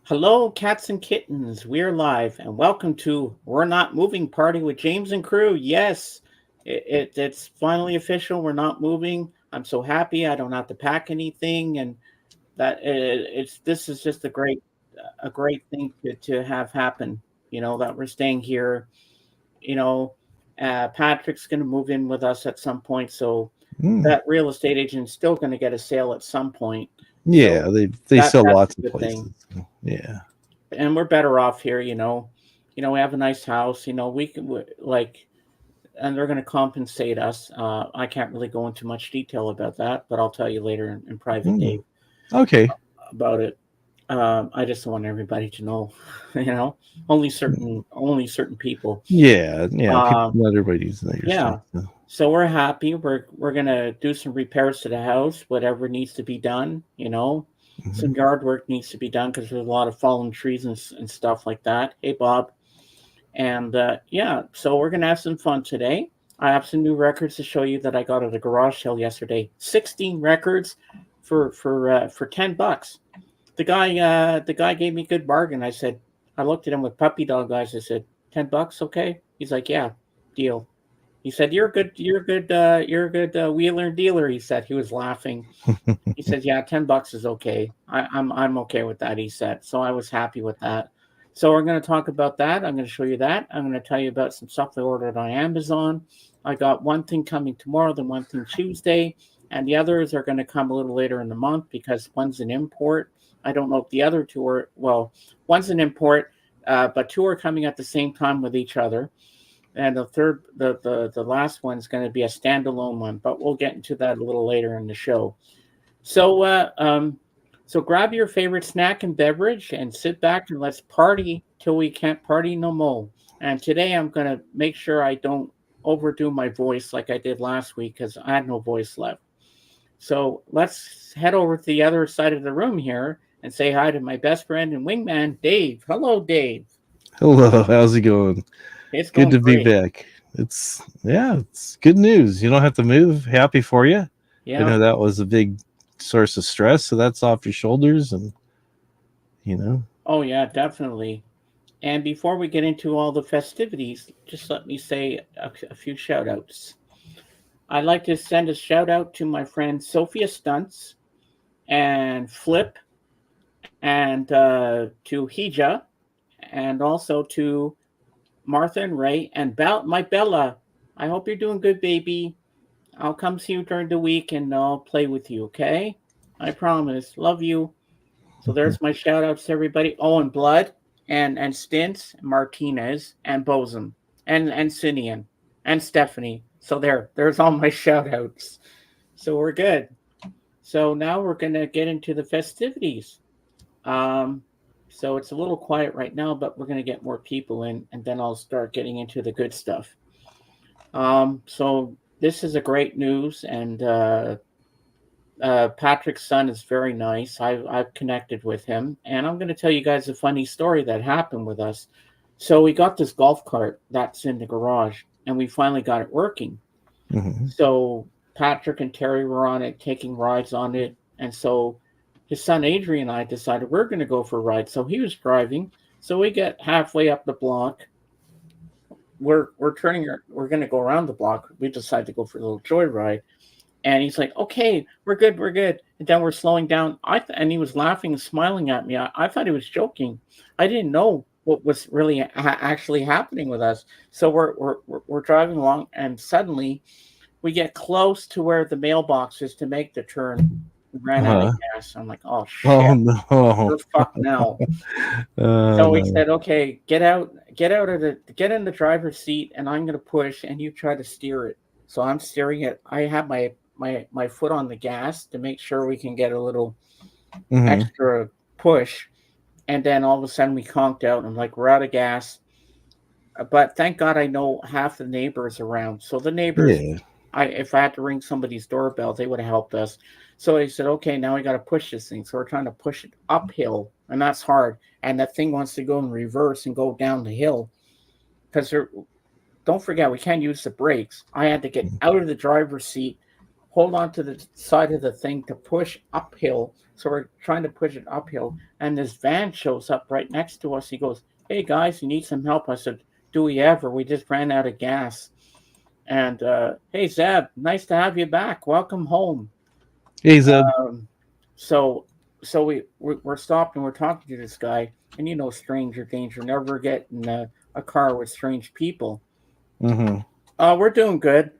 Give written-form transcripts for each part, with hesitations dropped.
Hello, cats and kittens. We're live, and welcome to We're Not Moving Party with James and crew. Yes, it's finally official. We're not moving. I'm so happy. I don't have to pack anything, and that it's this is just a great thing to have happen. That we're staying here. You know, Patrick's going to move in with us at some point, so Mm. that real estate agent's still going to get a sale at some point. Yeah, So they sell that's lots a of good thing. places. Yeah. And we're better off here. We have a nice house. We can and they're going to compensate us. I can't really go into much detail about that, but I'll tell you later in private, Mm. Dave, Okay. about it. I just want everybody to know. you know only certain people. Yeah. People, um not everybody's know your stuff. yeah, so we're happy. We're gonna do some repairs to the house, whatever needs to be done. Mm-hmm. Some yard work needs to be done because there's a lot of fallen trees and stuff like that. Hey, Bob. And yeah, so we're gonna have some fun today. I have some new records to show you that I got at a garage sale yesterday. 16 records for $10. The guy gave me a good bargain. I looked at him with puppy dog eyes. I said, $10, okay? He's like, yeah, deal. He said, you're a good wheeler dealer. He said. He was laughing. He said, "Yeah, $10 is okay. I'm okay with that." He said. So I was happy with that. So we're going to talk about that. I'm going to show you that. I'm going to tell you about some stuff I ordered on Amazon. I got one thing coming tomorrow, then one thing Tuesday, and the others are going to come a little later in the month because one's an import. I don't know if the other two are one's an import, but two are coming at the same time with each other, and the third, the last one's going to be a standalone one. But we'll get into that a little later in the show. So, so grab your favorite snack and beverage and sit back and let's party till we can't party no more. And today I'm gonna make sure I don't overdo my voice like I did last week because I had no voice left. So let's head over to the other side of the room here and say hi to my best friend and wingman, Dave. Hello, Dave. Hello, how's it going? It's Good going to be great. back. It's good news. You don't have to move. Happy for you. I Yeah. know that was a big source of stress, so that's off your shoulders, and you know. Oh, yeah, definitely. And before we get into all the festivities, just let me say a few shout outs. I'd like to send a shout out to my friends Sophia Stunts and Flip and to Hija and also to Martha and Ray and my Bella. I hope you're doing good, baby. I'll come see you during the week and I'll play with you, okay? I promise. Love you. So there's my shout outs to everybody. Oh, and Blood and Stints, Martinez and Bosom and Sinian and Stephanie. So there's all my shout outs. So we're good. So now we're gonna get into the festivities. Um, so it's a little quiet right now, but we're gonna get more people in, and then I'll start getting into the good stuff. So this is a great news, and Patrick's son is very nice. I've connected with him, and I'm going to tell you guys a funny story that happened with us. So we got this golf cart that's in the garage, and we finally got it working. Mhm. So Patrick and Terry were on it, taking rides on it, and so his son Adrian and I decided we're going to go for a ride. So he was driving. So we get halfway up the block. We're going to go around the block. We decided to go for a little joyride, and he's like, "Okay, we're good." And then we're slowing down. And he was laughing and smiling at me. I thought he was joking. I didn't know what was really actually happening with us. So we're driving along, and suddenly we get close to where the mailbox is to make the turn. We ran out of Uh-huh. gas. I'm like, "Oh Oh shit, no. we're fucked now." So he No. said, "Okay, get in the driver's seat, and I'm gonna push, and you try to steer it." So I'm steering it. I have my foot on the gas to make sure we can get a little Hmm. extra push, and then all of a sudden we conked out. I'm like, we're out of gas. But thank God I know half the neighbors around. So the neighbors, Yeah. if I had to ring somebody's doorbell, they would have helped us. So he said, okay, now we got to push this thing. So we're trying to push it uphill, and that's hard. And that thing wants to go in reverse and go down the hill because don't forget we can't use the brakes. I had to get out of the driver's seat, hold on to the side of the thing to push uphill. So we're trying to push it uphill, and this van shows up right next to us. He goes, "Hey guys, you need some help?" I said, "Do we ever? We just ran out of gas." And hey Zeb, nice to have you back. Welcome home. Hey, Zeb. Um, so we're stopped and we're talking to this guy, and stranger danger. Never get in a car with strange people. Mm-hmm. We're doing good.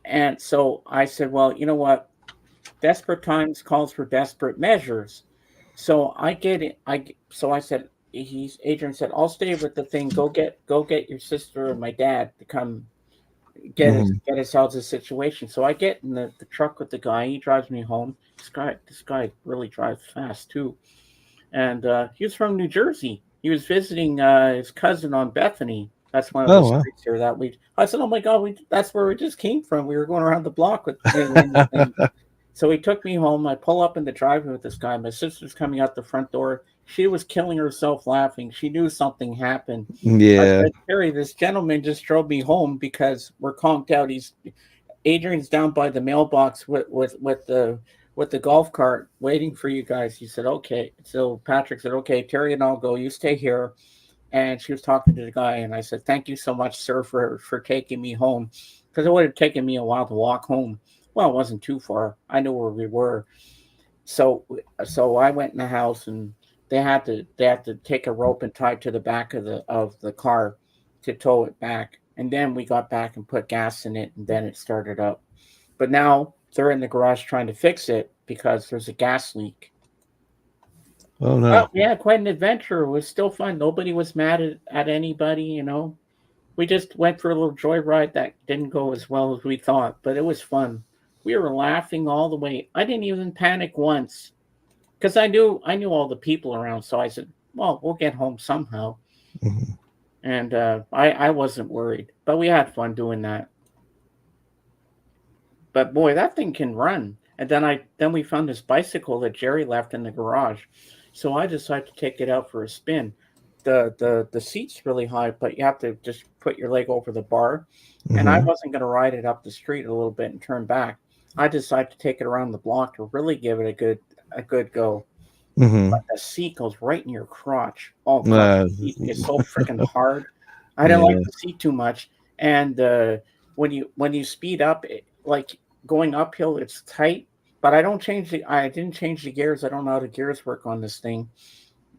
And so I said, well, you know what? Desperate times calls for desperate measures. So I get it. So I said, Adrian said, I'll stay with the thing. Go get your sister and my dad to come Mm-hmm. get us out of the situation. So I get in the truck with the guy. He drives me home. This guy really drives fast too. And he was from New Jersey. He was visiting his cousin on Bethany. That's one of the Oh, wow. streets here that we. I said, "Oh my God, that's where we just came from. We were going around the block with in the thing." So he took me home. I pull up in the driveway with this guy. My sister's coming out the front door. She was killing herself laughing. She knew something happened. I Yeah. said, "Terry, this gentleman just drove me home because we're conked out. Adrian's down by the mailbox with the golf cart waiting for you guys." He said, "Okay." So Patrick said, "Okay, Terry and I'll go. You stay here." And she was talking to the guy, and I said, "Thank you so much, sir, for taking me home, because it would have taken me a while to walk home." Well, it wasn't too far. I knew where we were. So I went in the house, and they had to take a rope and tie it to the back of the car to tow it back. And then we got back and put gas in it, and then it started up. But now they're in the garage trying to fix it because there's a gas leak. Oh, Oh no. yeah, quite an adventure. It was still fun. Nobody was mad at anybody. We just went for a little joyride that didn't go as well as we thought, but it was fun. We were laughing all the way. I didn't even panic once because I knew all the people around. So I said, "Well, we'll get home somehow." Mhm. And I wasn't worried, but we had fun doing that. But boy, that thing can run. And then we found this bicycle that Jerry left in the garage, so I decided to take it out for a spin. The seat's really high, but you have to just put your leg over the bar. And I Mhm. wasn't going to ride it up the street a little bit and turn back. I decided to take it around the block to really give it a good go. But Mhm. the seat goes right in your crotch. Oh god, Uh, the seat is so freaking hard. I didn't like yeah. the seat too much. And when you speed up, like going uphill, it's tight. But I didn't change the gears. I don't know how the gears work on this thing.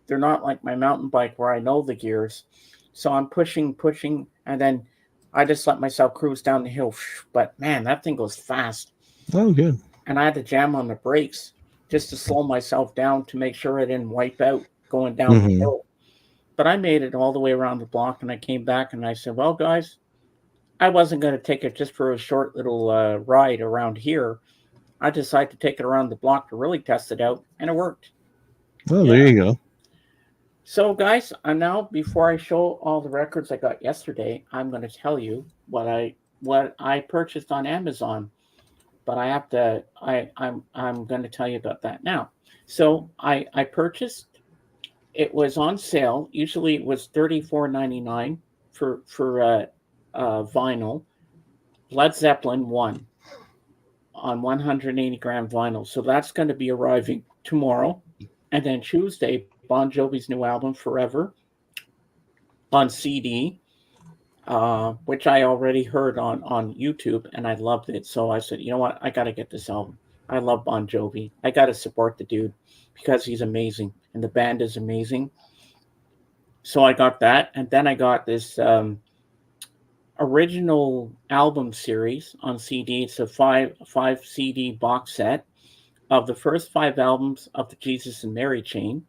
They're not like my mountain bike where I know the gears. So I'm pushing, pushing, and then I just let myself cruise down the hill. But man, that thing goes fast. Oh, good. And I had to jam on the brakes just to slow myself down to make sure I didn't wipe out going down the Mhm. hill. But I made it all the way around the block, and I came back and I said, "Well, guys, I wasn't going to take it just for a short little ride around here. I decided to take it around the block to really test it out, and it worked." Oh, Yeah. there you go. So, guys, now before I show all the records I got yesterday, I'm going to tell you what I purchased on Amazon. But I have to. I'm going to tell you about that now. So I purchased. It was on sale. Usually it was $34.99 for vinyl. Led Zeppelin one on 180-gram vinyl. So that's going to be arriving tomorrow, and then Tuesday, Bon Jovi's new album Forever on CD. Which I already heard on YouTube, and I loved it. So I said, you know what, I got to get this album. I love Bon Jovi. I got to support the dude because he's amazing, and the band is amazing. So I got that, and then I got this original album series on CD. It's a five CD box set of the first five albums of the Jesus and Mary chain.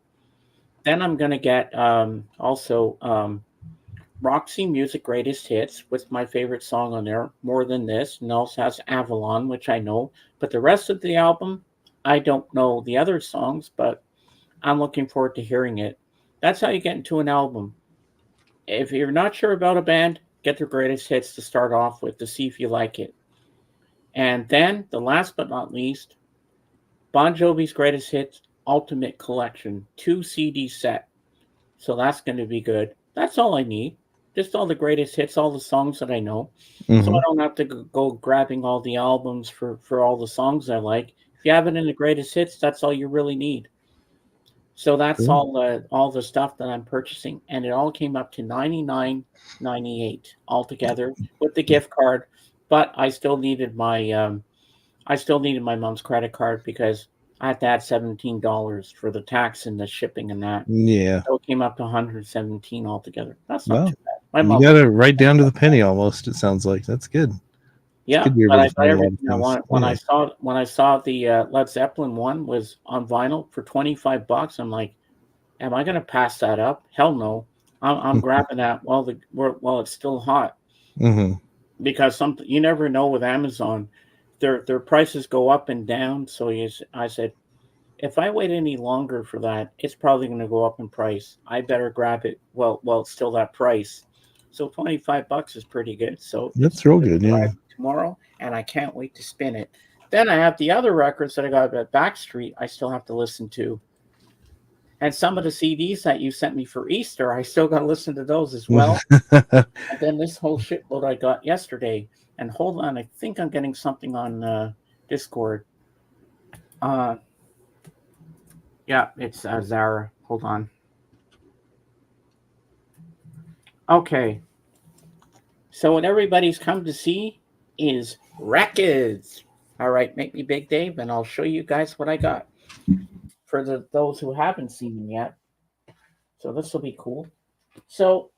Then I'm gonna get also Roxy Music Greatest Hits with my favorite song on there, More Than This, and also has Avalon, which I know. But the rest of the album, I don't know the other songs, but I'm looking forward to hearing it. That's how you get into an album. If you're not sure about a band, get their greatest hits to start off with to see if you like it. And then, the last but not least, Bon Jovi's Greatest Hits Ultimate Collection, 2 CD set. So that's going to be good. That's all I need just all the greatest hits, all the songs that I know. So Mm-hmm. I don't have to go grabbing all the albums for all the songs I like. If you have it in the greatest hits, that's all you really need. So that's Cool. all the stuff that I'm purchasing, and it all came up to $99.98 altogether with the gift card. But I still needed my mom's credit card because I had to add $17 for the tax and the shipping and that. Yeah. So it came up to 117 altogether. That's not Well, too bad. My you mom got was, it right down to the penny almost. It sounds like that's good. It's yeah, good to be but able I to got find a lot of everything I things. wanted. Yeah. When I saw the Led Zeppelin one was on vinyl for $25, I'm like, am I going to pass that up? Hell no. I'm grabbing that while it's still hot, Mm-hmm. because you never know with Amazon, their prices go up and down. So I said, if I wait any longer for that, it's probably going to go up in price. I better grab it while it's still that price. So $25 is pretty good. So That's real good. Yeah. tomorrow, and I can't wait to spin it. Then I have the other records that I got at Backstreet. I still have to listen to, and some of the CDs that you sent me for Easter, I still got to listen to those as well. And then this whole shitload I got yesterday. And hold on, I think I'm getting something on Discord. Yeah, it's Zara. Hold on. Okay. So what everybody's come to see is records. All right, make me Big Dave, and I'll show you guys what I got for those who haven't seen them yet. So this will be cool. So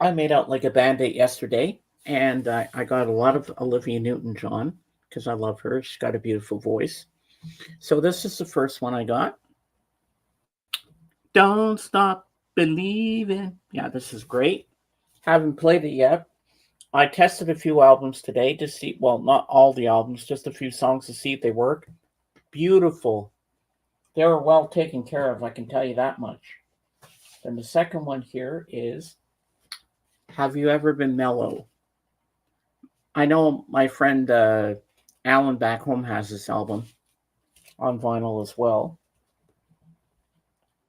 I made out like a bandit yesterday, and I got a lot of Olivia Newton-John because I love her. She's got a beautiful voice. So this is the first one I got. Don't Stop Believing. Yeah, this is great. Haven't played it yet. I tested a few albums today to see, well, not all the albums, just a few songs to see if they work. Beautiful. They were well taken care of, I can tell you that much. Then the second one here is Have You Ever Been Mellow? I know my friend Alan back home has this album on vinyl as well.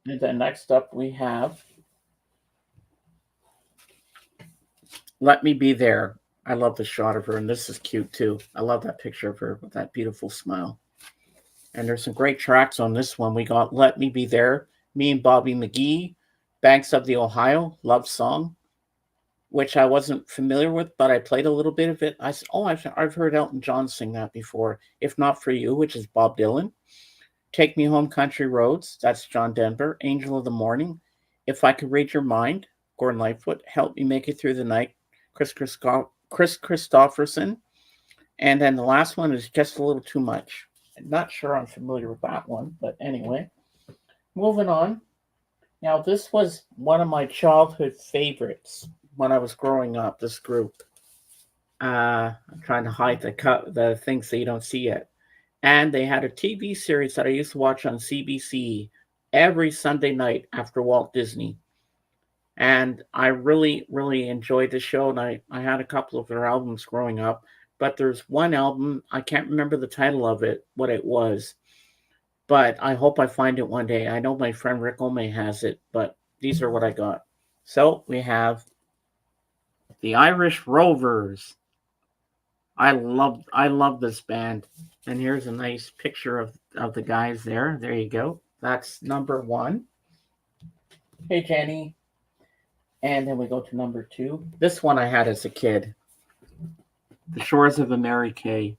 And then next up we have Let Me Be There. I love the shot of her, and this is cute too. I love that picture of her with that beautiful smile. And there's some great tracks on this one. We got Let Me Be There, me and Bobby McGee, Banks of the Ohio, Love Song, which I wasn't familiar with, but I played a little bit of it. I've heard Elton John sing that before. If Not For You, which is Bob Dylan. Take Me Home, Country Roads, that's John Denver. Angel of the Morning, If I Could Read Your Mind, Gordon Lightfoot. Help Me Make It Through the Night, Chris Christopherson. And then the last one is Just a Little Too Much. I'm not sure I'm familiar with that one, but anyway. Moving on. Now, this was one of my childhood favorites when I was growing up, this group. I'm trying to hide the things that you don't see yet. And they had a TV series that I used to watch on CBC every Sunday night after Walt Disney. And I really, really enjoyed the show. And I had a couple of their albums growing up. But there's one album, I can't remember the title of it, what it was. But I hope I find it one day. I know my friend Rick Ome has it, but these are what I got. So we have the Irish Rovers. I love this band. And here's a nice picture of the guys there. There you go. That's number one. Hey, Jenny. And then we go to number two. This one I had as a kid. The Shores of a Mary Kay.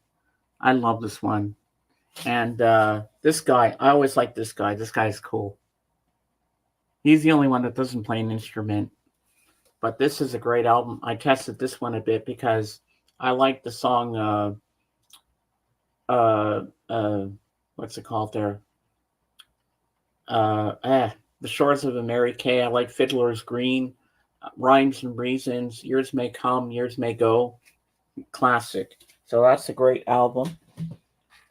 I love this one. And this guy, I always like this guy. This guy's cool. He's the only one that doesn't play an instrument. But this is a great album. I tested this one a bit because I like the song, what's it called there? The Shores of a Mary Kay. I like Fiddler's Green, Rhymes and Reasons, Years May Come, Years May Go. Classic. So that's a great album.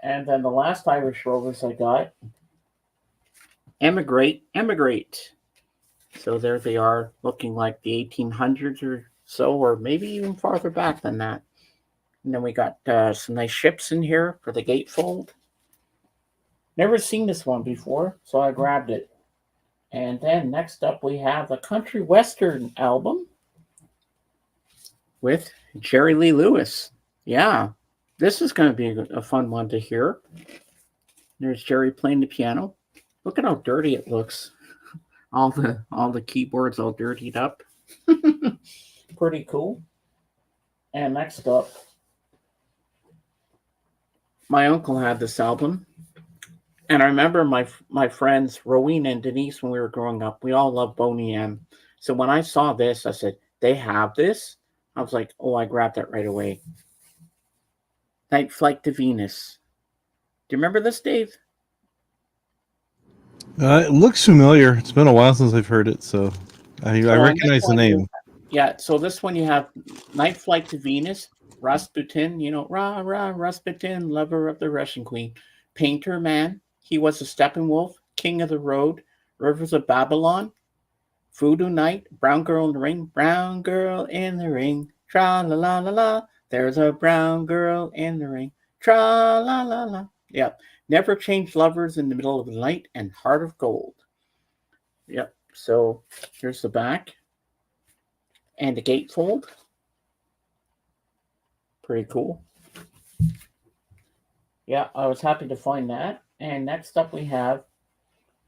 And then the last Irish Rovers I got, Emigrate. So there they are, looking like the 1800s or so, or maybe even farther back than that. And then we got some nice ships in here for the gatefold. Never seen this one before, so I grabbed it. And then next up, we have a country western album with Jerry Lee Lewis. Yeah, this is going to be a fun one to hear. There's Jerry playing the piano. Look at how dirty it looks. All the keyboards all dirtied up. Pretty cool. And next up, my uncle had this album. And I remember my friends Rowena and Denise when we were growing up. We all loved Boney M. So when I saw this, I said, "They have this." I was like, "Oh!" I grabbed that right away. Night Flight to Venus. Do you remember this, Dave? It looks familiar. It's been a while since I've heard it, so I recognize the name. Yeah. So this one you have Night Flight to Venus, Rasputin. You know, rah rah Rasputin, lover of the Russian queen, painter man. He was a Steppenwolf, king of the road, rivers of Babylon, Voodoo Night, Brown Girl in the Ring, Brown Girl in the Ring, tra la la la la. There's a brown girl in the ring, tra la la la. Yep. Never Change Lovers in the Middle of the Night and Heart of Gold. Yep. So here's the back and the gatefold. Pretty cool. Yeah, I was happy to find that. And next up we have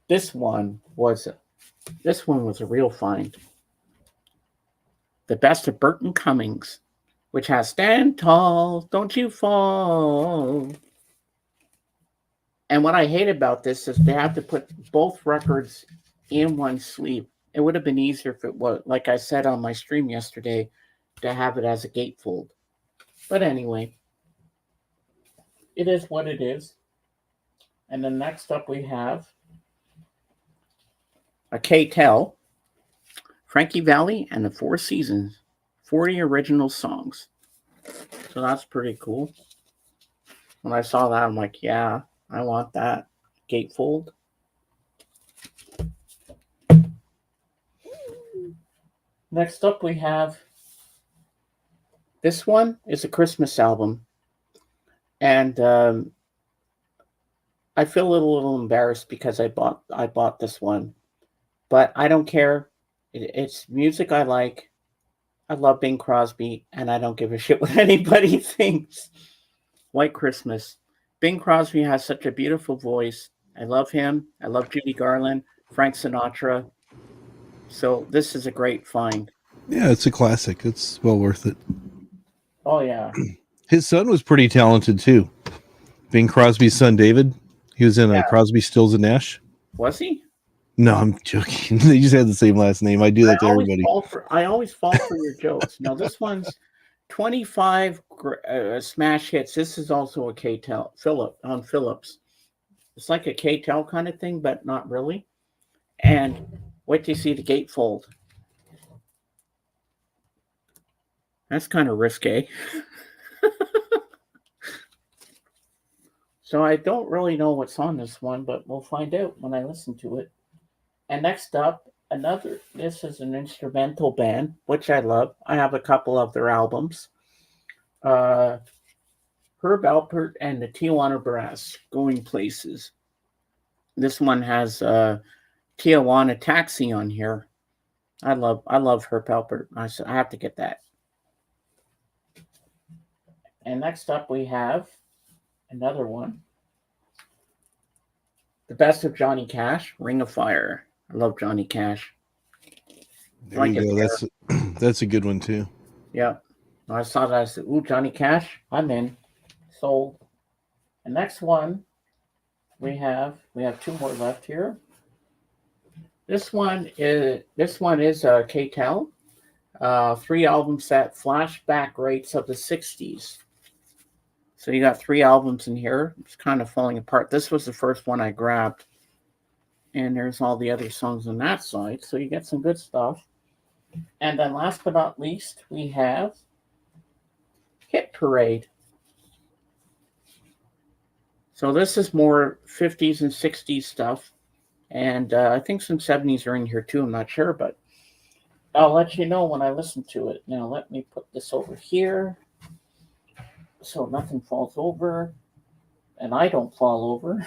this one was a real find. The Best of Burton Cummings, which has Stand Tall, Don't You Fall. And what I hate about this is they have to put both records in one sleeve. It would have been easier if it was, like I said on my stream yesterday, to have it as a gatefold. But anyway, it is what it is. And then next up we have a K-Tel, Frankie Valli and the Four Seasons, 40 original songs. So that's pretty cool. When I saw that, I'm like, yeah, I want that gatefold. Next up we have, this one is a Christmas album. And I feel a little embarrassed because I bought this one, but I don't care. It's music I like. I love Bing Crosby, and I don't give a shit what anybody thinks. White Christmas. Bing Crosby has such a beautiful voice. I love him. I love Judy Garland, Frank Sinatra. So this is a great find. Yeah, it's a classic. It's well worth it. Oh yeah. His son was pretty talented too. Bing Crosby's son, David. He was in Crosby, Stills, and Nash. Was he? No, I'm joking. They just had the same last name. I do that to everybody. I always fall for your jokes. Now, this one's 25 smash hits. This is also a K-Tel, Phillips. It's like a K-Tel kind of thing, but not really. And wait till you see the gatefold. That's kind of risque. So I don't really know what's on this one, but we'll find out when I listen to it. And next up, this is an instrumental band, which I love. I have a couple of their albums. Herb Alpert and the Tijuana Brass, Going Places. This one has Tijuana Taxi on here. I love Herb Alpert. I have to get that. And next up we have another one. The Best of Johnny Cash, Ring of Fire. I love Johnny Cash. There you go. That's a good one too. Yeah. I saw that. I said, "Ooh, Johnny Cash, I'm in." Sold. The next one we have two more left here. This one is a K-Tel, 3 album set, flashback rates of the 60s. So you got 3 albums in here. It's kind of falling apart. This was the first one I grabbed. And there's all the other songs on that side. So you get some good stuff. And then last but not least, we have Hit Parade. So this is more 50s and 60s stuff. And I think some 70s are in here too. I'm not sure, but I'll let you know when I listen to it. Now let me put this over here so nothing falls over and I don't fall over.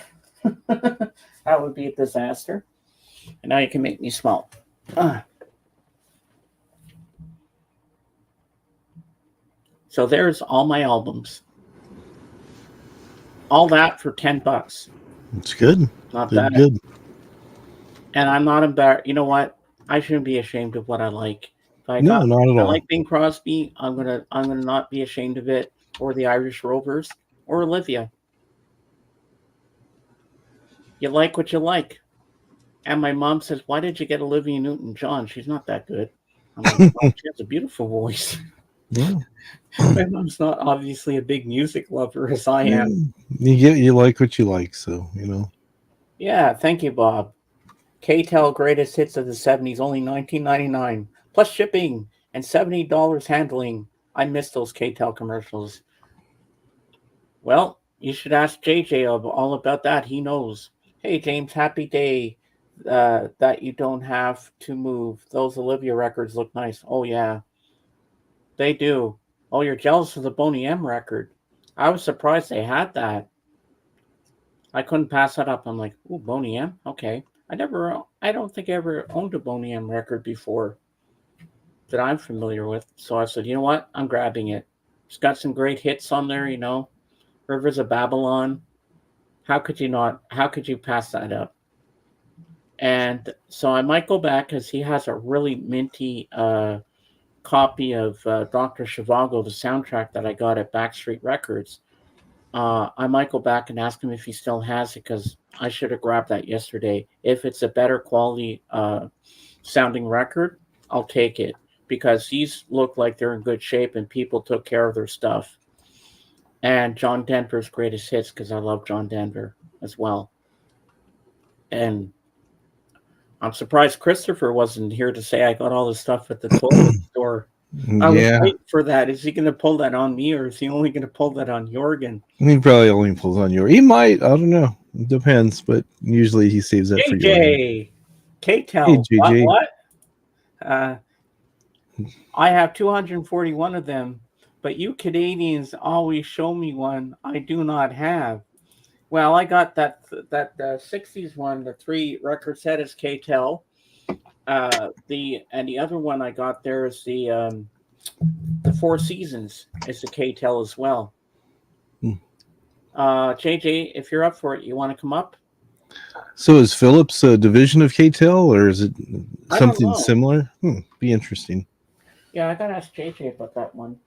That would be a disaster. And now you can make me smell. So there's all my albums. All that for $10. It's good. Not Good, bad. good. And I'm not embarrassed. You know what? I shouldn't be ashamed of what I like. If No, not at I all. like Bing Crosby, I'm gonna not be ashamed of it, or the Irish Rovers, or Olivia. You like what you like. And my mom says, "Why did you get Olivia Newton-John? She's not that good." I'm like, "Well, she has a beautiful voice." Yeah. My mom's not obviously a big music lover as I am. You like what you like, so you know. Yeah, thank you, Bob. KTEL greatest hits of the 70s, only $19.99 plus shipping and $70 handling. I miss those KTEL commercials. Well, you should ask JJ all about that. He knows. Hey, James, happy day that you don't have to move. Those Olivia records look nice. Oh, yeah, they do. Oh, you're jealous of the Boney M record. I was surprised they had that. I couldn't pass that up. I'm like, ooh, Boney M? Okay. I don't think I ever owned a Boney M record before that I'm familiar with. So I said, you know what? I'm grabbing it. It's got some great hits on there, you know. Rivers of Babylon. How could you not? How could you pass that up? And so I might go back because he has a really minty copy of Dr. Zhivago, the soundtrack that I got at Backstreet Records. I might go back and ask him if he still has it because I should have grabbed that yesterday. If it's a better quality sounding record, I'll take it because these look like they're in good shape and people took care of their stuff. And John Denver's greatest hits because I love John Denver as well. And I'm surprised Christopher wasn't here to say I got all the stuff at the toilet store. I was waiting for that. Is he going to pull that on me, or is he only going to pull that on Jorgen? He probably only pulls on you. He might. I don't know. It depends, but usually he saves that for JJ, KTEL. Hey, JJ. What? I have 241 of them, but you Canadians always show me one I do not have. Well, I got that 60s one, the 3 record set is KTEL. The other one I got there is the 4 Seasons. It's the KTEL as well. JJ, if you're up for it, you want to come up? So is Philips a division of KTEL, or is it something similar? Be interesting. Yeah, I gotta ask JJ about that one.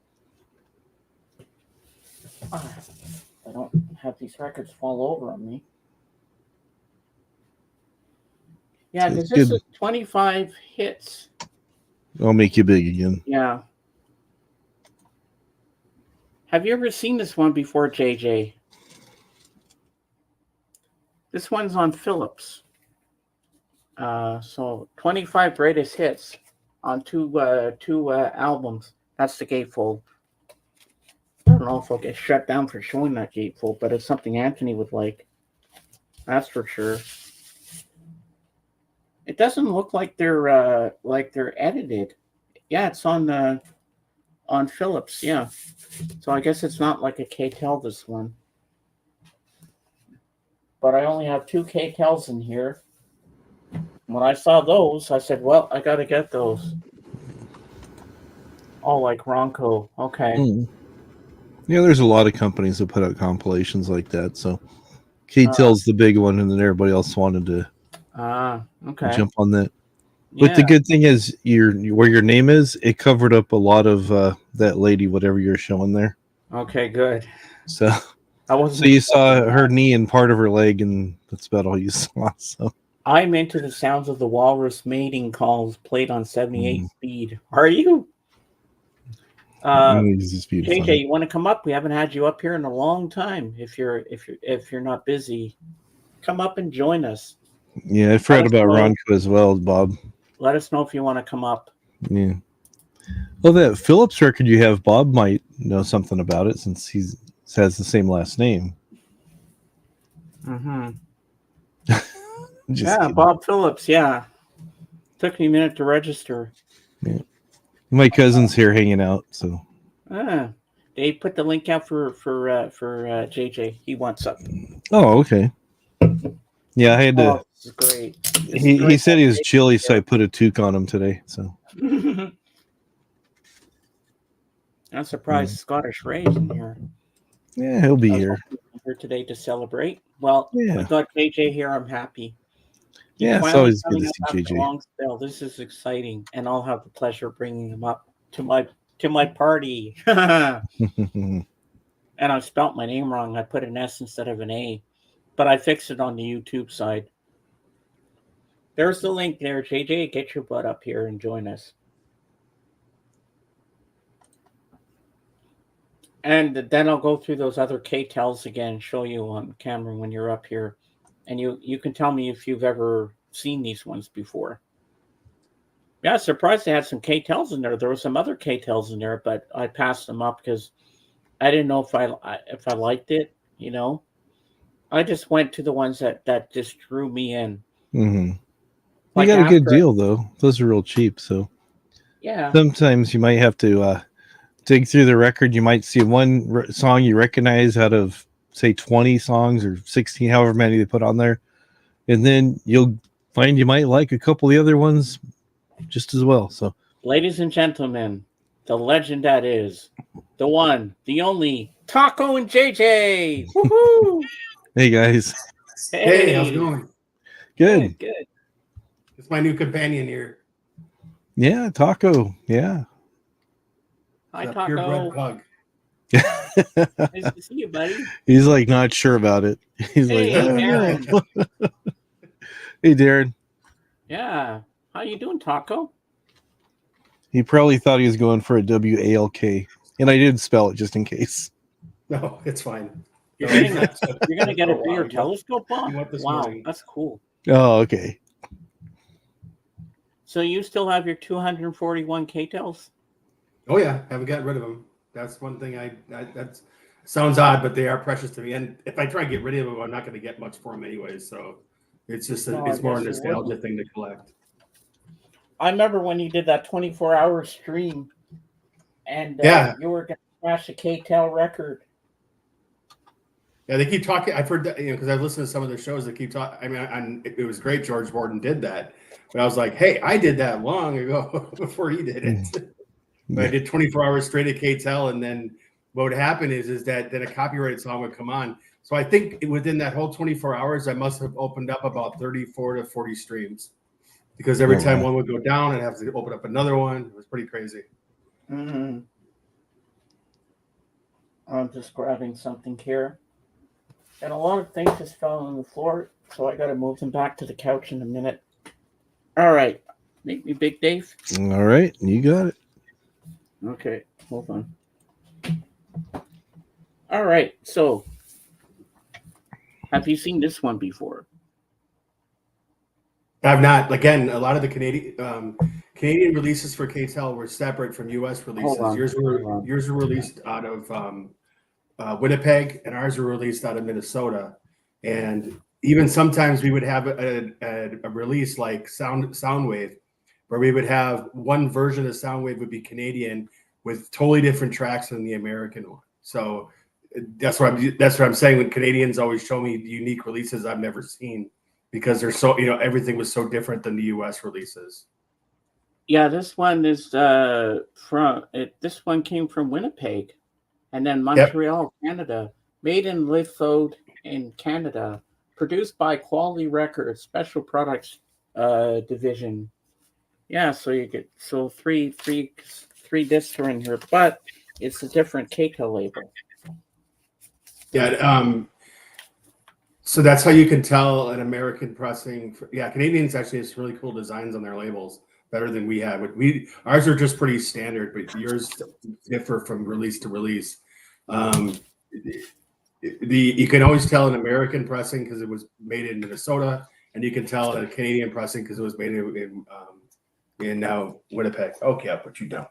I don't have these records fall over on me. Yeah, because this is 25 hits. I'll make you big again. Yeah. Have you ever seen this one before, JJ? This one's on Philips. So 25 greatest hits on two albums. That's the gatefold. I don't know if I'll get shut down for showing that gatefold, but it's something Anthony would like. That's for sure. It doesn't look like they're edited. Yeah, it's on Philips. Yeah, so I guess it's not like a KTEL this one. But I only have 2 KTELs in here. When I saw those, I said, "Well, I got to get those." Oh, like Ronco. Okay. Yeah, there's a lot of companies that put out compilations like that. So KTEL's the big one, and then everybody else wanted to jump on that. But the good thing is, where your name is, it covered up a lot of that lady, whatever you're showing there. Okay, good. So you saw her knee and part of her leg, and that's about all you saw. So I'm into the sounds of the walrus mating calls played on 78 speed. Are you? JJ, you want to come up? We haven't had you up here in a long time. If you're not busy, come up and join us. Yeah, I've heard about Ronco as well, Bob. Let us know if you want to come up. Yeah. Well, that Philips record you have, Bob might know something about it since he has the same last name. Mm-hmm. Kidding. Bob Phillips. Yeah. Took me a minute to register. Yeah. My cousin's here hanging out, so. They put the link out for JJ. He wants something. Oh, okay. Yeah, I had to This is great. He said he was chilly, so I put a toque on him today. So I'm surprised Scottish Ray's in here. Yeah, he'll be here today to celebrate. Well, we got JJ here. I'm happy. Yeah, it's always good to see JJ. Long spell. This is exciting, and I'll have the pleasure of bringing him up to my party. And I spelt my name wrong. I put an S instead of an A, but I fixed it on the YouTube side. There's the link there, JJ. Get your butt up here and join us. And then I'll go through those other K-Tels again and show you on camera when you're up here. And you can tell me if you've ever seen these ones before. Yeah, I was surprised they had some K-Tels in there. There were some other K-Tels in there, but I passed them up because I didn't know if I liked it, you know. I just went to the ones that just drew me in. Mm-hmm. Like you got a good deal, though. Those are real cheap, so. Yeah. Sometimes you might have to dig through the record. You might see one song you recognize out of, say, 20 songs or 16, however many they put on there. And then you'll find you might like a couple of the other ones just as well. So, ladies and gentlemen, the legend that is, the one, the only, Taco and JJ. Woohoo! Hey, guys. Hey, how's it going? Good. Good. It's my new companion here. Yeah, Taco. Yeah. Hi, It's a Taco. purebred pug. Nice to see you, buddy. He's like not sure about it. He's Hey, like, Darren. Hey, Darren. Yeah. How you doing, Taco? He probably thought he was going for a WALK, and I did spell it just in case. No, it's fine. You're gonna get a bigger telescope, Bob? Wow, morning. that's cool. Oh, okay. So you still have your 241 K-Tels? Oh yeah, haven't gotten rid of them. That's one thing that sounds odd, but they are precious to me. And if I try to get rid of them, I'm not going to get much for them anyways. So it's just it's more a nostalgia thing to collect. I remember when you did that 24-hour stream, and you were going to smash a K-Tel record. Yeah, they keep talking. I've heard that, because I've listened to some of their shows. They keep talking. I mean, it was great. George Borden did that, but I was like, hey, I did that long ago before he did it. But I did 24 hours straight at K-Tel, and then what would happen is that then a copyrighted song would come on. So I think within that whole 24 hours, I must have opened up about 34 to 40 streams, because every time one would go down, I'd have to open up another one. It was pretty crazy. Mm-hmm. I'm just grabbing something here. And a lot of things just fell on the floor, so I got to move them back to the couch in a minute. All right. Make me big, Dave. All right. You got it. Okay. Hold on. All right. So, have you seen this one before? I've not. Again, a lot of the Canadian releases for K-Tel were separate from U.S. releases. Yours were released out of Winnipeg, and ours were released out of Minnesota. And even sometimes we would have a release like Soundwave, where we would have one version of Soundwave would be Canadian with totally different tracks than the American one. So that's what I'm saying. When Canadians always show me unique releases I've never seen, because they're so, everything was so different than the U.S. releases. Yeah, this one is this one came from Winnipeg, and then Montreal, Canada. Made in Lithode in Canada. Produced by Quality Records, Special Products Division. Yeah, so you get three discs are in here, but it's a different K-Tel label. Yeah, so that's how you can tell an American pressing. Canadians actually have some really cool designs on their labels, better than we have. Ours are just pretty standard, but yours differ from release to release. You can always tell an American pressing because it was made in Minnesota, and you can tell a Canadian pressing because it was made in Winnipeg. Okay, I'll put you down.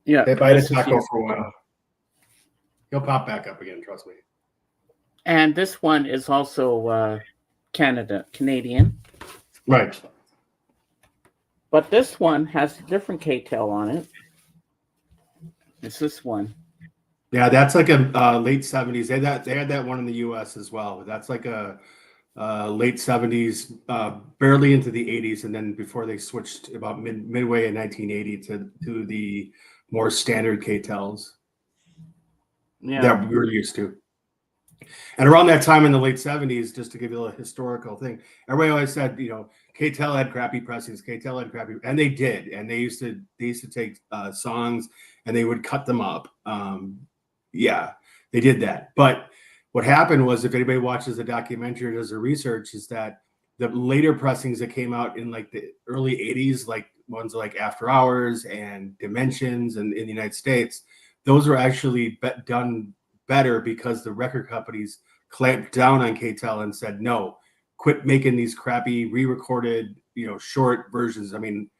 Yeah, if I had a Taco for a while, he'll pop back up again. Trust me. And this one is also Canadian. Right. But this one has a different K-Tel on it. It's this one. Yeah, that's like a late 70s. They had that one in the U.S. as well. That's like a late 70s, barely into the 80s, and then before they switched about midway in 1980 to the more standard K-Tels that we were used to. And around that time in the late 70s, just to give you a historical thing, everybody always said, K-Tel had crappy pressings, K-Tel had crappy, and they did. And they used to take songs and they would cut them up. Yeah, they did that. But what happened was, if anybody watches the documentary or does the research, is that the later pressings that came out in like the early 80s, like ones like After Hours and Dimensions and in the United States, those were actually done better because the record companies clamped down on K-Tel and said, no, quit making these crappy re-recorded, short versions. I mean,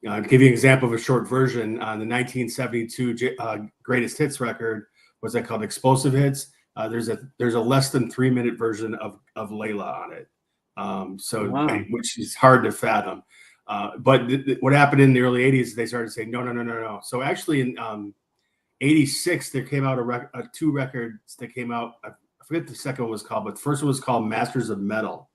to give you an example of a short version, on the 1972 Greatest Hits record, what's that called? Explosive Hits. There's a less than 3-minute version of Layla on it. Wow. Which is hard to fathom. But what happened in the early 80s, they started saying, no. So actually in 86, there came out two records that came out. I forget the second one was called, but the first one was called Masters of Metal.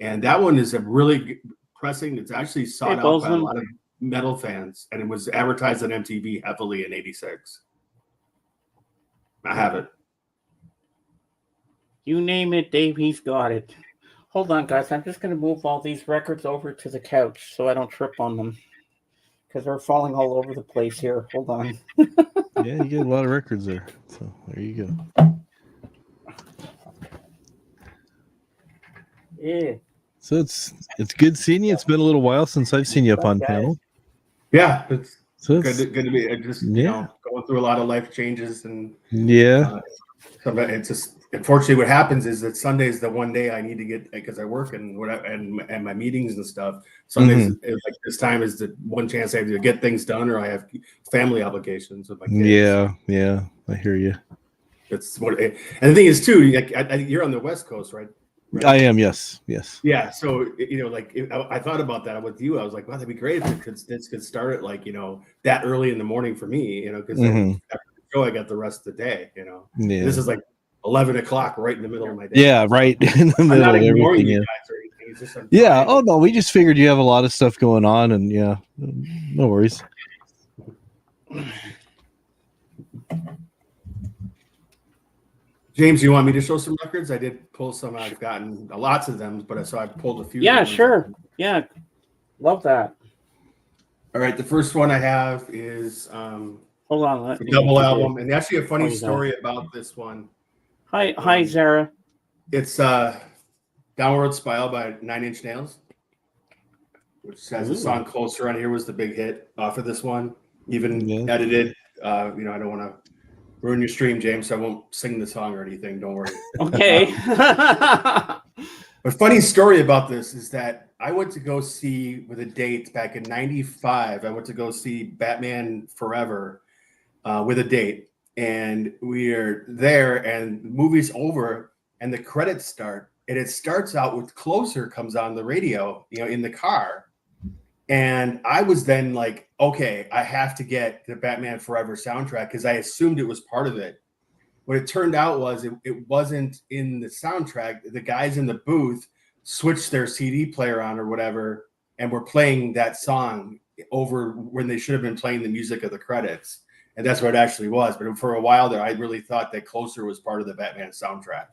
And that one is a really pressing. It's actually sought out by a lot of metal fans. And it was advertised on MTV heavily in 86. I have it. You name it, Dave, he's got it. Hold on, guys. I'm just going to move all these records over to the couch so I don't trip on them, because they're falling all over the place here. Hold on. Yeah, you get a lot of records there. So there you go. Yeah. So it's good seeing you. It's been a little while since I've seen you up on panel. Yeah, it's good to be just going through a lot of life changes, and it's just, unfortunately what happens is that Sunday is the one day I need to get, because I work and my meetings and stuff. Sundays like this time is the one chance I have to get things done, or I have family obligations with my kids. Yeah, I hear you. That's what, and the thing is too, like, I think you're on the West Coast, right? I am, yes. Yeah, so I thought about that with you. I was like, wow, that'd be great if this could start at like that early in the morning for me, because after the show I got the rest of the day. This is like 11 o'clock, right in the middle of my day. Yeah, right in the middle of everything. You guys or anything. It's just, oh no, we just figured you have a lot of stuff going on, and no worries. James, you want me to show some records? I did pull some. I've gotten lots of them, but I pulled a few. Yeah, sure. Yeah, love that. All right, the first one I have is hold on, a double album, and actually a funny story about this one. Hi, Zara. It's Downward Spiral by 9 Inch Nails, which has a song Closer on here, was the big hit off of this one. Even edited. I don't want to ruin your stream, James, so I won't sing the song or anything. Don't worry. Okay. But funny story about this is that I went to go see, with a date back in 95, I went to go see Batman Forever with a date. And we are there, and the movie's over, and the credits start. And it starts out with Closer comes on the radio, in the car. And I was then like, okay, I have to get the Batman Forever soundtrack, because I assumed it was part of it. What it turned out was it wasn't in the soundtrack. The guys in the booth switched their CD player on or whatever, and were playing that song over when they should have been playing the music of the credits. And that's what it actually was. But for a while there, I really thought that Closer was part of the Batman soundtrack.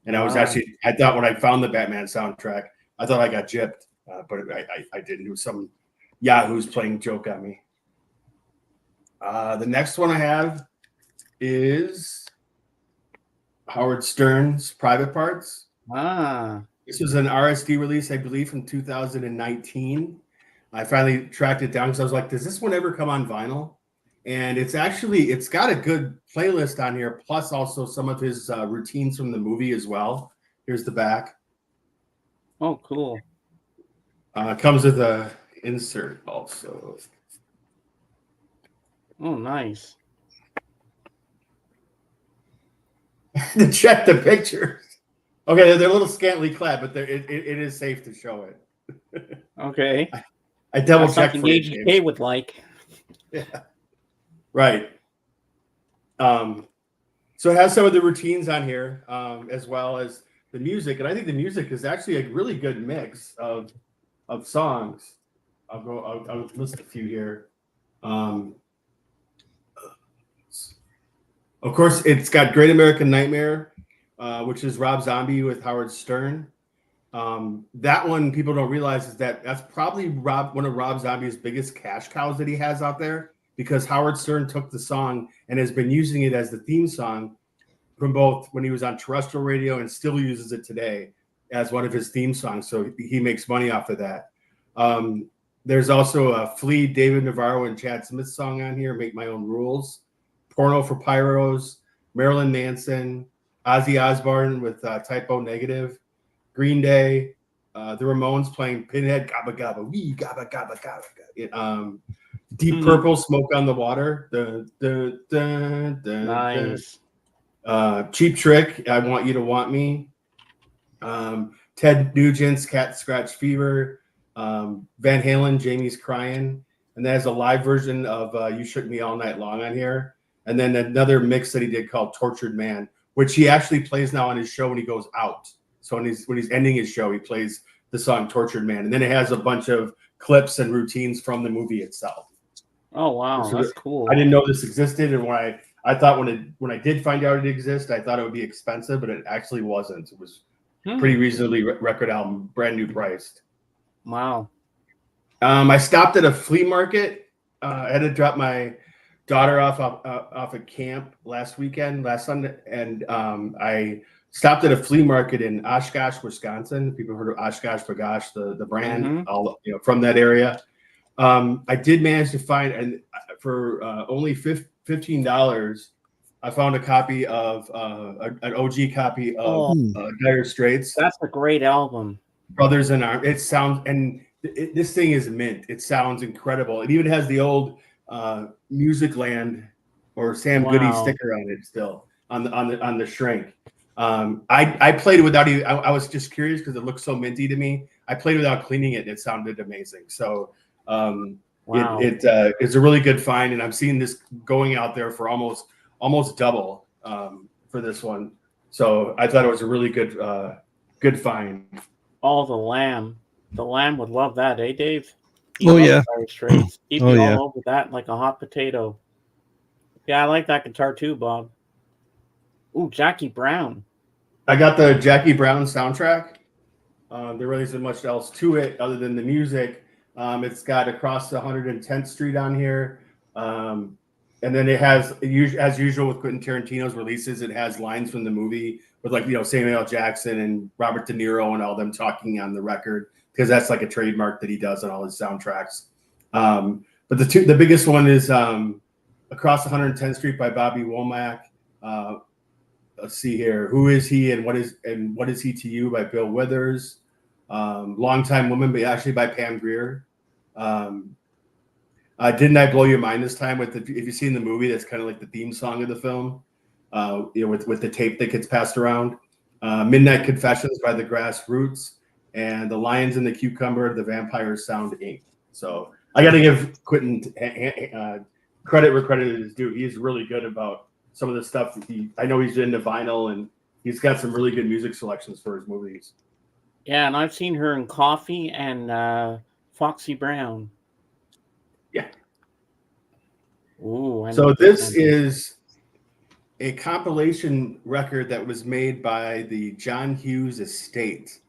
And I thought when I found the Batman soundtrack, I thought I got gypped, but I didn't. It was some Yahoo's playing joke on me. The next one I have is Howard Stern's Private Parts. This was an RSD release, I believe, from 2019. I finally tracked it down because I was like, does this one ever come on vinyl? And it's got a good playlist on here, plus also some of his routines from the movie as well. Here's the back. Oh, cool. Comes with a insert also. Oh, nice. To check the pictures. Okay, they're a little scantily clad, but it is safe to show it. Okay. I double checked for you. Something AGK would like. Yeah. Right. So it has some of the routines on here, as well as the music, and I think the music is actually a really good mix of songs. I'll list a few here. Of course, it's got Great American Nightmare, which is Rob Zombie with Howard Stern. That one people don't realize is that's probably one of Rob Zombie's biggest cash cows that he has out there, because Howard Stern took the song and has been using it as the theme song from both when he was on terrestrial radio and still uses it today as one of his theme songs. So he makes money off of that. There's also a Flea, David Navarro, and Chad Smith song on here, Make My Own Rules. Porno for Pyros, Marilyn Manson, Ozzy Osbourne with Typo Negative, Green Day, the Ramones playing Pinhead, Gabba Gabba, Wee Gabba Gabba Gabba. Deep Purple, Smoke on the Water. Nice. Cheap Trick, I Want You to Want Me. Ted Nugent's Cat Scratch Fever. Van Halen, Jamie's Crying. And that has a live version of You Shook Me All Night Long on here. And then another mix that he did called Tortured Man, which he actually plays now on his show when he goes out. So when he's ending his show, he plays the song Tortured Man. And then it has a bunch of clips and routines from the movie itself. Oh, wow. So that's cool. I didn't know this existed. And when I thought when I did find out it existed, I thought it would be expensive, but it actually wasn't. It was pretty reasonably record album, brand new priced. Wow. I stopped at a flea market. I had to drop my daughter off at camp last Sunday, and I stopped at a flea market in Oshkosh, Wisconsin. People heard of Oshkosh B'gosh, the brand, all from that area. I did manage to find, and for only $15, I found a copy of an OG copy of Dire Straits. That's a great album. Brothers in Arms. It sounds, and this thing is mint. It sounds incredible. It even has the old Musicland or Sam Goody sticker on it still on the shrink. I played it without even. I was just curious because it looked so minty to me. I played without cleaning it, and it sounded amazing. So it's a really good find, and I'm seeing this going out there for almost double for this one. So I thought it was a really good find. Oh, the Lamb. The Lamb would love that, eh, Dave? Oh, yeah. He'd be all over that like a hot potato. Yeah, I like that guitar too, Bob. Ooh, Jackie Brown. I got the Jackie Brown soundtrack. There really isn't much else to it other than the music. It's got Across the 110th Street on here. And then it has, as usual with Quentin Tarantino's releases, it has lines from the movie with Samuel L. Jackson and Robert De Niro and all them talking on the record, because that's like a trademark that he does on all his soundtracks. But the biggest one is Across the 110th Street by Bobby Womack. Let's see here. Who Is He and What Is He to You by Bill Withers. Longtime Woman, but actually by Pam Grier. Didn't I Blow Your Mind This Time? If you've seen the movie, that's kind of like the theme song of the film. With the tape that gets passed around. Midnight Confessions by the Grassroots, and The Lions and the Cucumber, The Vampires Sound Inc. So I got to give Quentin credit where credit is due. He's really good about some of the stuff. I know he's into vinyl, and he's got some really good music selections for his movies. Yeah, and I've seen her in Coffee and Foxy Brown. Yeah. Ooh. So this is a compilation record that was made by the John Hughes Estate.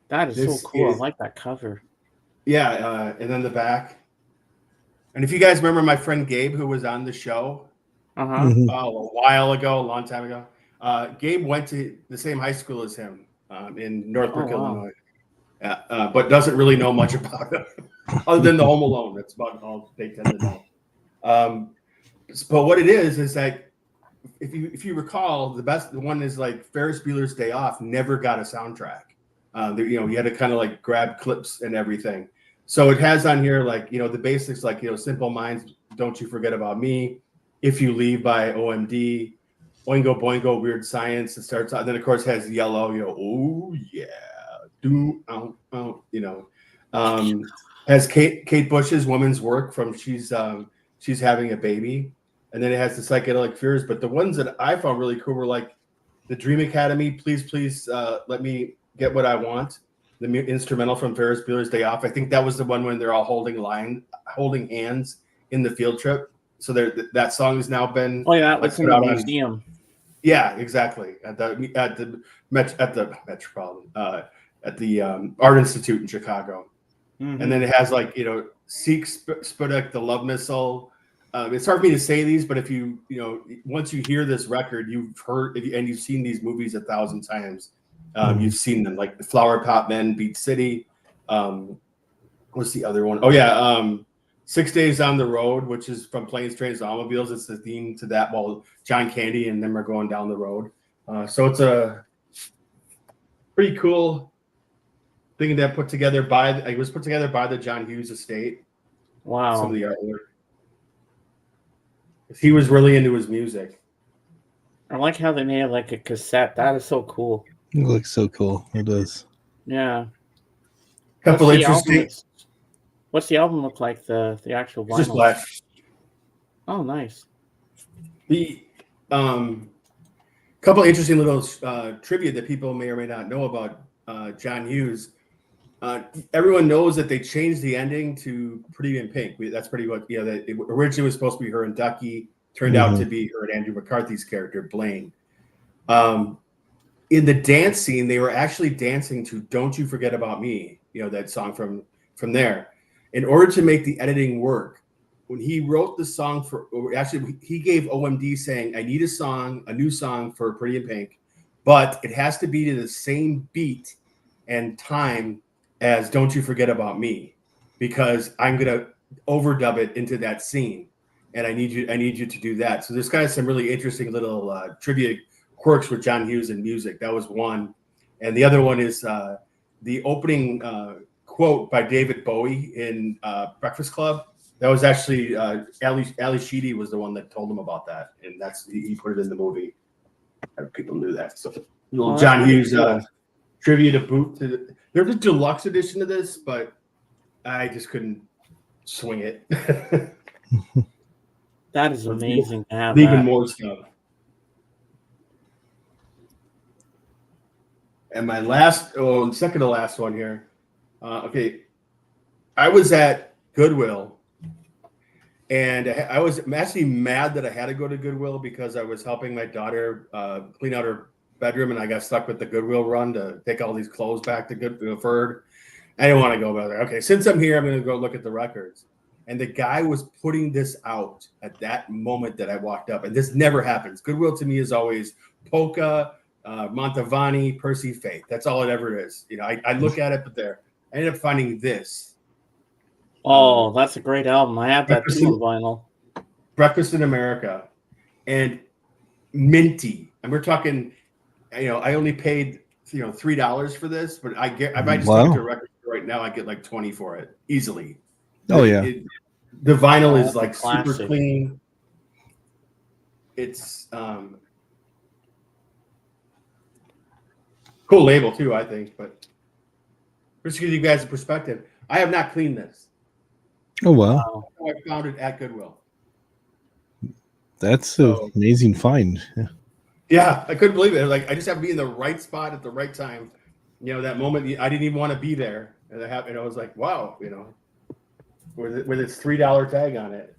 That is so cool. I like that cover. Yeah, and then the back. And if you guys remember my friend Gabe, who was on the show a while ago, a long time ago, Gabe went to the same high school as him in Northbrook, Illinois, but doesn't really know much about it other than the Home Alone. That's about all they tend to know. But what it is that if you recall, the one is like Ferris Bueller's Day Off never got a soundtrack. You had to kind of like grab clips and everything. So it has on here the basics Simple Minds, Don't You Forget About Me, If You Leave by OMD, Oingo Boingo, Weird Science. It starts out, and then of course has Yellow. Oh yeah, has Kate Bush's Woman's Work from She's Having a Baby. And then it has the Psychedelic Fears. But the ones that I found really cool were like The Dream Academy, Please Let Me Get What I Want. The instrumental from Ferris Bueller's Day Off. I think that was the one when they're all holding hands in the field trip. So that song has now been. Oh yeah, that was in the museum. Yeah, exactly. At the Metropolitan, at the Art Institute in Chicago. Mm-hmm. And then it has like, Seek Sputnik, the Love Missile. It's hard for me to say these, but if once you hear this record, you've heard and you've seen these movies 1,000 times. You've seen them, like the Flower Pot Men, Beat City. What's the other one? Oh yeah, 6 Days on the Road, which is from Planes, Trains, and Automobiles. It's the theme to that while John Candy and them are going down the road. So it's a pretty cool thing that put together it was put together by the John Hughes estate. Wow. Some of the artwork. He was really into his music. I like how they made like a cassette. That is so cool. It looks so cool. It does. Yeah. Couple interesting. What's the album look like? The actual vinyl? Just black. Oh, nice. The couple interesting little trivia that people may or may not know about John Hughes. Everyone knows that they changed the ending to Pretty in Pink. That's pretty much, that it originally was supposed to be her and Ducky. Turned out to be her and Andrew McCarthy's character, Blaine. In the dance scene, they were actually dancing to Don't You Forget About Me, that song from there. In order to make the editing work, when he wrote the song he gave OMD saying, I need a new song for Pretty in Pink, but it has to be to the same beat and time as Don't You Forget About Me, because I'm going to overdub it into that scene. And I need you to do that. So there's kind of some really interesting little trivia quirks with John Hughes and music. That was one. And the other one is the opening quote by David Bowie in Breakfast Club. That was actually Ali Sheedy was the one that told him about that. And he put it in the movie. People knew that. So little John Hughes trivia to boot. There's a deluxe edition of this, but I just couldn't swing it. That is amazing to have even more stuff. And my second to last one here. Okay. I was at Goodwill, and I'm actually mad that I had to go to Goodwill because I was helping my daughter clean out her bedroom, and I got stuck with the Goodwill run to take all these clothes back to Goodwill. I didn't want to go there. Okay, since I'm here, I'm going to go look at the records. And the guy was putting this out at that moment that I walked up. And this never happens. Goodwill to me is always Polka, Mantovani, Percy Faith. That's all it ever is. I look at it, but I ended up finding this. Oh, that's a great album. I have that too on vinyl. Breakfast in America. And minty. And we're talking, I only paid, $3 for this, but I might just take it to a record store right now. I get like 20 for it easily. Oh yeah, the vinyl is like super clean. It's cool label too, I think. But just to give you guys a perspective, I have not cleaned this. Oh wow! I found it at Goodwill. That's an amazing find. Yeah, I couldn't believe it. Like I just have to be in the right spot at the right time. That moment I didn't even want to be there, and I was like, wow, with its $3 tag on it.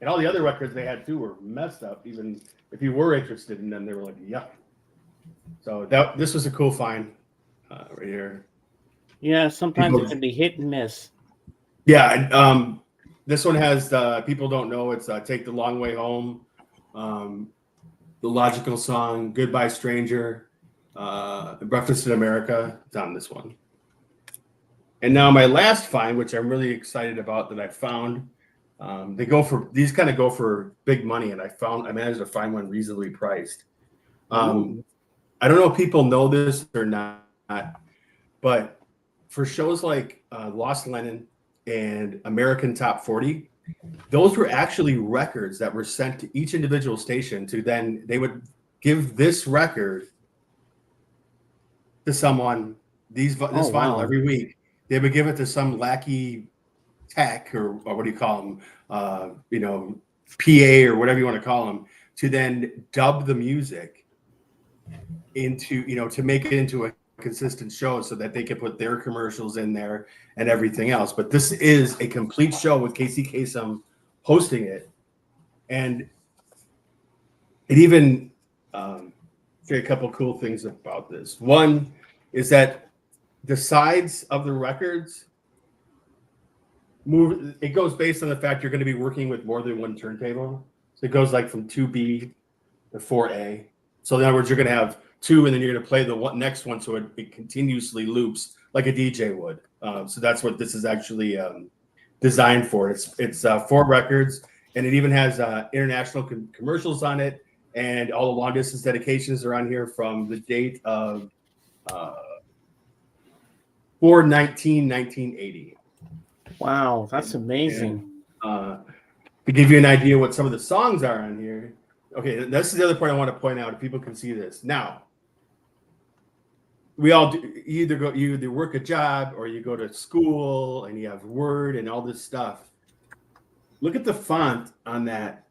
And all the other records they had too were messed up. Even if you were interested in them, they were like, yuck. So this was a cool find right here. Yeah, sometimes it can be hit and miss. Yeah, and this one has people don't know it's Take the Long Way Home, The Logical Song, Goodbye Stranger, Breakfast in America. It's on this one. And now my last find, which I'm really excited about that I found, these kind of go for big money, and I managed to find one reasonably priced. I don't know if people know this or not, but for shows like Lost Lennon and American Top 40, those were actually records that were sent to each individual station they would give this record to someone, this vinyl every week. They would give it to some lackey tech or what do you call them, PA or whatever you want to call them, to then dub the music into, to make it into a consistent show so that they can put their commercials in there and everything else. But this is a complete show with Casey Kasem hosting it. And it even, a couple cool things about this. One is that the sides of the records move. It goes based on the fact you're going to be working with more than one turntable. So it goes like from 2B to 4A. So in other words, you're going to have two, and then you're going to play the next one, so it continuously loops like a DJ would. So that's what this is actually designed for. It's 4 records, and it even has international commercials on it, and all the long distance dedications are on here from the date of 4/19/1980. Wow, that's amazing. And, to give you an idea what some of the songs are on here. Okay, that's the other point I want to point out, if people can see this. Now, we all do, you either work a job or you go to school and you have Word and all this stuff. Look at the font on that.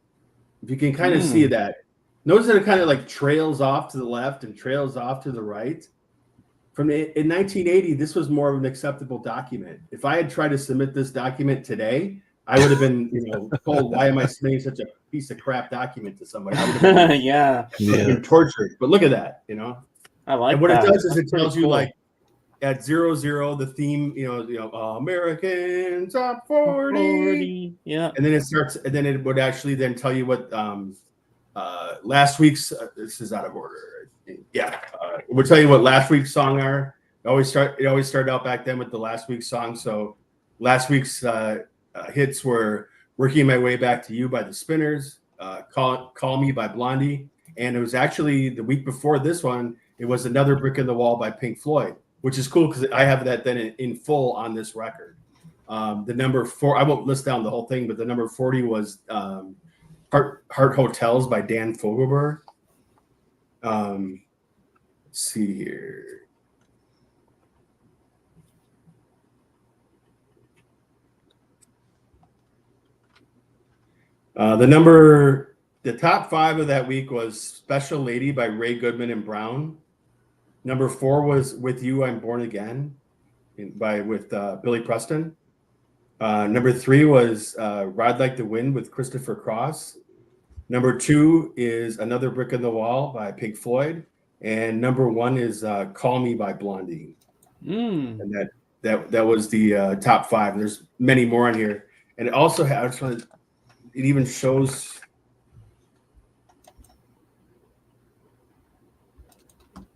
If you can kind of see that. Notice that it kind of like trails off to the left and trails off to the right. In 1980, this was more of an acceptable document. If I had tried to submit this document today, I would have been, told, why am I submitting such a piece of crap document to somebody? I would have been tortured. But look at that, I like and what that. it does is That's it tells you cool. like at 00 the theme, American Top 40. Yeah. And then it starts, and then it would actually then tell you what last week's. This is out of order. Yeah, it would tell you what last week's song are. It always started out back then with the last week's song. So last week's hits were "Working My Way Back to You" by the Spinners, "Call Me" by Blondie, and it was actually the week before this one. It was "Another Brick in the Wall" by Pink Floyd, which is cool because I have that then in full on this record. The number 4, I won't list down the whole thing, but the number 40 was Heart Hotels by Dan Fogelberg. Let's see here. The top 5 of that week was "Special Lady" by Ray Goodman and Brown. Number 4 was "With You I'm Born Again" with Billy Preston. Number 3 was "Ride Like the Wind" with Christopher Cross. Number 2 is "Another Brick in the Wall" by Pink Floyd, and number 1 is "Call Me" by Blondie. And that was the top 5. And there's many more on here, and it also has. It even shows.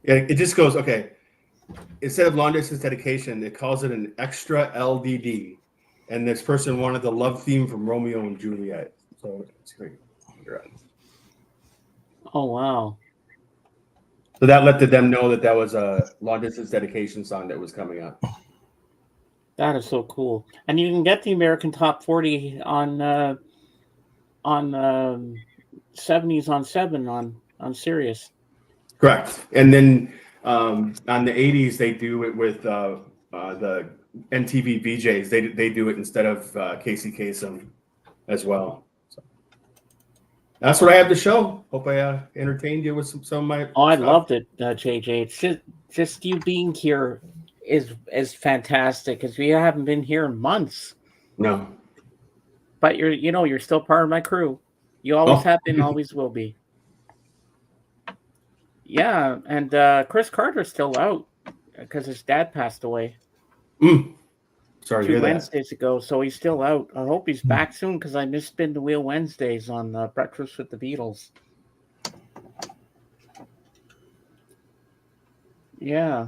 Yeah, it just goes, okay. Instead of long distance dedication, it calls it an extra LDD. And this person wanted the love theme from Romeo and Juliet. So it's great. Oh, wow. So that let them know that was a long distance dedication song that was coming up. That is so cool. And you can get the American Top 40 on 70s on 7 on Sirius. Correct. And then on the 80s, they do it with the MTV VJs. They do it instead of Casey Kasem as well. So that's what I have to show. Hope I entertained you with some of my. Oh, I loved it, JJ. It's just you being here is fantastic because we haven't been here in months. No. But you're still part of my crew. You always have been, always will be. Yeah, and Chris Carter's still out because his dad passed away. Sorry to 2 hear that. Wednesdays ago, so he's still out. I hope he's back soon because I miss Spin the Wheel Wednesdays on Breakfast with the Beatles. Yeah.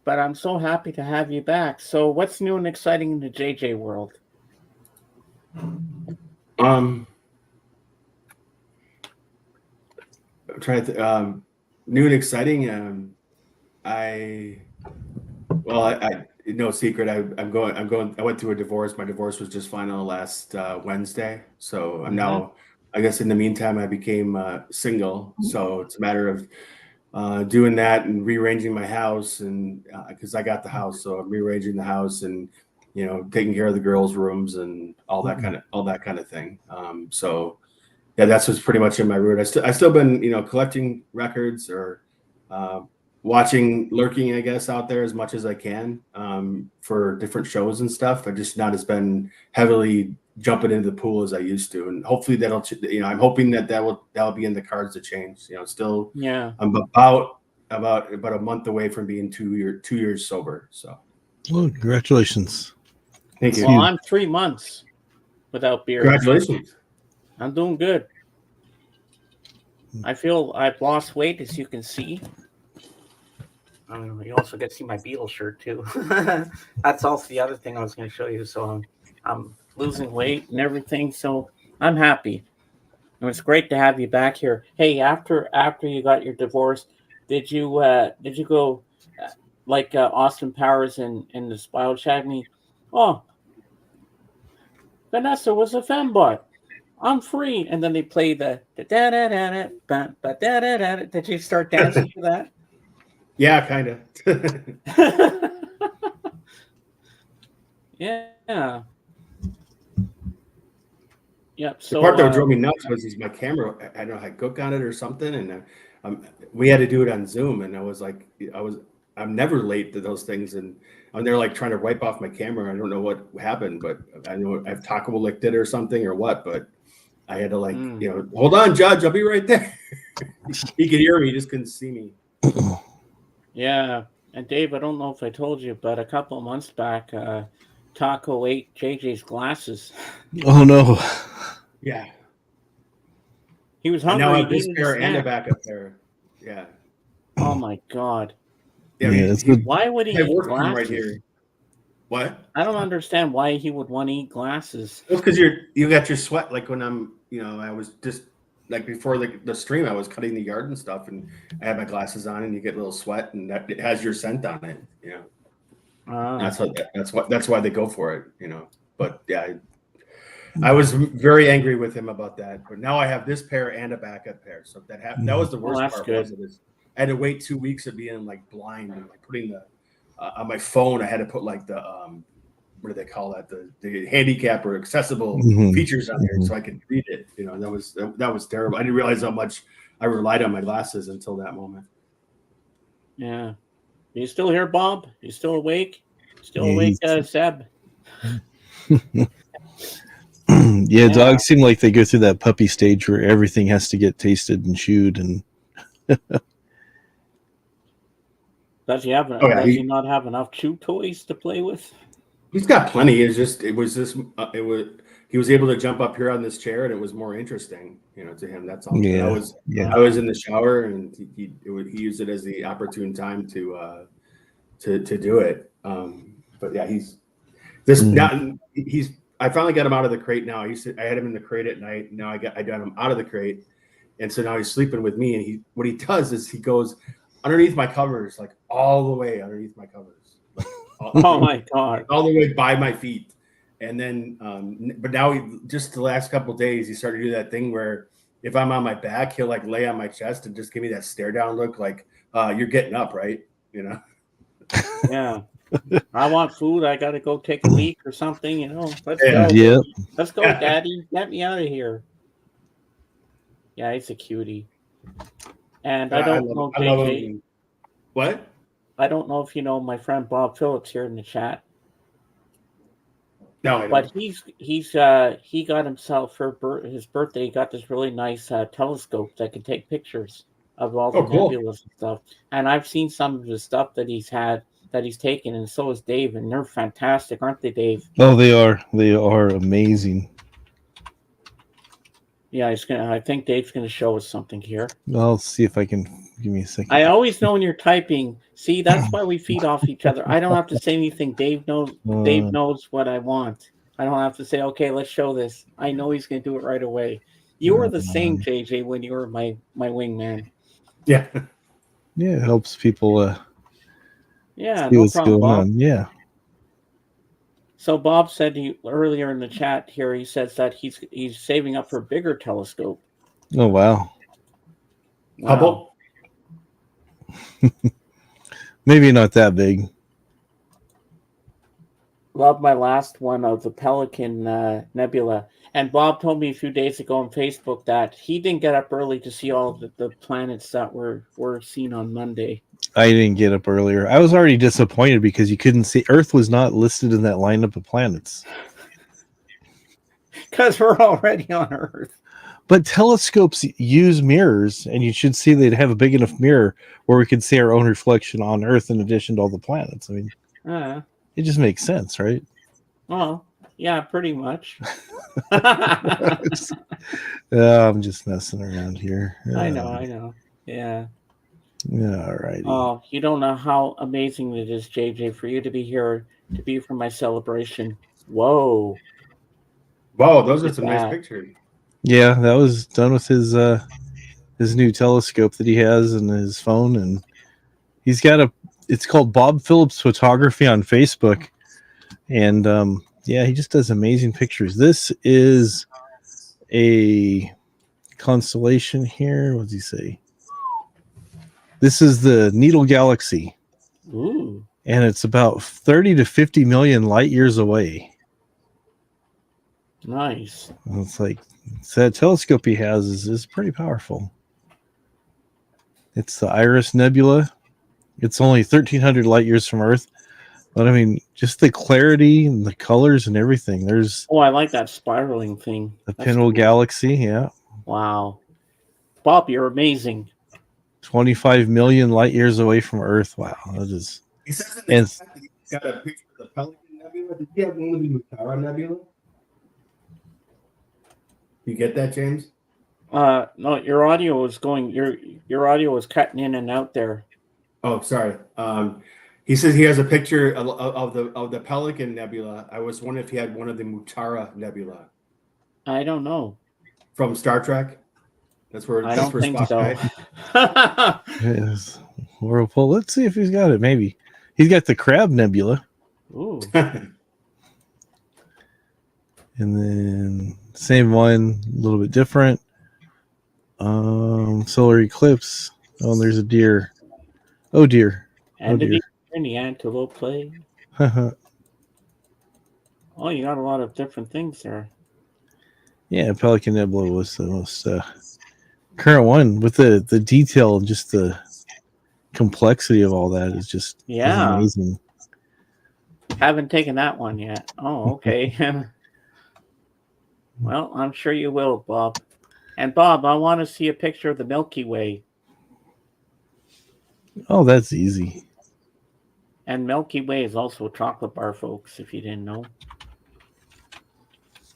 But I'm so happy to have you back. So what's new and exciting in the JJ world? I'm trying to new and exciting. I no secret. I went through a divorce. My divorce was just final last Wednesday. So I'm now, I guess in the meantime, I became single. So it's a matter of doing that and rearranging my house, and because I got the house, so I'm rearranging the house and taking care of the girls' rooms and all that kind of thing. So that's what's pretty much in my route. I still been, collecting records or watching, lurking, I guess, out there as much as I can for different shows and stuff. I just not as been heavily jumping into the pool as I used to, and hopefully that'll, I'm hoping that'll be in the cards to change. Still, I'm about a month away from being 2 years sober. So, well, congratulations. Thank you. Well, I'm 3 months without beer. Congratulations. I'm doing good. I feel I've lost weight, as you can see. You also get to see my Beatles shirt too. That's also the other thing I was going to show you. So I'm losing weight and everything. So I'm happy. And it's great to have you back here. Hey, after you got your divorce, did you go like Austin Powers in the Spile Chat me? Oh, Vanessa was a fembot. I'm free. And then they play the da da da da da da da da. Did you start dancing to that? Yeah, kind of. Yeah. Yep. So the part that drove me nuts was my camera. I don't know, I had Cook on it or something, and we had to do it on Zoom. And I was like, I'm never late to those things, and they're like trying to wipe off my camera. I don't know what happened, but I know I've Taco licked it or something or what. But I had to hold on, Judge, I'll be right there. He could hear me, he just couldn't see me. Yeah, and Dave, I don't know if I told you, but a couple of months back, Taco ate JJ's glasses. Oh no! Yeah, he was hungry. And now I have this pair and a backup pair. Yeah. Oh my God. Yeah, why would he eat glasses? Right here. What? I don't understand why he would want to eat glasses. Well, because you got your sweat. Like when I'm, I was just like before the stream, I was cutting the yard and stuff, and I had my glasses on, and you get a little sweat, and it has your scent on it. That's why they go for it. But yeah, I was very angry with him about that. But now I have this pair and a backup pair, so that was the worst part. I had to wait 2 weeks of being like blind and like putting the on my phone. I had to put like the what do they call that? The handicap or accessible features on there so I could read it. That was terrible. I didn't realize how much I relied on my glasses until that moment. Yeah. Are you still here, Bob? You still awake? Still awake, Seb? Yeah, dogs seem like they go through that puppy stage where everything has to get tasted and chewed and Does he not have enough chew toys to play with? He's got plenty. He was able to jump up here on this chair, and it was more interesting, to him. That's all. Yeah. I was in the shower, and he used it as the opportune time to do it. But yeah, I finally got him out of the crate now. I had him in the crate at night. Now I got him out of the crate, and so now he's sleeping with me. And what he does is he goes underneath my covers, like all the way underneath my covers. Oh my God! All the way by my feet, and then, but now just the last couple of days, he started to do that thing where if I'm on my back, he'll like lay on my chest and just give me that stare down look, like you're getting up, right? Yeah. I want food. I got to go take a leak or something. Let's go. Yeah. Let's go, Daddy. Get me out of here. Yeah, he's a cutie. And I don't know, JJ. What? I don't know if you know my friend Bob Phillips here in the chat. No, I don't. But he got himself for his birthday. He got this really nice telescope that can take pictures of all the nebulas and stuff. And I've seen some of the stuff that he's taken, and so is Dave, and they're fantastic, aren't they, Dave? Oh, they are. They are amazing. Yeah, I think Dave's gonna show us something here. I'll see if I can. Give me a second. I always know when you're typing. See, that's why we feed off each other. I don't have to say anything. Dave knows what I want. I don't have to say, okay, let's show this. I know he's gonna do it right away. You were the same, JJ, when you were my wingman. Yeah. Yeah, it helps people yeah, see no what's problem, going Bob. on. Yeah. So Bob said earlier in the chat here, he says that he's saving up for a bigger telescope. Oh wow. Hubble? Maybe not that big. love my last one of the Pelican Nebula. And Bob told me a few days ago on Facebook that he didn't get up early to see all the planets that were seen on Monday. I didn't get up earlier. I was already disappointed because you couldn't see. Earth was not listed in that lineup of planets. Because we're already on Earth. But telescopes use mirrors, and you should see they'd have a big enough mirror where we could see our own reflection on Earth in addition to all the planets. I mean, it just makes sense, right? Well, yeah, pretty much. I'm just messing around here. I know. Yeah. All righty. Oh, you don't know how amazing it is, JJ, for you to be here, to be for my celebration. Whoa. Wow, those are some nice pictures. Yeah, that was done with his new telescope that he has and his phone, and he's got it's called Bob Phillips Photography on Facebook, and yeah, he just does amazing pictures. This is a constellation here. What does he say? This is the Needle Galaxy. Ooh. And it's about 30 to 50 million light years away. Nice. And it's like, so that telescope he has is pretty powerful. It's the Iris Nebula. It's only 1,300 light years from Earth. But I mean, just the clarity and the colors and everything. There's I like that spiraling thing. The Pinwheel Galaxy, yeah. Wow. Bob, you're amazing. 25 million light years away from Earth. Wow. That is. He says in the chat that he's got a picture of the Pelican Nebula. Did you have one of the Mutara Nebula? You get that, James? No, your audio was going. Your audio was cutting in and out there. Oh, sorry. He says he has a picture of the Pelican Nebula. I was wondering if he had one of the Mutara Nebula. I don't know. From Star Trek. That's where I don't think so. Yes. Whirlpool. Let's see if he's got it. Maybe he's got the Crab Nebula. Ooh. And then same one, a little bit different. Solar eclipse. Oh, there's a deer. Oh dear. And the antelope play. Oh, you got a lot of different things there. Yeah, Pelican Nebula was the most current one with the detail and just the complexity of all that is just amazing. Haven't taken that one yet. Oh, okay. Well, I'm sure you will, Bob. And Bob, I want to see a picture of the Milky Way. Oh, that's easy. And Milky Way is also a chocolate bar, folks, if you didn't know.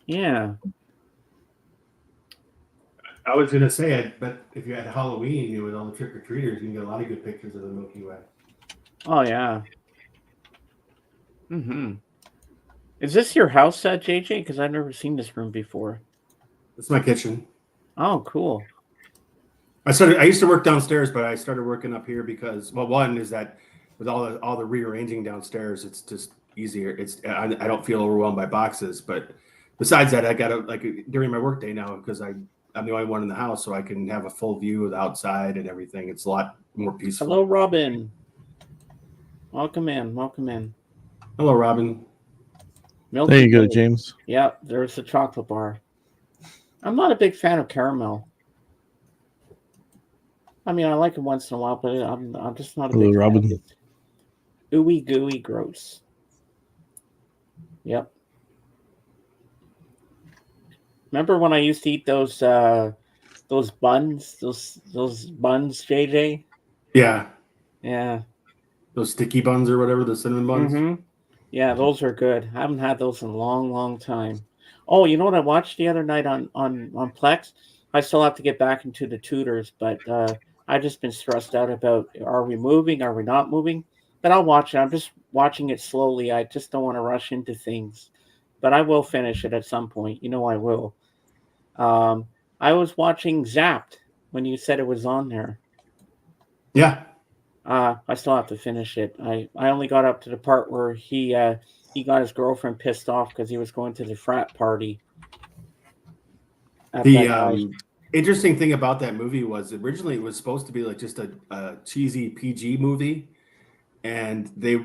Yeah. I was going to say, but if you had Halloween with all the trick-or-treaters, you can get a lot of good pictures of the Milky Way. Oh, yeah. Mm-hmm. Is this your house, JJ? Because I've never seen this room before. It's my kitchen. Oh, cool. I used to work downstairs, but I started working up here because, well, one is that with all the rearranging downstairs, it's just easier. I don't feel overwhelmed by boxes, but besides that, I got to during my workday now because I'm the only one in the house, so I can have a full view of the outside and everything. It's a lot more peaceful. Hello, Robin. Welcome in. Hello, Robin. Milky there you go, Way. James. Yeah, there's the chocolate bar. I'm not a big fan of caramel. I mean, I like it once in a while, but I'm just not a big Robin. fan of it. Ooey gooey gross. Yep. Remember when I used to eat those buns, those buns, JJ? Yeah. Yeah. Those sticky buns or whatever, the cinnamon buns. Mm-hmm. Yeah, those are good. I haven't had those in a long, long time. Oh, you know what I watched the other night on Plex? I still have to get back into the Tudors, but I've just been stressed out about are we moving, are we not moving? But I'll watch it. I'm just watching it slowly. I just don't want to rush into things. But I will finish it at some point. You know I will. I was watching Zapped when you said it was on there. Yeah. I still have to finish it. I only got up to the part where he got his girlfriend pissed off because he was going to the frat party. The interesting thing about that movie was originally it was supposed to be like just a cheesy PG movie, and they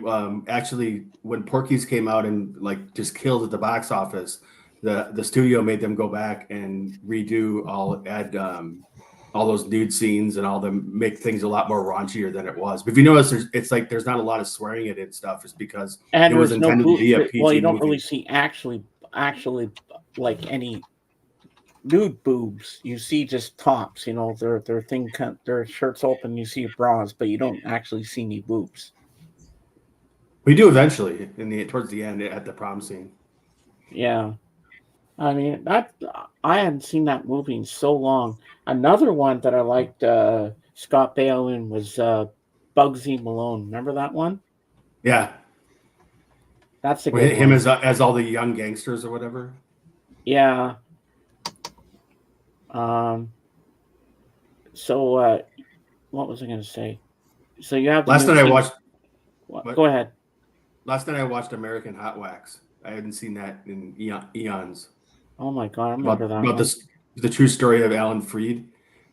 actually, when Porky's came out and like just killed at the box office, the studio made them go back and redo all those nude scenes and all them, make things a lot more raunchier than it was. But if you notice, it's like there's not a lot of swearing in it and stuff. It's because and it was intended to be a PG well, you don't movie. really see actually like any nude boobs. You see just tops, you know, their shirts open, you see bras, but you don't actually see any boobs. We do eventually towards the end at the prom scene. Yeah. I mean, I hadn't seen that movie in so long. Another one that I liked Scott Bale in was Bugsy Malone. Remember that one? Yeah. That's a good him one. as all the young gangsters or whatever. Yeah. So what was I going to say? So you have Last night I watched. Go ahead. Last night I watched American Hot Wax. I hadn't seen that in eons. Oh my god, I remember that. About the true story of Alan Freed.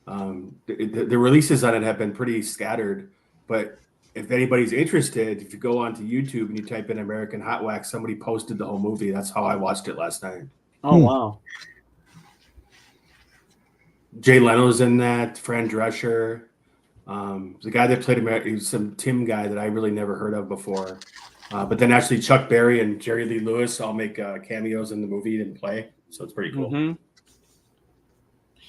The releases on it have been pretty scattered, but if anybody's interested, if you go onto YouTube and you type in American Hot Wax, somebody posted the whole movie. That's how I watched it last night. Oh wow. Jay Leno's in that. Fran Drescher. The guy that played America, he's some Tim guy that I really never heard of before. But then actually Chuck Berry and Jerry Lee Lewis all make cameos in the movie and play. So it's pretty cool. Mm-hmm.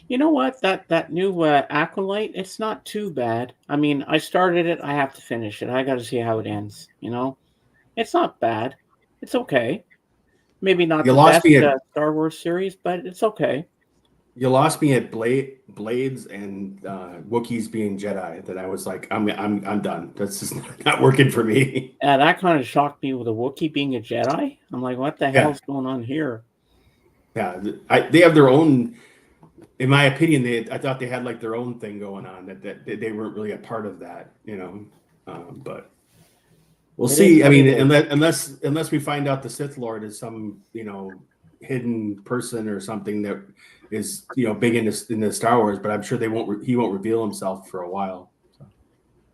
You know what? That new Acolyte, it's not too bad. I mean, I started it. I have to finish it. I got to see how it ends. You know, it's not bad. It's okay. Maybe not the best Star Wars series, but it's okay. You lost me at Blades and Wookiees being Jedi. That I was like, I'm done. That's just not working for me. That kind of shocked me with a Wookiee being a Jedi. I'm like, what the hell's going on here? Yeah, they have their own. In my opinion, I thought they had like their own thing going on that they weren't really a part of that, you know. But we'll see. I mean, unless we find out the Sith Lord is some, you know, hidden person or something that is, you know, big in the Star Wars. But I'm sure he won't reveal himself for a while. So.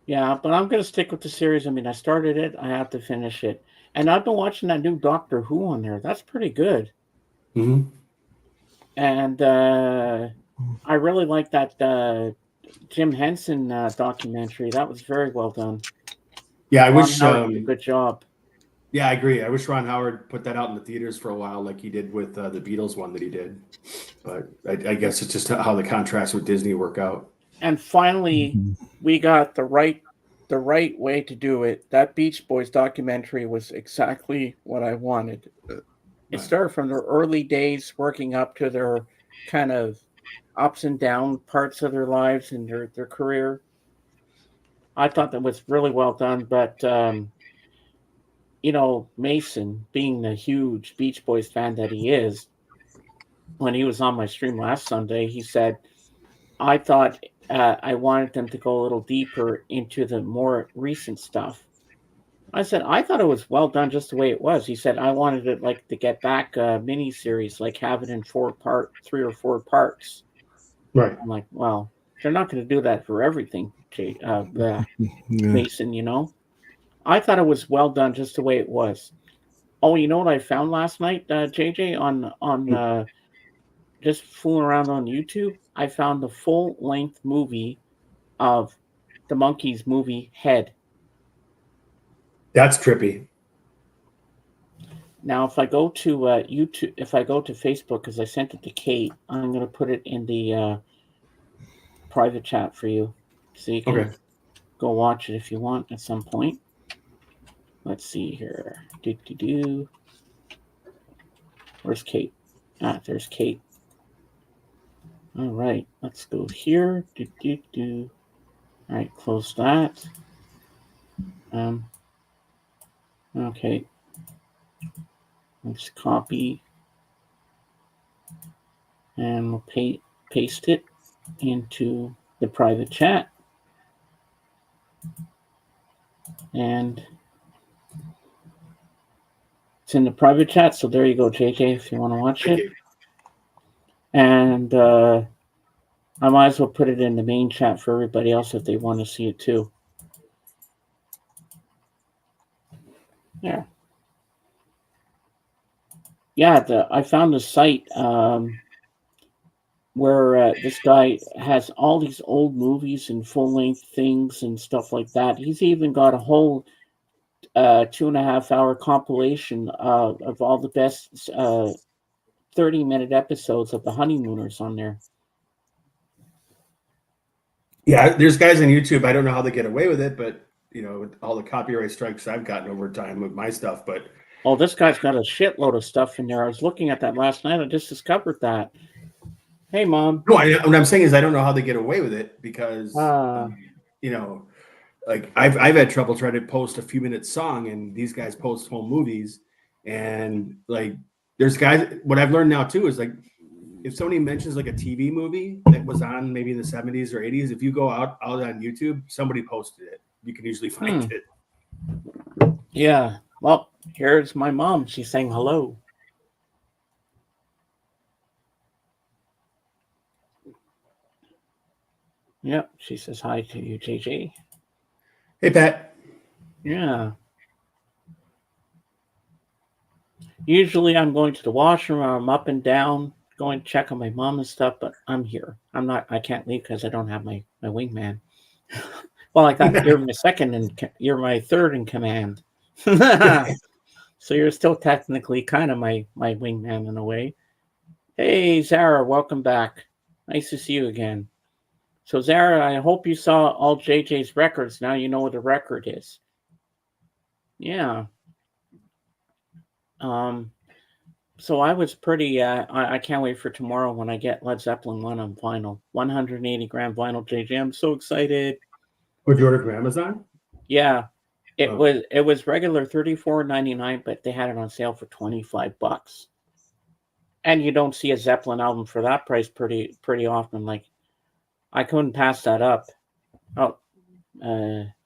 Yeah, but I'm going to stick with the series. I mean, I started it. I have to finish it, and I've been watching that new Doctor Who on there. That's pretty good. Mm-hmm. And I really like that Jim Henson documentary. That was very well done. Yeah, I wish Howard did a good job. Yeah, I agree. I wish Ron Howard put that out in the theaters for a while, like he did with the Beatles one that he did. But I guess it's just how the contracts with Disney work out. And finally, we got the right way to do it. That Beach Boys documentary was exactly what I wanted. It started from their early days, working up to their kind of ups and down parts of their lives and their career. I thought that was really well done, but you know, Mason, being the huge Beach Boys fan that he is, when he was on my stream last Sunday, he said, I thought I wanted them to go a little deeper into the more recent stuff. I said, I thought it was well done just the way it was. He said, I wanted it like to get back a mini-series, like have it in 3 or 4 parts. Right. I'm like, well, they're not going to do that for everything, Mason, you know? I thought it was well done just the way it was. Oh, you know what I found last night, JJ, on just fooling around on YouTube? I found the full-length movie of the Monkees movie Head. That's trippy. Now, if I go to YouTube, if I go to Facebook, because I sent it to Kate, I'm going to put it in the private chat for you, so you can go watch it if you want at some point. Let's see here. Where's Kate? Ah, there's Kate. All right, let's go here. All right, close that. Okay. Let's copy and we'll paste it into the private chat. And it's in the private chat, so there you go, JJ, if you want to watch it. And I might as well put it in the main chat for everybody else if they want to see it too. Yeah. Yeah, I found a site where this guy has all these old movies and full-length things and stuff like that. He's even got a whole 2.5 hour compilation of all the best 30-minute episodes of The Honeymooners on there. Yeah, there's guys on YouTube. I don't know how they get away with it, but with all the copyright strikes I've gotten over time with my stuff. But this guy's got a shitload of stuff in there. I was looking at that last night. I just discovered that. Hey, Mom. No, what I'm saying is I don't know how they get away with it because like I've had trouble trying to post a few minute song, and these guys post whole movies, and like there's guys. What I've learned now too is like if somebody mentions like a TV movie that was on maybe in the 70s or 80s, if you go out on YouTube, somebody posted it. You can usually find it. Yeah. Well, here's my mom. She's saying hello. Yep. She says hi to you, JJ. Hey, Pat. Yeah. Usually I'm going to the washroom, I'm up and down, going to check on my mom and stuff, but I'm here. I can't leave because I don't have my wingman. Well, you're my second and you're my third in command. So you're still technically kind of my wingman in a way. Hey, Zara, welcome back. Nice to see you again. So, Zara, I hope you saw all JJ's records. Now you know what a record is. Yeah. So I was pretty, I can't wait for tomorrow when I get Led Zeppelin 1 on vinyl. 180 gram vinyl, JJ. I'm so excited. Would you order from Amazon? Yeah. It was regular $34.99, but they had it on sale for $25. And you don't see a Zeppelin album for that price pretty often. Like, I couldn't pass that up. Oh,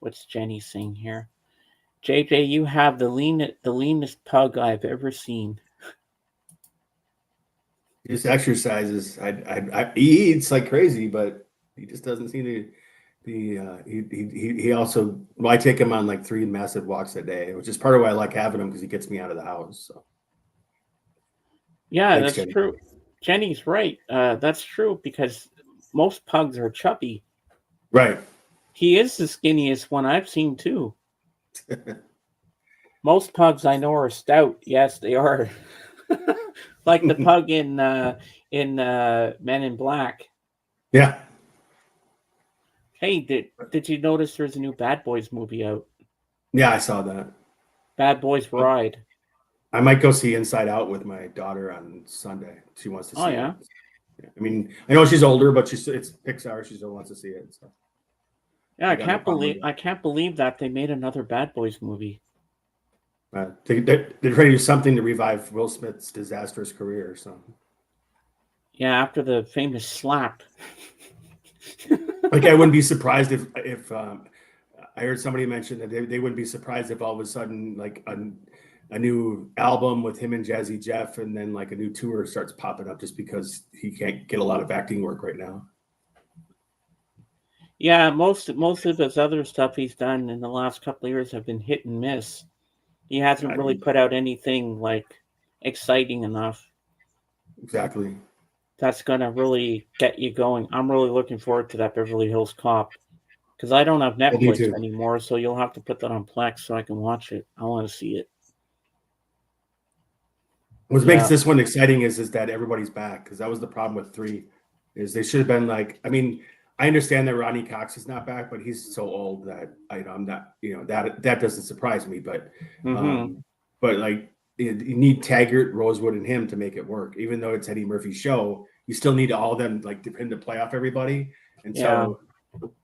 what's Jenny saying here? JJ, you have the leanest pug I've ever seen. He just exercises. He eats like crazy, but he just doesn't seem to be. He also. Well, I take him on like 3 massive walks a day, which is part of why I like having him because he gets me out of the house. So. Yeah, thanks, that's Jenny. True. Jenny's right. That's true because most pugs are chubby. Right. He is the skinniest one I've seen too. Most pugs I know are stout. Yes, they are. Like the pug in Men in Black. Yeah. Hey, did you notice there's a new Bad Boys movie out? Yeah, I saw that. Bad Boys Ride. I might go see Inside Out with my daughter on Sunday. She wants to see it. Yeah. I mean, I know she's older, but it's Pixar. She still wants to see it. So. Yeah, I can't believe that they made another Bad Boys movie. They're trying to do something to revive Will Smith's disastrous career or something. Yeah, after the famous slap. Like, I wouldn't be surprised if I heard somebody mention that they wouldn't be surprised if all of a sudden like a new album with him and Jazzy Jeff and then like a new tour starts popping up just because he can't get a lot of acting work right now. Yeah, most of his other stuff he's done in the last couple of years have been hit and miss. He hasn't really put out anything like exciting enough. Exactly. That's gonna really get you going. I'm really looking forward to that Beverly Hills Cop because I don't have Netflix anymore, so you'll have to put that on Plex so I can watch it. I want to see it. What makes this one exciting is that everybody's back, because that was the problem with 3. Is they should have been like, I mean, I understand that Ronnie Cox is not back, but he's so old that I'm not, that doesn't surprise me. But but like you need Taggart, Rosewood, and him to make it work. Even though it's Eddie Murphy's show, you still need all of them like to play off everybody. And so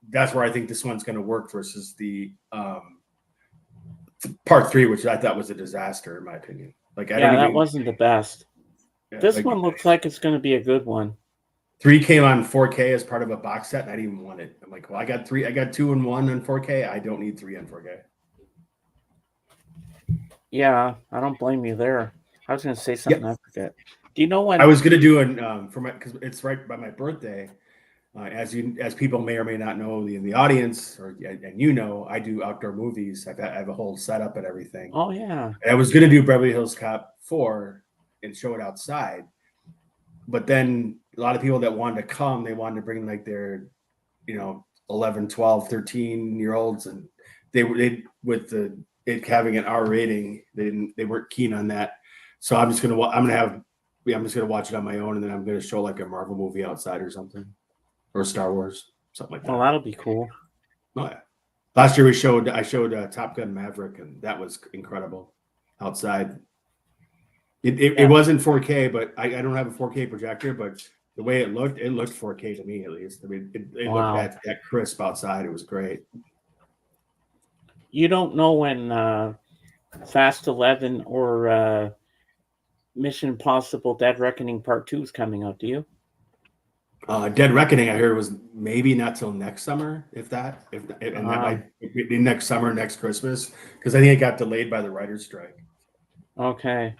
that's where I think this one's going to work versus the part 3, which I thought was a disaster in my opinion. Like that wasn't the best. Yeah, this one looks like it's going to be a good one. 3 came on 4K as part of a box set, and I didn't even want it. I'm like, well, I got 2 and 1 on 4K. I don't need 3 on 4K. Yeah, I don't blame you there. I was going to say something I forget. Do you know when I was going to do because it's right by my birthday. As people may or may not know in the audience, and I do outdoor movies. I have a whole setup and everything. Oh yeah. And I was going to do Beverly Hills Cop 4 and show it outside, but then a lot of people that wanted to come, they wanted to bring like their, 11, 12, 13-year-olds, and they with it having an R rating, they weren't keen on that. So I'm just gonna watch it on my own, and then I'm gonna show like a Marvel movie outside or something. Or Star Wars, something like that. Well, that'll be cool. Oh yeah. Last year I showed Top Gun Maverick, and that was incredible outside. It wasn't 4K, but I don't have a 4K projector, but the way it looked 4K to me at least. I mean, it looked that crisp outside. It was great. You don't know when Fast 11 or Mission Impossible: Dead Reckoning Part 2 is coming out, do you? Dead Reckoning, I heard, was maybe not till next summer, if that might be next summer, next Christmas, because I think it got delayed by the writer's strike. Okay.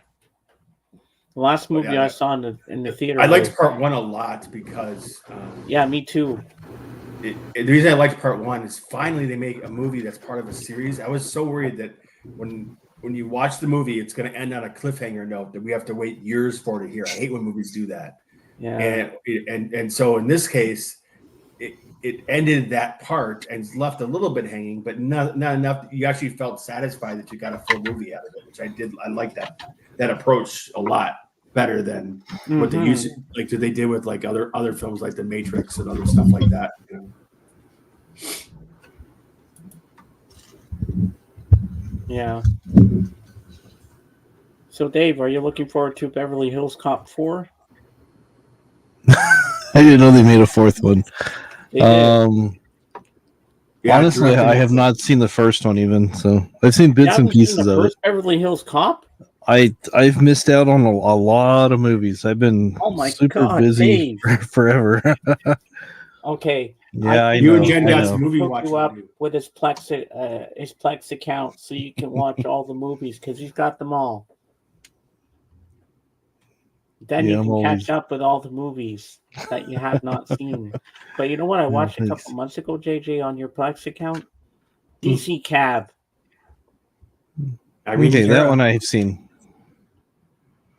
The last movie I saw in the theater. I liked Part 1 a lot because. Yeah, me too. The reason I liked Part 1 is finally they make a movie that's part of a series. I was so worried that when you watch the movie, it's going to end on a cliffhanger note that we have to wait years for to hear. I hate when movies do that. Yeah. And so in this case, it ended that part and left a little bit hanging, but not enough. You actually felt satisfied that you got a full movie out of it, which I did. I like that approach a lot better than what they used, like they did with like other films like The Matrix and other stuff like that. Yeah. So Dave, are you looking forward to Beverly Hills Cop 4? I didn't know they made a fourth one. Honestly, I have not seen the first one even, so I've seen bits and pieces of it. Beverly Hills Cop? I've missed out on a lot of movies. I've been super busy forever. Okay. Yeah, you and Jen got some movie watching. Up with his Plex account so you can watch all the movies because he's got them all. Then you can catch up with all the movies that you have not seen. But you know what I watched a couple months ago, JJ, on your Plex account? DC Cab. Okay, that one I've seen.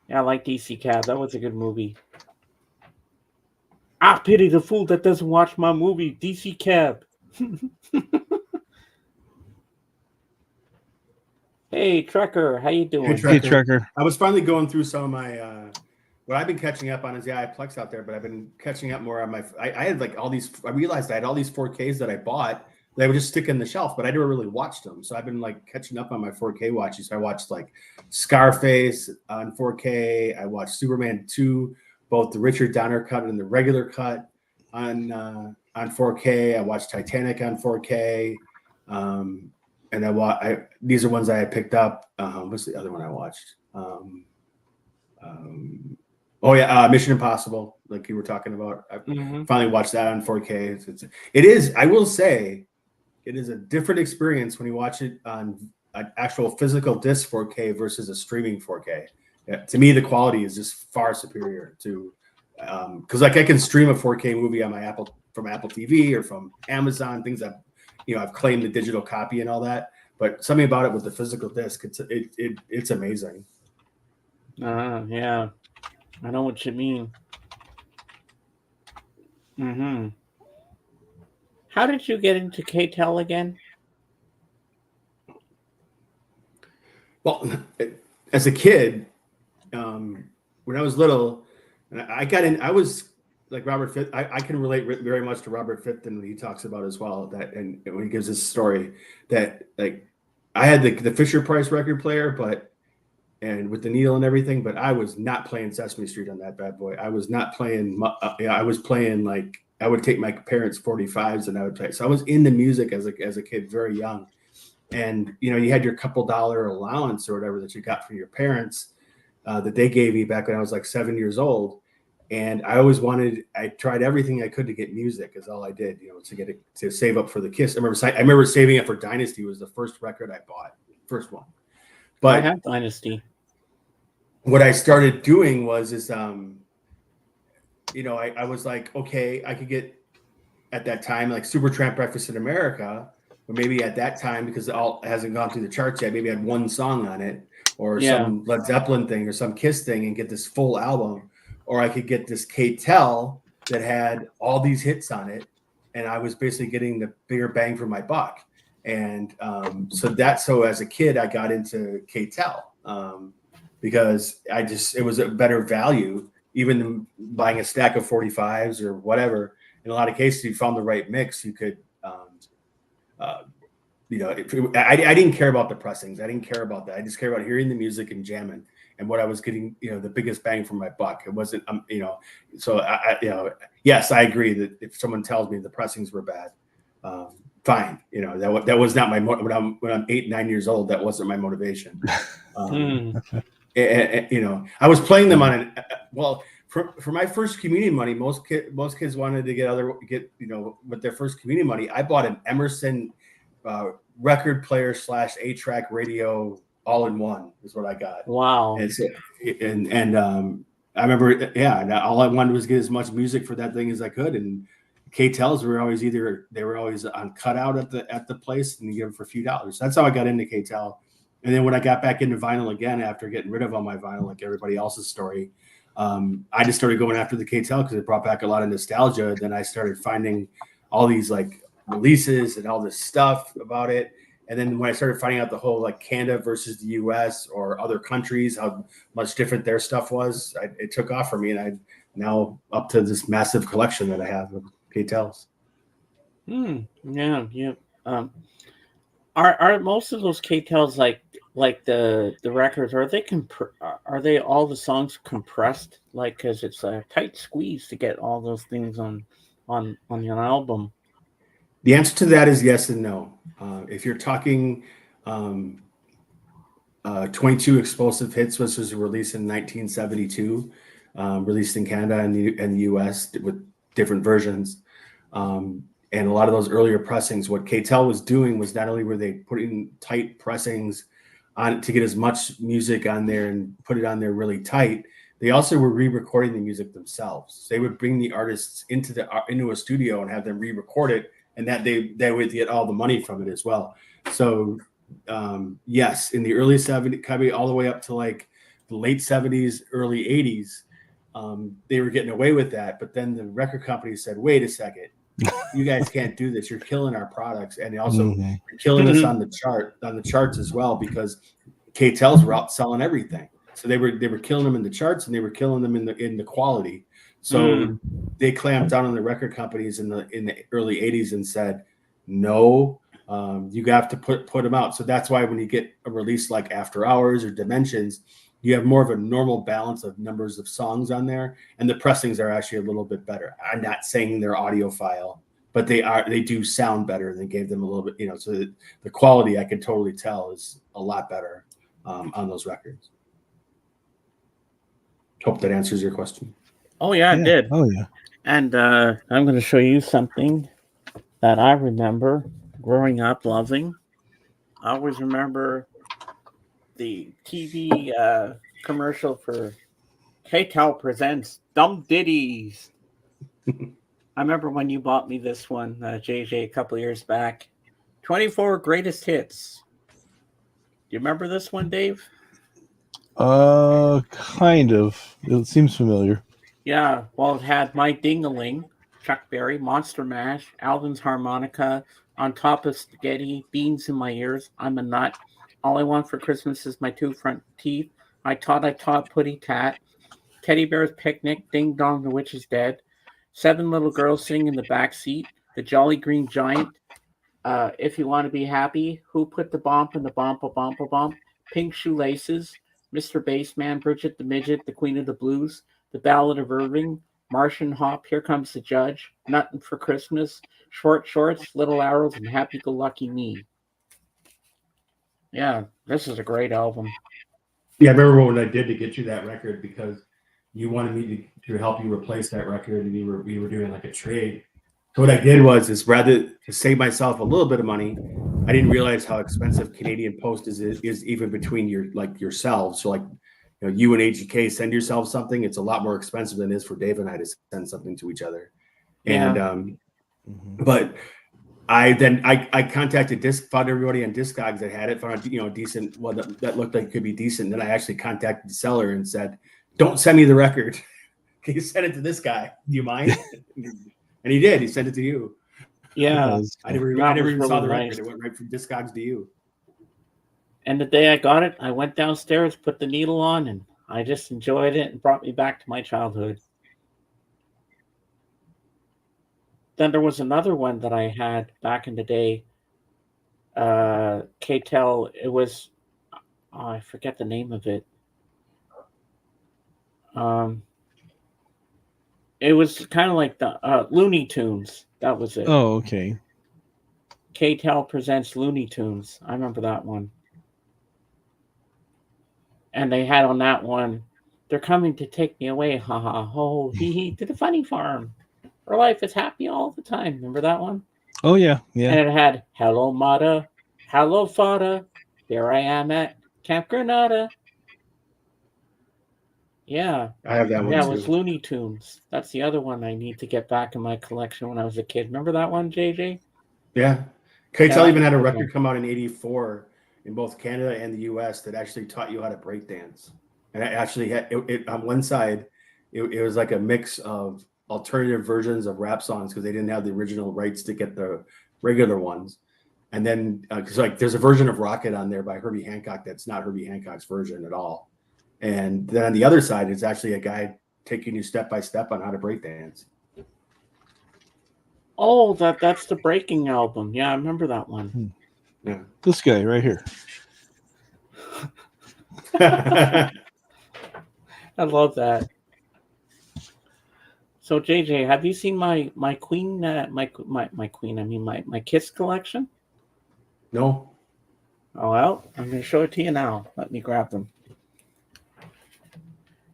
Yeah, I like DC Cab. That was a good movie. I pity the fool that doesn't watch my movie, DC Cab. Hey, Trekker, how you doing? Hey, Trekker. I was finally going through some of my what I've been catching up on is I have Plex out there, but I've been catching up more on my. I had like all these. I realized I had all these 4Ks that I bought. They would just stick in the shelf, but I never really watched them. So I've been like catching up on my 4K watches. I watched like Scarface on 4K. I watched Superman 2, both the Richard Donner cut and the regular cut on 4K. I watched Titanic on 4K, and these are ones I had picked up. What's the other one I watched? Mission Impossible, like you were talking about. I finally watched that on 4K. It is. I will say, it is a different experience when you watch it on an actual physical disc 4K versus a streaming 4K. To me, the quality is just far superior to because like I can stream a 4K movie on my from Apple TV or from Amazon, things that I've claimed the digital copy and all that. But something about it with the physical disc, it's amazing. Yeah, I know what you mean. How did you get into KTEL again? Well, as a kid, when I was little, I got in. I was like Robert Fifth. I can relate very much to Robert Fifton when he talks about as well that, and when he gives his story that like I had the Fisher Price record player, and with the needle and everything, but I was not playing Sesame Street on that bad boy. I was not playing. I was playing like I would take my parents' 45s and I would play. So I was into music as a kid, very young. And you had your couple dollar allowance or whatever that you got from your parents that they gave me back when I was like 7 years old. And I tried everything I could to get music is all I did, to save up for the Kiss. I remember saving up for Dynasty was the first record I bought, first one. But I have Dynasty. What I started doing was I was like, okay, I could get at that time, like Supertramp Breakfast in America, or maybe at that time, because it all hasn't gone through the charts yet, maybe had one song on it, or some Led Zeppelin thing or some Kiss thing, and get this full album. Or I could get this K-Tel that had all these hits on it, and I was basically getting the bigger bang for my buck. And so as a kid, I got into K-Tel because it was a better value, even buying a stack of 45s or whatever. In a lot of cases, you found the right mix. You could, I didn't care about the pressings. I didn't care about that. I just cared about hearing the music and jamming, and what I was getting, the biggest bang for my buck. It wasn't, so yes, I agree that if someone tells me the pressings were bad, fine. That was not my when I'm 8, 9 years old. That wasn't my motivation. I was playing them on for my first community money. Most kids wanted to get with their first community money. I bought an Emerson record player / 8-track radio all in one is what I got. Wow. And I remember, and all I wanted was get as much music for that thing as I could. And K-Tels were always on cutout at the place, and you give them for a few dollars. That's how I got into K-Tel. And then when I got back into vinyl again, after getting rid of all my vinyl, like everybody else's story, I just started going after the K-Tel because it brought back a lot of nostalgia. Then I started finding all these like releases and all this stuff about it. And then when I started finding out the whole like Canada versus the US or other countries, how much different their stuff was, it took off for me. And I'm now up to this massive collection that I have of K-Tels. Yeah. Are most of those K-Tels like the records? Are they all the songs compressed? Like, because it's a tight squeeze to get all those things on an album. The answer to that is yes and no. If you're talking 22 Explosive Hits, which was released in 1972, released in Canada and the US with different versions. And a lot of those earlier pressings, what K-Tel was doing was not only were they putting tight pressings on to get as much music on there and put it on there really tight, they also were re-recording the music themselves. They would bring the artists into a studio and have them re-record it, and that they would get all the money from it as well. So yes, in the early 70s, probably all the way up to like the late 70s, early 80s, they were getting away with that. But then the record company said, wait a second, you guys can't do this. You're killing our products. And also you're killing us on the charts as well, because K-Tels were out selling everything. So they were killing them in the charts, and they were killing them in the quality. So they clamped down on the record companies in the early 80s and said, no, you have to put them out. So that's why when you get a release like After Hours or Dimensions, you have more of a normal balance of numbers of songs on there, and the pressings are actually a little bit better. I'm not saying they're audiophile, but they do sound better. They gave them a little bit, so the quality I can totally tell is a lot better on those records. Hope that answers your question. Oh yeah, it did. Oh yeah. And I'm going to show you something that I remember growing up loving. I always remember the TV commercial for K-Tel presents Dumb Ditties. I remember when you bought me this one, JJ, a couple of years back. 24 Greatest Hits. Do you remember this one, Dave? Kind of. It seems familiar. Yeah, well, it had My Ding-a-Ling, Chuck Berry, Monster Mash, Alvin's Harmonica, On Top of Spaghetti, Beans in My Ears, I'm a Nut, All I Want for Christmas Is My Two Front Teeth, I Taught Putty Tat, Teddy Bear's Picnic, Ding Dong, the Witch is Dead, Seven Little Girls Sing in the Backseat, The Jolly Green Giant, If You Want to Be Happy, Who Put the Bomp in the Bomp, Pink Shoelaces, Mr. Bassman, Bridget the Midget, The Queen of the Blues, The Ballad of Irving, Martian Hop, Here Comes the Judge, Nuttin' for Christmas, Short Shorts, Little Arrows, and Happy Go Lucky Me. Yeah, this is a great album. Yeah, I remember what I did to get you that record, because you wanted me to help you replace that record, and we were doing like a trade. So what I did was rather to save myself a little bit of money, I didn't realize how expensive Canadian Post is even between yourselves. So like, you and AGK send yourself something, it's a lot more expensive than it is for Dave and I to send something to each other. Yeah. And But I contacted found everybody on Discogs that had it, found a decent one that looked like it could be decent. Then I actually contacted the seller and said, "Don't send me the record. Can you send it to this guy? Do you mind?" And he did. He sent it to you. Yeah, I never even saw the record. It went right from Discogs to you. And the day I got it, I went downstairs, put the needle on, and I just enjoyed it and brought me back to my childhood. Then there was another one that I had back in the day. K-Tel, it was, I forget the name of it. It was kind of like the Looney Tunes. That was it. Oh, okay. K-Tel presents Looney Tunes. I remember that one. And they had on that one, "They're coming to take me away, ha ha ho, hee hee, to the funny farm. Our life is happy all the time." Remember that one? Oh, yeah, yeah. And it had, "Hello, Mata. Hello, Fada. Here I am at Camp Granada." Yeah. I have that one Yeah, too. it was Looney Tunes. That's the other one I need to get back in my collection when I was a kid. Remember that one, JJ? Yeah. K-Tel even had a record come out in '84 in both Canada and the US that actually taught you how to break dance. And it actually had it on one side, it was like a mix of alternative versions of rap songs because they didn't have the original rights to get the regular ones. And then because like there's a version of Rocket on there by Herbie Hancock that's not Herbie Hancock's version at all. And then on the other side, it's actually a guy taking you step by step on how to break dance. Oh, that's the Breaking album. Yeah, I remember that one. Yeah. This guy right here. I love that. So JJ, have you seen my Queen my Queen? I mean my Kiss collection? No. Oh well, I'm gonna show it to you now. Let me grab them.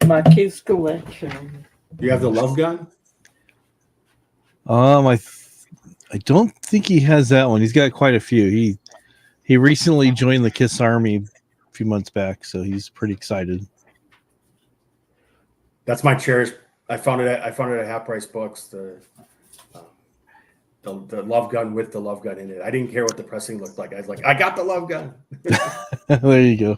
My Kiss collection. You have the Love Gun? I don't think he has that one. He's got quite a few. He recently joined the Kiss Army a few months back, so he's pretty excited. That's my cherished. I found it at Half Price Books. The Love Gun with the Love Gun in it. I didn't care what the pressing looked like. I was like, I got the Love Gun. There you go.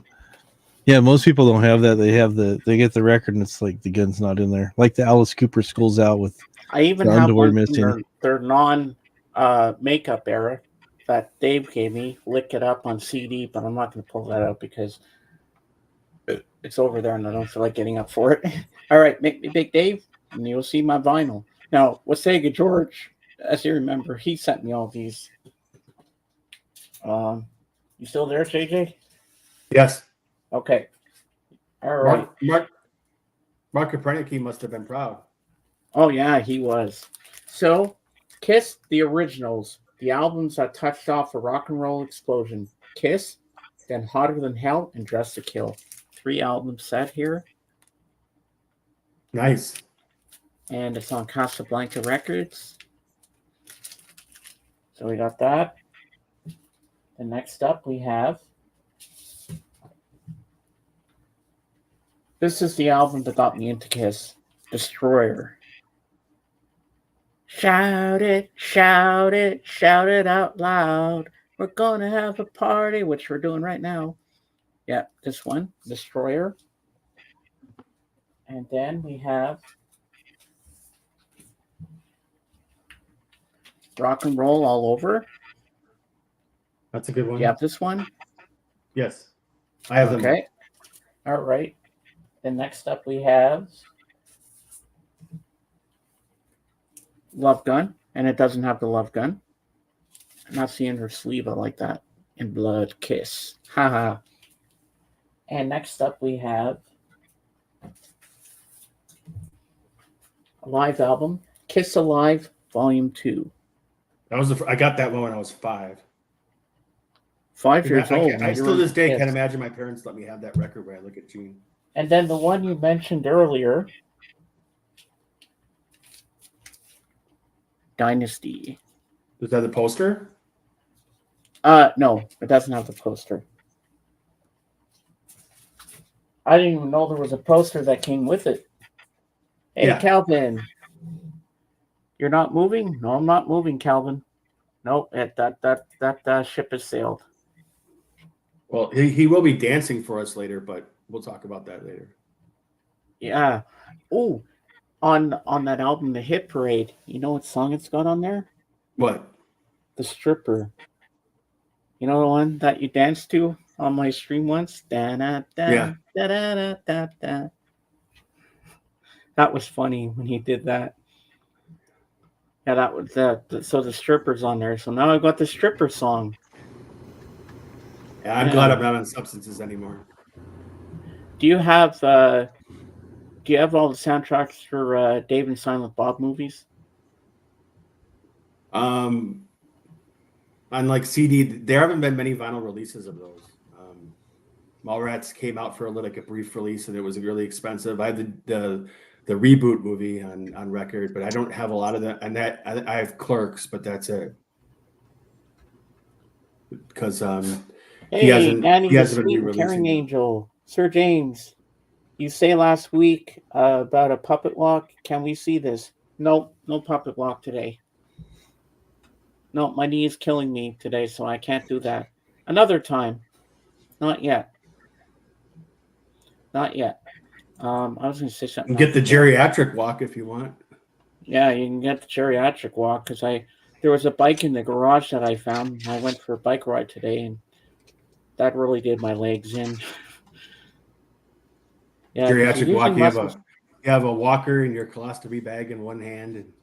Yeah, most people don't have that. They get the record and it's like the gun's not in there. Like the Alice Cooper School's Out with I even have one from their non makeup era that Dave gave me. Lick It Up on CD, but I'm not going to pull that out because it's over there and I don't feel like getting up for it. All right, make me Big Dave, and you'll see my vinyl. Now, Wasaga George, as you remember, he sent me all these. You still there, JJ? Yes. Okay. All right. Mark Kopernicki must have been proud. Oh, yeah, he was. So, Kiss, the originals, the albums that touched off a rock and roll explosion. Kiss, then Hotter Than Hell, and Dress to Kill. 3 album set here. Nice. And it's on Casablanca Records. So we got that. And next up we have... This is the album that got me into Kiss. Destroyer. Shout it, shout it, shout it out loud. We're gonna have a party, which we're doing right now. Yeah, this one, Destroyer. And then we have Rock and Roll All Over. That's a good one. You have this one? Yes. I have them. Okay. All right. Then next up we have Love Gun, and it doesn't have the Love Gun. I'm not seeing her sleeve. I like that. In Blood Kiss. Haha. And next up we have a live album, Kiss Alive Volume 2. That was I got that one when I was 5. 5 years old. I still to this day can't imagine my parents let me have that record when I look at Gene. And then the one you mentioned earlier, Dynasty. Was that the poster? No, it doesn't have the poster. I didn't even know there was a poster that came with it. Hey, yeah. Calvin. You're not moving? No, I'm not moving, Calvin. Nope, that ship has sailed. Well, he will be dancing for us later, but we'll talk about that later. Yeah. Oh, on that album, The Hit Parade, you know what song it's got on there? What? The Stripper. You know the one that you danced to on my stream once? Da-da-da, Yeah. da-da-da-da-da. That was funny when he did that. Yeah, that was so the Stripper's on there. So now I've got the Stripper song. Yeah, I'm glad I'm not on substances anymore. Do you have all the soundtracks for Dave and Silent Bob movies? On like CD, there haven't been many vinyl releases of those. Mallrats came out for a brief release, and it was really expensive. I have the reboot movie on record, but I don't have a lot of that. And that I have Clerks, but that's it. Because he hasn't been re-releasing. Caring Angel, Sir James. You say last week about a puppet walk. Can we see this? Nope, no puppet walk today. No, my knee is killing me today, so I can't do that. Another time. Not yet. Not yet. I was going to say something. You can get the geriatric walk if you want. Yeah, you can get the geriatric walk because there was a bike in the garage that I found. I went for a bike ride today, and that really did my legs in. Yeah, geriatric walk. You have a walker and your colostomy bag in one hand, and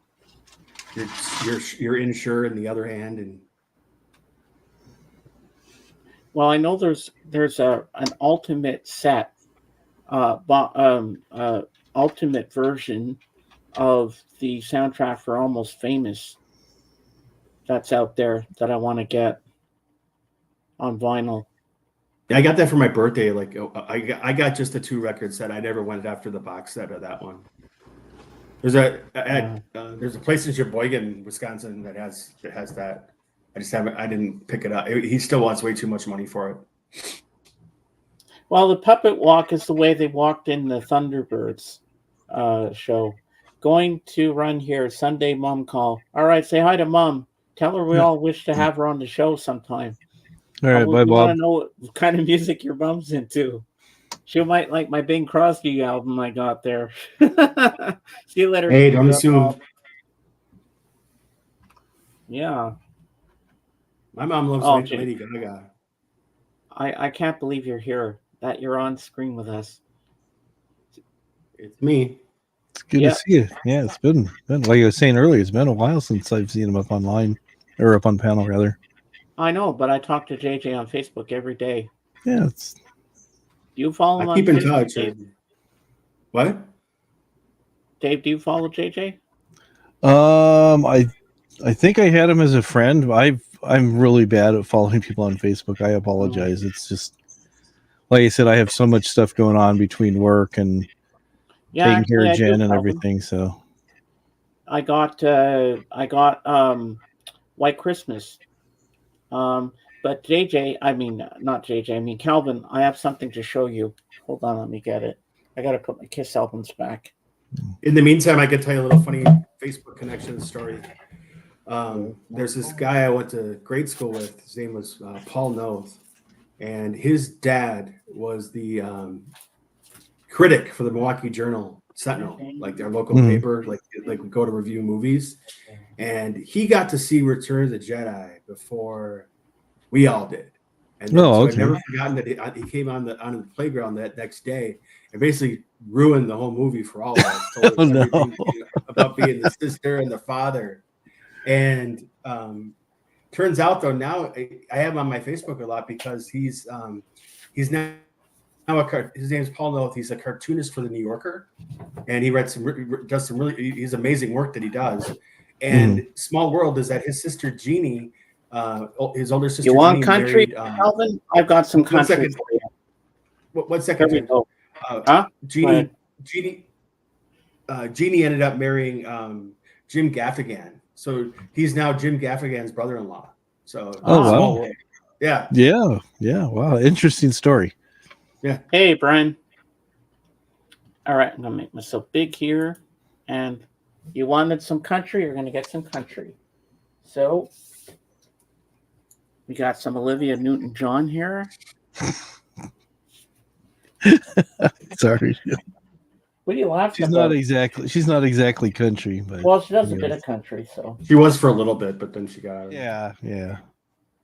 your Ensure in the other hand, and. Well, I know there's an ultimate set, ultimate version of the soundtrack for Almost Famous that's out there that I want to get on vinyl. Yeah, I got that for my birthday. Like, I got just a 2-record set. I never went after the box set of that one. There's a place in Sheboygan, Wisconsin that has that. I didn't pick it up. He still wants way too much money for it. Well, the puppet walk is the way they walked in the Thunderbirds show. Going to run here, Sunday mom call. All right, say hi to mom. Tell her we all wish to have her on the show sometime. All right, bye, Bob. I want to know what kind of music your mom's into. She might like my Bing Crosby album I got there. See you later. Hey, don't assume. Yeah. My mom loves Lady Gaga. I can't believe you're here, that you're on screen with us. It's me. It's good to see you. Yeah, it's been like I was saying earlier, it's been a while since I've seen him up online, or up on panel, rather. I know, but I talk to JJ on Facebook every day. Yeah, do you follow him? I keep in touch. What? Dave, do you follow JJ? I think I had him as a friend. I'm really bad at following people on Facebook. I apologize. It's just like I said, I have so much stuff going on between work and taking care of Jen and everything. So I got White Christmas. But JJ, not JJ, Calvin, I have something to show you. Hold on, let me get it. I got to put my Kiss albums back. In the meantime, I could tell you a little funny Facebook connection story. There's this guy I went to grade school with. His name was Paul Noth, and his dad was the critic for the Milwaukee Journal Sentinel, like their local paper, like go to review movies. And he got to see Return of the Jedi before we all did. And I've never forgotten that he came on the playground that next day and basically ruined the whole movie for all of us. Told us everything about being the sister and the father. And turns out though, now I have him on my Facebook a lot because he's now his name is Paul Noth. He's a cartoonist for the New Yorker, and he does some really amazing work that he does. And small world is that his sister Jeannie, his older sister. You want Jeannie country, married, Calvin? I've got some country. One second. Jeannie ended up marrying Jim Gaffigan. So he's now Jim Gaffigan's brother-in-law. So wow. World. Yeah. Wow, interesting story. Yeah. Hey, Brian. All right, I'm gonna make myself big here, and You wanted some country, you're going to get some country. So, we got some Olivia Newton-John here. Sorry. What are you laughing about? She's not exactly country, but well, she does a bit of country, so. She was for a little bit, but then she got. Yeah.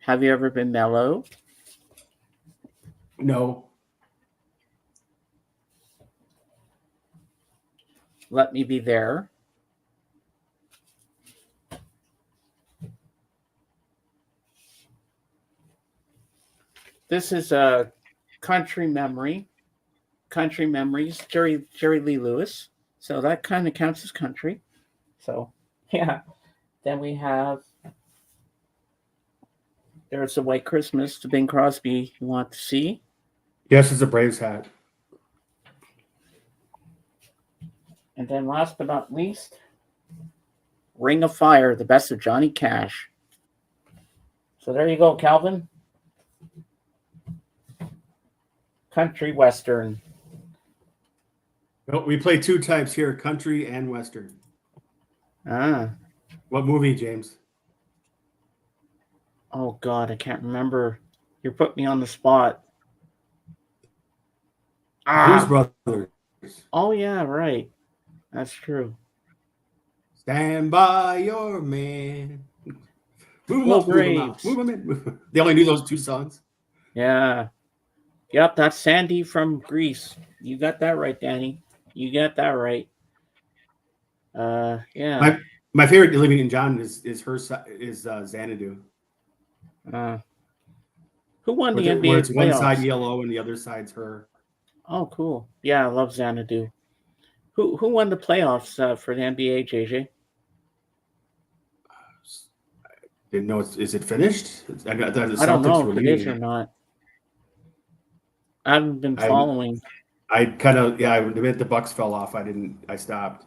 Have you ever been mellow? No. Let Me Be There. This is a Country Memories, Jerry Lee Lewis. So that kind of counts as country. So, yeah. Then we have There's a White Christmas, the Bing Crosby You Want to See. Yes, it's a Braves hat. And then last but not least, Ring of Fire, the best of Johnny Cash. So there you go, Calvin. Country Western. Well, we play two types here, country and Western. Ah. What movie, James? Oh, God, I can't remember. You put me on the spot. Blues Brothers. Oh, yeah, right. That's true. Stand by your man. Move Go up, move him out. Move him in. They only knew those two songs. Yeah. Yep, that's Sandy from Greece. You got that right, Danny. You got that right. Yeah. My favorite Olivia Newton-John is Xanadu. Who won the NBA where it's playoffs? one side yellow and the other side's her. Oh, cool. Yeah, I love Xanadu. Who won the playoffs for the NBA, JJ? Didn't know. Is it finished? I don't know if it is or not. I haven't been following. I kind of the minute the Bucks fell off, I stopped.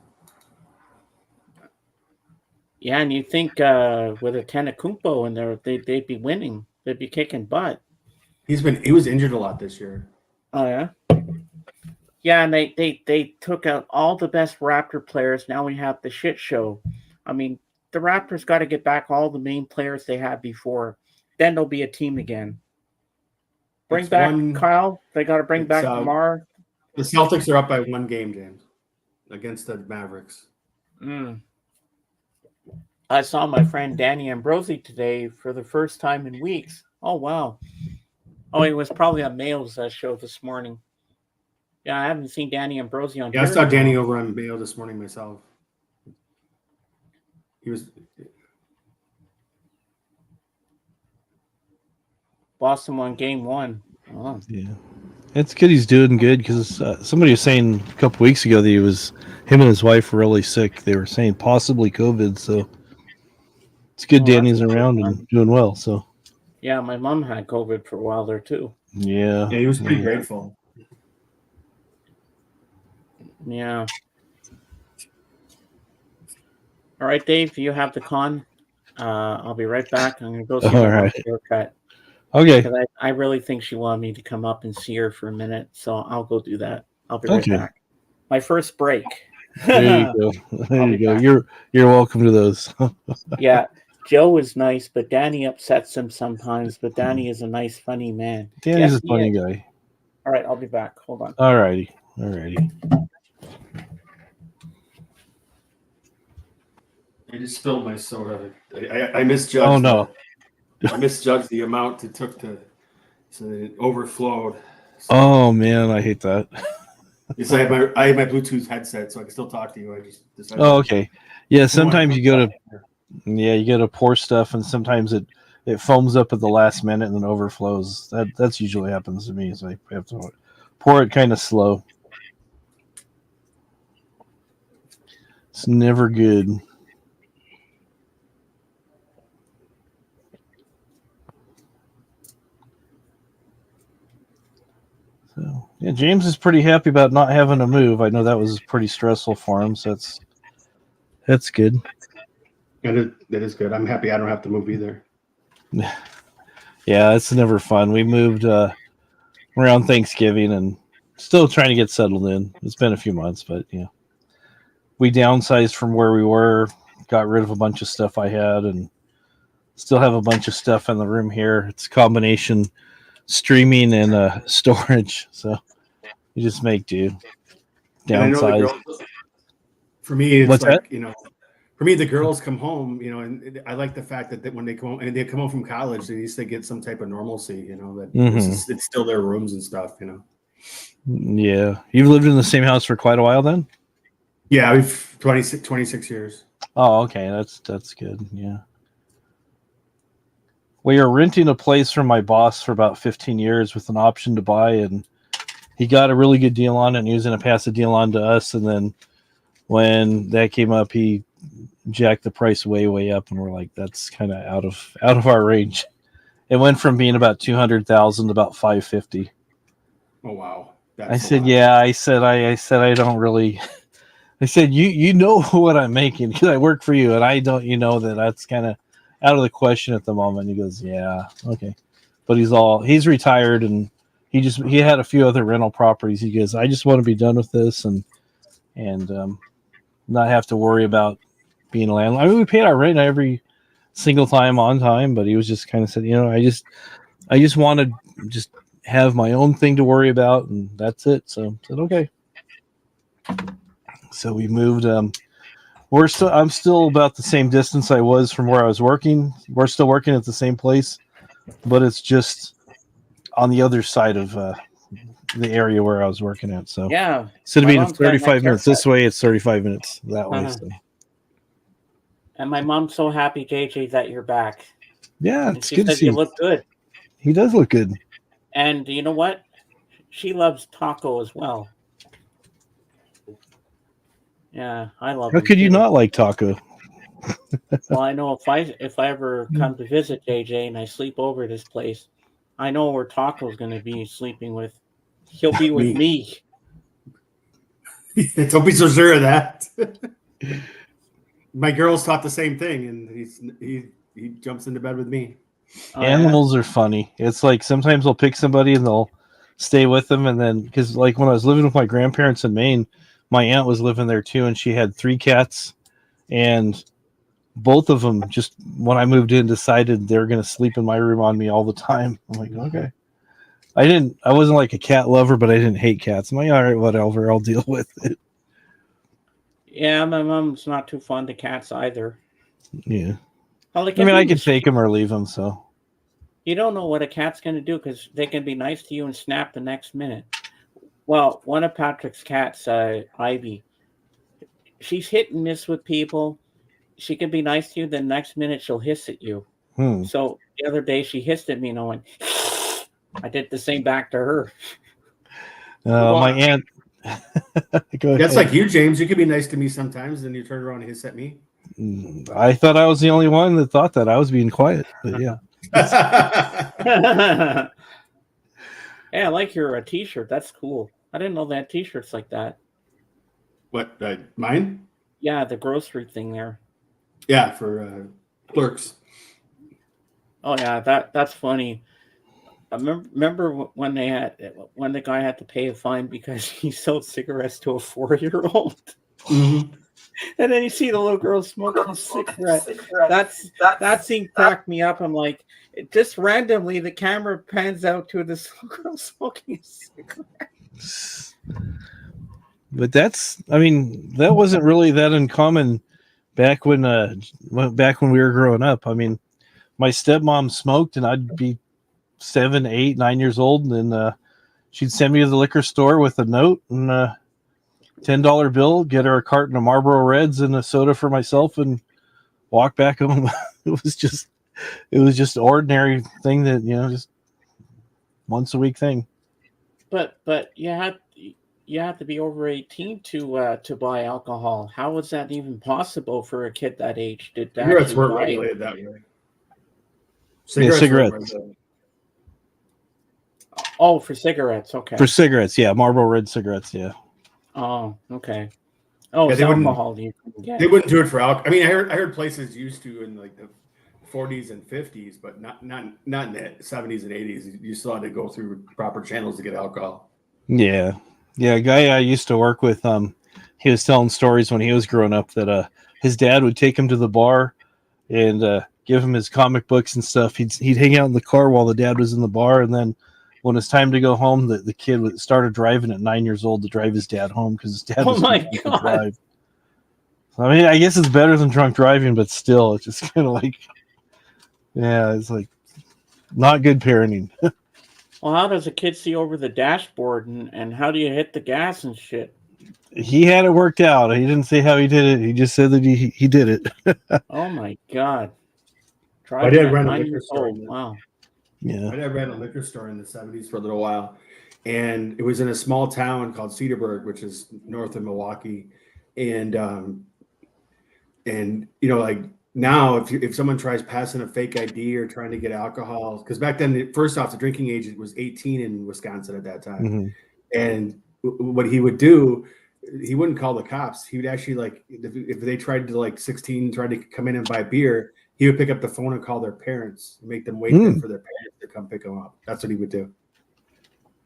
Yeah, and you think with a Antetokounmpo in there, they'd be winning. They'd be kicking butt. He was injured a lot this year. Oh yeah. Yeah, and they took out all the best Raptor players. Now we have the shit show. I mean, the Raptors got to get back all the main players they had before. Then they'll be a team again. Bring back Kyle. They got to bring back Lamar. The Celtics are up by 1 game, James, against the Mavericks. I saw my friend Danny Ambrosi today for the first time in weeks. Oh, wow. Oh, he was probably on Mayo's show this morning. Yeah, I haven't seen Danny Ambrosi on. Yeah, I saw Danny over on Mayo this morning myself. He was. Boston won game 1. Oh. Yeah, it's good. He's doing good because somebody was saying a couple weeks ago that him and his wife were really sick. They were saying possibly COVID. So it's good Danny's around and doing well. So yeah, my mom had COVID for a while there too. Yeah, he was pretty grateful. Yeah. All right, Dave, you have the con. I'll be right back. I'm going to go see her haircut. Okay. I really think she wanted me to come up and see her for a minute, so I'll go do that. I'll be right back. My first break. There you go. There you go. You're welcome to those. Yeah. Joe is nice, but Danny upsets him sometimes. But Danny is a nice, funny man. Danny's a funny guy. All right, I'll be back. Hold on. All righty. I just spilled my soda. I misjudged. Oh no! I misjudged the amount it took so it overflowed. So, oh man, I hate that. I have my Bluetooth headset, so I can still talk to you. I just decided. Oh, okay. Yeah, sometimes you go to pour stuff, and sometimes it foams up at the last minute and then overflows. That's usually happens to me. So I have to pour it kind of slow. It's never good. So yeah, James is pretty happy about not having to move. I know that was pretty stressful for him, so that's good. That is good. I'm happy I don't have to move either. Yeah, it's never fun. We moved around Thanksgiving and still trying to get settled in. It's been a few months, but yeah. we downsized from where we were, got rid of a bunch of stuff I had, and still have a bunch of stuff in the room here. It's a combination streaming and storage, so you just make do. Downsize. For me, it's What's like, that? For me, the girls come home, and I like the fact that when they come home, and they come home from college, they used to get some type of normalcy, that it's still their rooms and stuff, Yeah. You've lived in the same house for quite a while then? Yeah, we've 26 years. Oh, okay. That's good. Yeah. We were renting a place from my boss for about 15 years with an option to buy, and he got a really good deal on it, and he was going to pass the deal on to us. And then when that came up, he jacked the price way up, and we're like, that's kind of out of our range. It went from being about 200,000 to about 550. Oh wow! I said, yeah. I said I don't really. I said, you know what I'm making because I work for you, and I don't. That's kind of out of the question at the moment. He goes, yeah, okay, but he's retired, and he had a few other rental properties. He goes, I just want to be done with this and not have to worry about being a landlord. I mean, we paid our rent every single time on time, but he was just kind of said, I just want to just have my own thing to worry about, and that's it. So I said, okay. So we moved. I'm still about the same distance I was from where I was working. We're still working at the same place, but it's just on the other side of the area where I was working at. So yeah, instead of being 35 minutes this way, it's 35 minutes that way. So. And my mom's so happy, JJ, that you're back. Yeah, it's good to see. You look good. He does look good. And you know what? She loves taco as well. Yeah, I love. How could you not like taco? Well, I know if I ever come to visit JJ and I sleep over at his place, I know where Taco's going to be sleeping with. He'll be with me. Don't be so sure of that. My girls thought the same thing, and he jumps into bed with me. Animals are funny. It's like sometimes they'll pick somebody and they'll stay with them, and then because like when I was living with my grandparents in Maine, my aunt was living there too, and she had 3 cats, and both of them just when I moved in decided they're going to sleep in my room on me all the time. I'm like, okay. I wasn't like a cat lover, but I didn't hate cats. I'm like, all right, whatever, I'll deal with it. Yeah, my mom's not too fond of cats either. Yeah. I can take them or leave them, so. You don't know what a cat's going to do because they can be nice to you and snap the next minute. Well, one of Patrick's cats, Ivy, she's hit and miss with people. She can be nice to you, then next minute she'll hiss at you. So the other day she hissed at me and I went, I did the same back to her. My aunt. That's like you, James. You could be nice to me sometimes, then you turn around and hiss at me. I thought I was the only one that thought that. I was being quiet, but yeah. Hey, I like your t-shirt. That's cool. I didn't know they had t-shirts like that. What, mine? Yeah, the grocery thing there. Yeah, for clerks. Oh yeah, that's funny. I remember when the guy had to pay a fine because he sold cigarettes to a 4-year-old. Mm-hmm. And then you see the little girl smoking a cigarette. That scene cracked me up. I'm like, just randomly, the camera pans out to this little girl smoking a cigarette. But that wasn't really that uncommon back when we were growing up. I mean, my stepmom smoked, and I'd be 7, 8, 9 years old, and she'd send me to the liquor store with a note and a $10 bill, get her a carton of Marlboro Reds and a soda for myself, and walk back home. It was just an ordinary thing that just once a week thing. But you have to be over 18 to buy alcohol. How was that even possible for a kid that age? Did that cigarettes weren't regulated that way? Cigarettes. Oh, for cigarettes, okay. For cigarettes, yeah, Marlboro Red cigarettes, yeah. Oh, okay. Oh, yeah, alcohol. They wouldn't do it for alcohol. I mean, I heard places used to in like the 40s and 50s, but not in the 70s and 80s. You still had to go through proper channels to get alcohol. Yeah. Yeah, a guy I used to work with, he was telling stories when he was growing up that his dad would take him to the bar and give him his comic books and stuff. He'd hang out in the car while the dad was in the bar, and then when it's time to go home, the kid started driving at 9 years old to drive his dad home because his dad was to drive. I mean, I guess it's better than drunk driving, but still, it's just kind of like, yeah, it's like not good parenting. Well, how does a kid see over the dashboard, and how do you hit the gas and shit? He had it worked out. He didn't say how he did it. He just said that he did it. Oh my God. My dad ran a liquor store. Wow. Yeah. My dad ran a liquor store in the 70s for a little while. And it was in a small town called Cedarburg, which is north of Milwaukee. And you know, like now, if someone tries passing a fake ID or trying to get alcohol, because back then, first off, the drinking age was 18 in Wisconsin at that time. Mm-hmm. And what he would do, he wouldn't call the cops. He would actually, like, if they tried to, like, 16 tried to come in and buy beer, he would pick up the phone and call their parents and make them wait there for their parents to come pick them up. That's what he would do.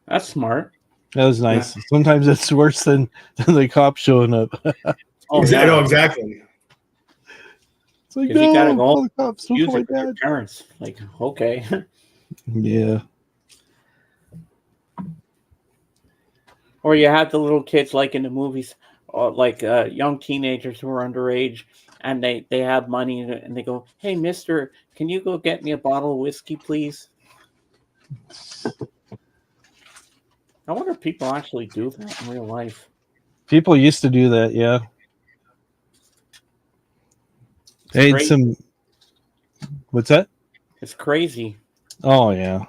That's smart. That was nice. Yeah. Sometimes it's worse than the cops showing up. Oh, exactly. No, exactly. It's like, no, you gotta go the cops, use it with your parents. Like, okay. Yeah. Or you have the little kids like in the movies, like young teenagers who are underage, and they have money, and they go, "Hey, mister, can you go get me a bottle of whiskey, please?" I wonder if people actually do that in real life. People used to do that, yeah. Hey, what's that? It's crazy. Oh, yeah.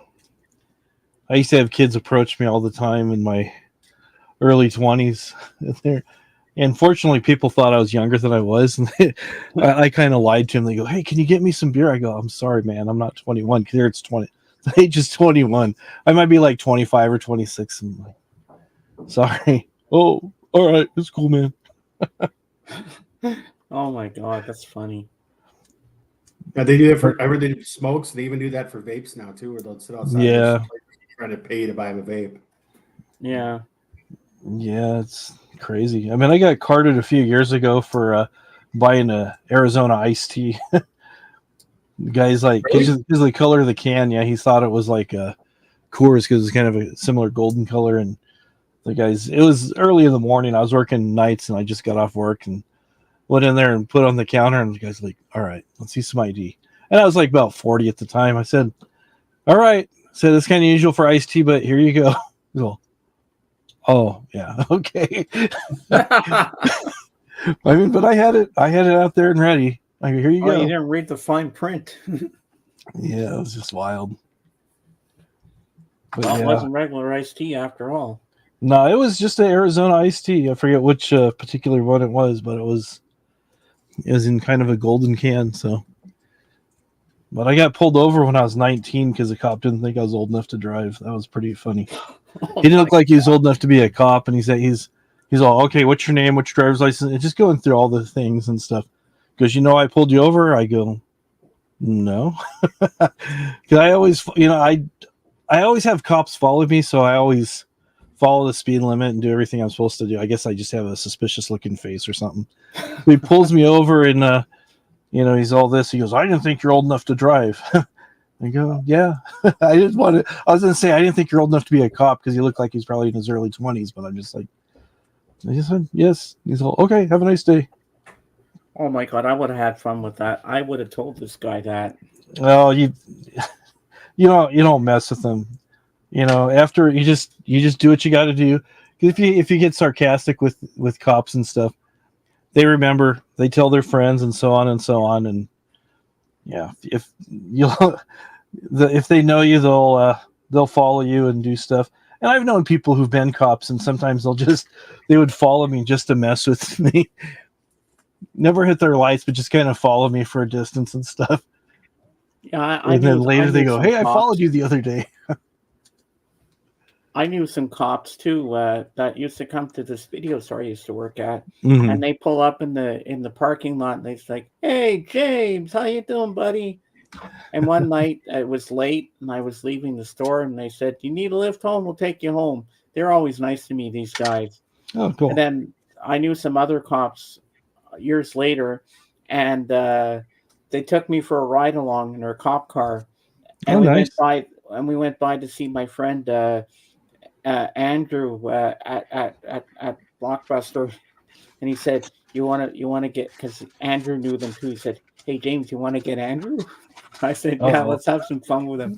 I used to have kids approach me all the time in my early 20s. And fortunately, people thought I was younger than I was. And I kind of lied to them. They go, "Hey, can you get me some beer?" I go, "I'm sorry, man. I'm not 21. Here it's 20. The age is 21. I might be like 25 or 26. I'm like, sorry. Oh, all right. It's cool, man." Oh, my God. That's funny. Yeah, they do that for everything. They do smokes. They even do that for vapes now, too, where they'll sit outside. Yeah. Trying to pay to buy them a vape. Yeah. Yeah, it's crazy. I mean, I got carded a few years ago for buying a Arizona iced tea. The guy's like, because the color of the can, yeah, he thought it was like a Coors because it's kind of a similar golden color. And the guy's, it was early in the morning. I was working nights and I just got off work and went in there and put it on the counter. And the guy's like, "All right, let's see some ID." And I was like about 40 at the time. I said, "All right." I said, "It's kind of usual for iced tea, but here you go." Well, oh yeah, okay. I mean, but I had it out there and ready. Like, here you go. You didn't read the fine print. Yeah, it was just wild. But well, it wasn't regular iced tea after all. No, it was just an Arizona iced tea. I forget which particular one it was, but it was in kind of a golden can. So, but I got pulled over when I was 19 because the cop didn't think I was old enough to drive. That was pretty funny. He didn't look like he was old enough to be a cop, and he said he's all, "Okay, what's your name? What's your driver's license?" And just going through all the things and stuff. Because I pulled you over. I go, "No," because I always, I always have cops follow me, so I always follow the speed limit and do everything I'm supposed to do. I guess I just have a suspicious looking face or something. He pulls me over and he's all this. He goes, "I didn't think you're old enough to drive." I go, "Yeah." I was going to say, I didn't think you're old enough to be a cop because he looked like he's probably in his early 20s, but I'm just like, I just said, "Yes." He's all, "Okay, have a nice day." Oh my God, I would have had fun with that. I would have told this guy that. Well, you don't mess with him. After you just do what you got to do. If you get sarcastic with cops and stuff, they remember, they tell their friends and so on and so on. And yeah, if they know you, they'll follow you and do stuff. And I've known people who've been cops, and sometimes they would follow me just to mess with me. Never hit their lights, but just kind of follow me for a distance and stuff. Yeah, and then later they go, "Hey, I followed you the other day." I knew some cops too that used to come to this video store I used to work at, mm-hmm. and they pull up in the parking lot and they're like, "Hey, James, how you doing, buddy?" And one night it was late and I was leaving the store, and they said, "You need a lift home? We'll take you home." They're always nice to me, these guys. Oh, cool. And then I knew some other cops years later, and they took me for a ride along in their cop car, and we went by to see my friend Andrew at Blockbuster, and he said, "You want to get," because Andrew knew them too. He said, "Hey James, you want to get Andrew?" I said, "Yeah, let's have some fun with him."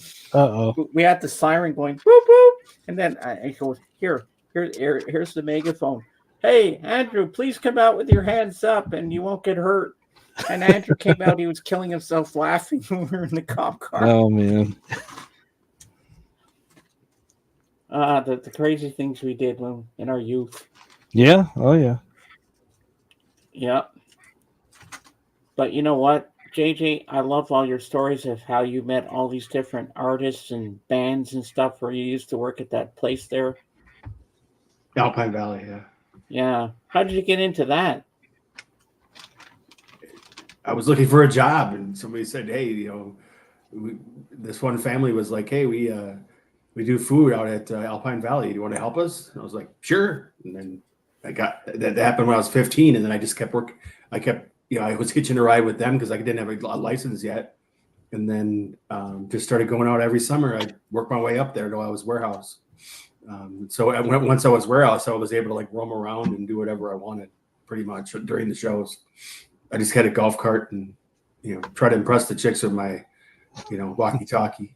We had the siren going boop boop, and then he goes, "Here's the megaphone. Hey Andrew, please come out with your hands up, and you won't get hurt." And Andrew came out. He was killing himself laughing when we were in the cop car. Oh man. The crazy things we did when in our youth. Yeah. Oh yeah. Yeah. But you know what, JJ, I love all your stories of how you met all these different artists and bands and stuff where you used to work at that place there. Alpine Valley, yeah. Yeah. How did you get into that? I was looking for a job, and somebody said, "Hey, this one family was like, hey, we do food out at Alpine Valley. Do you want to help us?" And I was like, "Sure." And then that happened when I was 15, and then I just kept working. I was hitching a ride with them because I didn't have a license yet, and then just started going out every summer. I worked my way up there till I was warehouse. So once I was warehouse, I was able to like roam around and do whatever I wanted, pretty much during the shows. I just had a golf cart and try to impress the chicks with my walkie-talkie.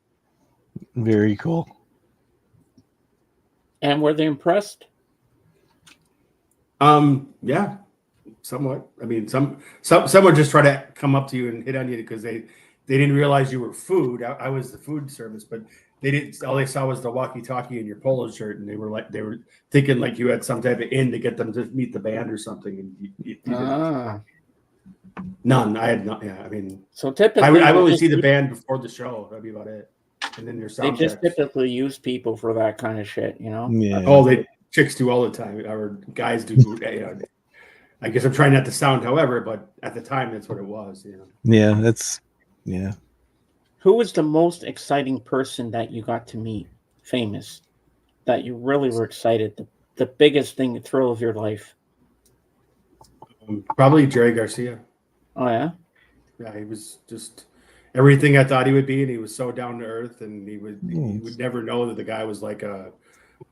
Very cool. And were they impressed? Yeah, somewhat. I mean, some would just try to come up to you and hit on you because they didn't realize you were food. I was the food service, but they didn't. All they saw was the walkie-talkie and your polo shirt, and they were thinking like you had some type of in to get them to meet the band or something. And you none. I had not. Yeah, I mean, so typically, I would only see the band before the show. That'd be about it. And then your sound. They just typically use people for that kind of shit, Yeah. Oh, chicks do all the time, or guys do. I guess I'm trying not to sound, however, but at the time, that's what it was. Yeah, that's yeah. Who was the most exciting person that you got to meet, famous, that you really were excited? The biggest thing, the thrill of your life. Probably Jerry Garcia. Oh yeah. Yeah, he was just everything I thought he would be, and he was so down to earth, and he would never know that the guy was like a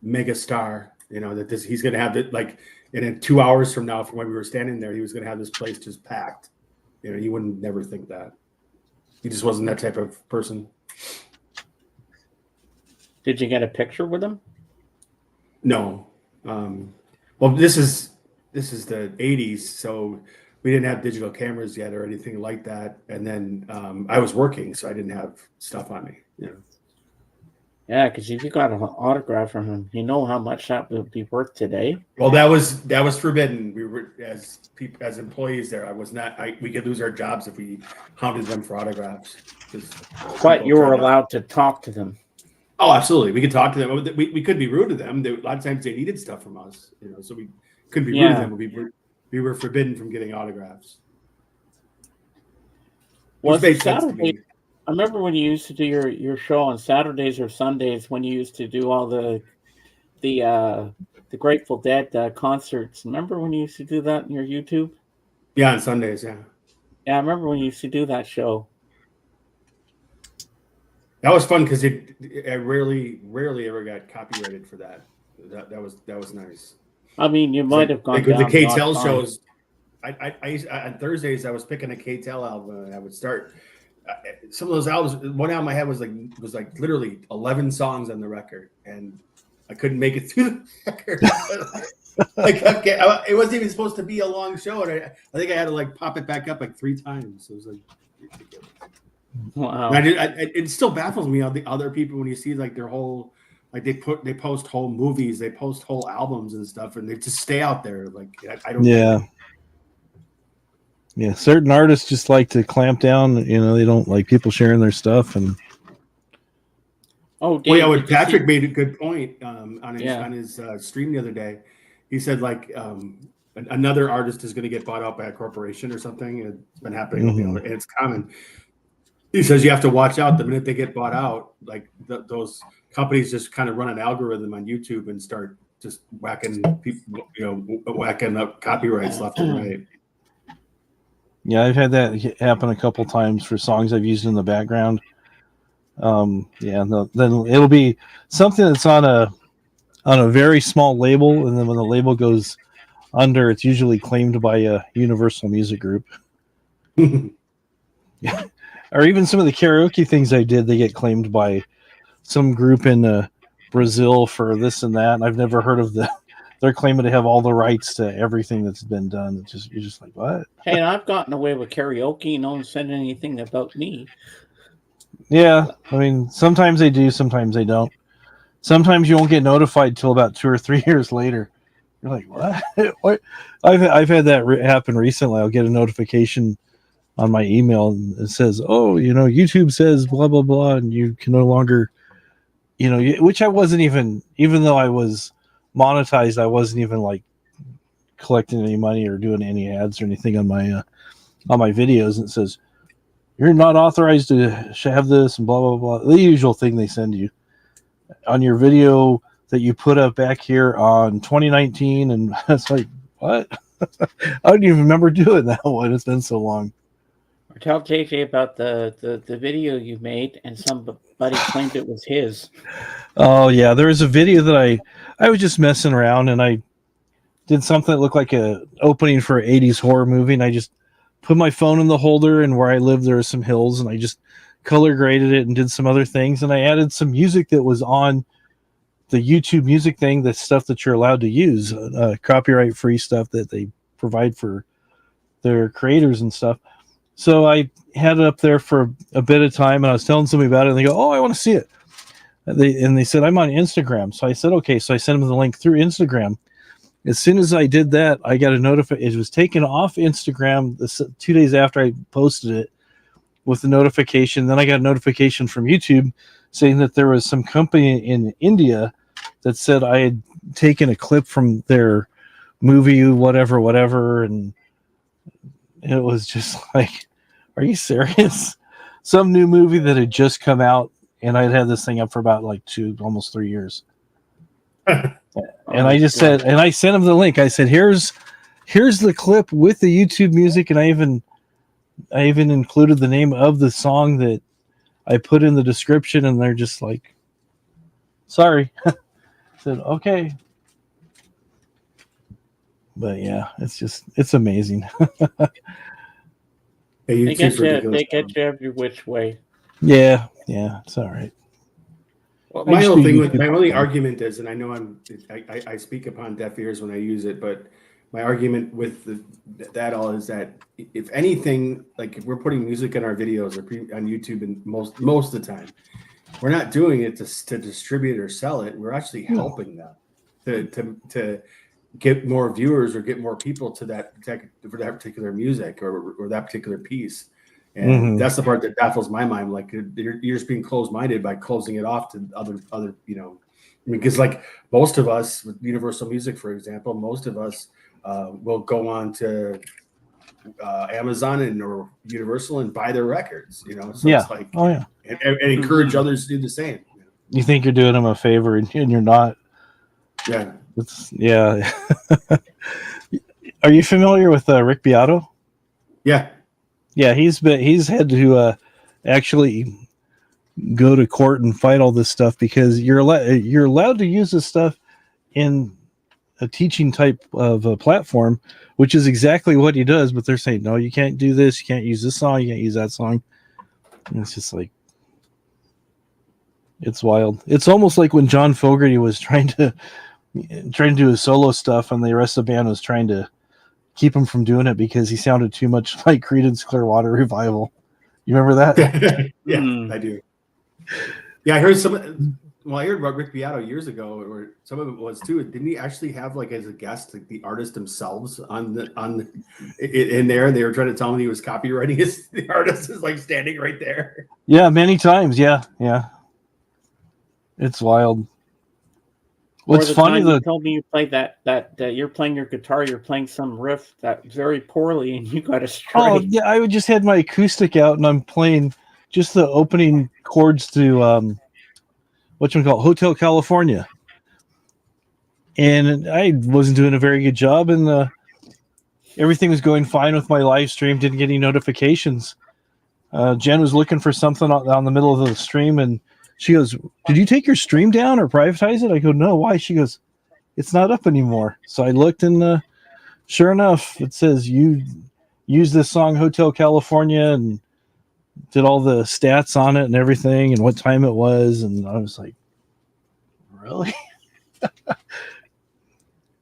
mega star. That he's gonna have it like, and in 2 hours from now, from when we were standing there, he was gonna have this place just packed. You wouldn't never think that. He just wasn't that type of person. Did you get a picture with him? No. Well, this is the 80s, so we didn't have digital cameras yet or anything like that. And then I was working, so I didn't have stuff on me. Yeah, because if you got an autograph from him, you know how much that would be worth today. Well, that was forbidden. We were as employees there. I was not. We could lose our jobs if we hounded them for autographs. But you were allowed to talk to them. Oh, absolutely. We could talk to them. We could be rude to them. A lot of times they needed stuff from us. So we couldn't be rude to them. But we were forbidden from getting autographs. Was it Saturday? I remember when you used to do your show on Saturdays or Sundays when you used to do all the Grateful Dead concerts. Remember when you used to do that on your YouTube? Yeah, on Sundays, yeah. Yeah, I remember when you used to do that show. That was fun because I rarely ever got copyrighted for that. That was nice. I mean, you might have gone down the KTEL shows. I on Thursdays I was picking a KTEL album, and I would start. Some of those albums, one album I had was like literally 11 songs on the record, and I couldn't make it through the record. It wasn't even supposed to be a long show, and I think I had to like pop it back up like 3 times. So it was like ridiculous. Wow. It still baffles me on the other people when you see like their whole, like they post whole movies, they post whole albums and stuff, and they just stay out there. Like I don't. Yeah. Yeah, certain artists just like to clamp down. They don't like people sharing their stuff. And Patrick made a good point on his stream the other day. He said like another artist is going to get bought out by a corporation or something. It's been happening, and it's common. He says you have to watch out the minute they get bought out. Like those companies just kind of run an algorithm on YouTube and start just whacking people, whacking up copyrights left and right. Yeah, I've had that happen a couple times for songs I've used in the background. Then it'll be something that's on a very small label, and then when the label goes under, it's usually claimed by a Universal Music Group. Yeah. Or even some of the karaoke things I did, they get claimed by some group in Brazil for this and that. And I've never heard of they're claiming to have all the rights to everything that's been done. You're just like, what? Hey, and I've gotten away with karaoke. No one said anything about me. Yeah, I mean, sometimes they do, sometimes they don't. Sometimes you won't get notified till about 2 or 3 years later. You're like, what? What? I've had that happen recently. I'll get a notification on my email and it says, oh, YouTube says blah, blah, blah, and you can no longer, which I wasn't even though I was monetized, I wasn't even like collecting any money or doing any ads or anything on my videos. And it says, you're not authorized to have this and blah, blah, blah. The usual thing they send you on your video that you put up back here on 2019. And it's like, what? I don't even remember doing that one. It's been so long. Or tell JJ about the video you made and somebody claimed it was his. Oh, yeah. There was a video that I was just messing around and I did something that looked like a opening for an 80s horror movie. And I just put my phone in the holder, and where I live, there are some hills, and I just color graded it and did some other things. And I added some music that was on the YouTube music thing, the stuff that you're allowed to use, copyright free stuff that they provide for their creators and stuff. So I had it up there for a bit of time, and I was telling somebody about it, and they go, oh, I want to see it. And they said, I'm on Instagram. So I said, okay. So I sent them the link through Instagram. As soon as I did that, I got a notification. It was taken off Instagram 2 days after I posted it with the notification. Then I got a notification from YouTube saying that there was some company in India that said I had taken a clip from their movie, whatever. And it was just like, are you serious? Some new movie that had just come out, and I'd had this thing up for about like almost 3 years. And I just said, and I sent him the link. I said, here's the clip with the YouTube music, and I even included the name of the song that I put in the description, and they're just like, sorry. I said, okay. But yeah, it's amazing. They get you every which way. Yeah, it's all right. Well, my only argument is, and I know I speak upon deaf ears when I use it, but my argument with that all is that if anything, like if we're putting music in our videos or on YouTube, and most of the time, we're not doing it to distribute or sell it. We're actually helping them to get more viewers or get more people to for that particular music or that particular piece. And that's the part that baffles my mind. Like you're just being closed-minded by closing it off to other, because like most of us with Universal Music, for example, most of us will go on to Amazon or Universal and buy their records, So it's like, oh yeah, and encourage others to do the same. You think you're doing them a favor, and you're not. Yeah. Are you familiar with Rick Beato? Yeah. Yeah, he's had to actually go to court and fight all this stuff because you're allowed to use this stuff in a teaching type of a platform, which is exactly what he does. But they're saying, no, you can't do this. You can't use this song. You can't use that song. And it's just like, it's wild. It's almost like when John Fogerty was trying to do his solo stuff, and the rest of the band was trying to keep him from doing it because he sounded too much like Creedence Clearwater Revival. You remember that? Yeah, I do. Yeah, I heard I heard about Rick Beato years ago, or some of it was too. Didn't he actually have like as a guest like the artist themselves in there? And they were trying to tell him he was copywriting the artist is like standing right there. Yeah, many times. Yeah. It's wild. What's funny though? You told me you played that you're playing your guitar, you're playing some riff that very poorly, and you got a straight. Oh yeah, I just had my acoustic out, and I'm playing just the opening chords to Hotel California. and I wasn't doing a very good job, and everything was going fine with my live stream. Didn't get any notifications. Jen was looking for something on the middle of the stream, and she goes, "Did you take your stream down or privatize it?" I go, "No, why?" She goes, "It's not up anymore." So I looked, and sure enough, it says you used this song Hotel California and did all the stats on it and everything and what time it was. And I was like, really?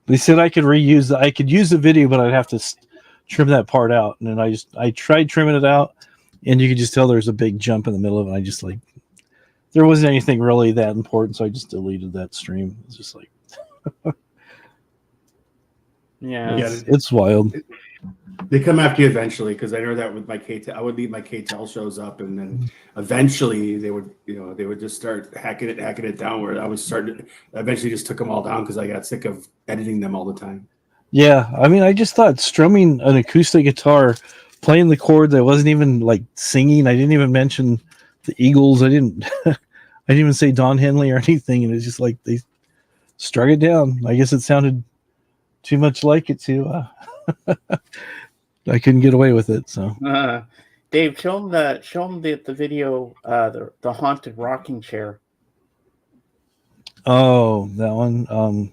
They said I could use the video, but I'd have to trim that part out. And then I tried trimming it out, and you could just tell there's a big jump in the middle of it. I just there wasn't anything really that important. So I just deleted that stream. It's just like, yeah, it's wild. They come after you eventually, because I know that with my KTEL, I would leave my KTEL shows up, and then eventually they would just start hacking it down. Where I was starting, I eventually just took them all down because I got sick of editing them all the time. Yeah, I mean, I just thought strumming an acoustic guitar, playing the chord that wasn't even like singing. I didn't even mention the Eagles. I didn't even say Don Henley or anything, and it's just like they struck it down. I guess it sounded too much like it to. I couldn't get away with it. So, Dave, show him the video, the haunted rocking chair. Oh, that one.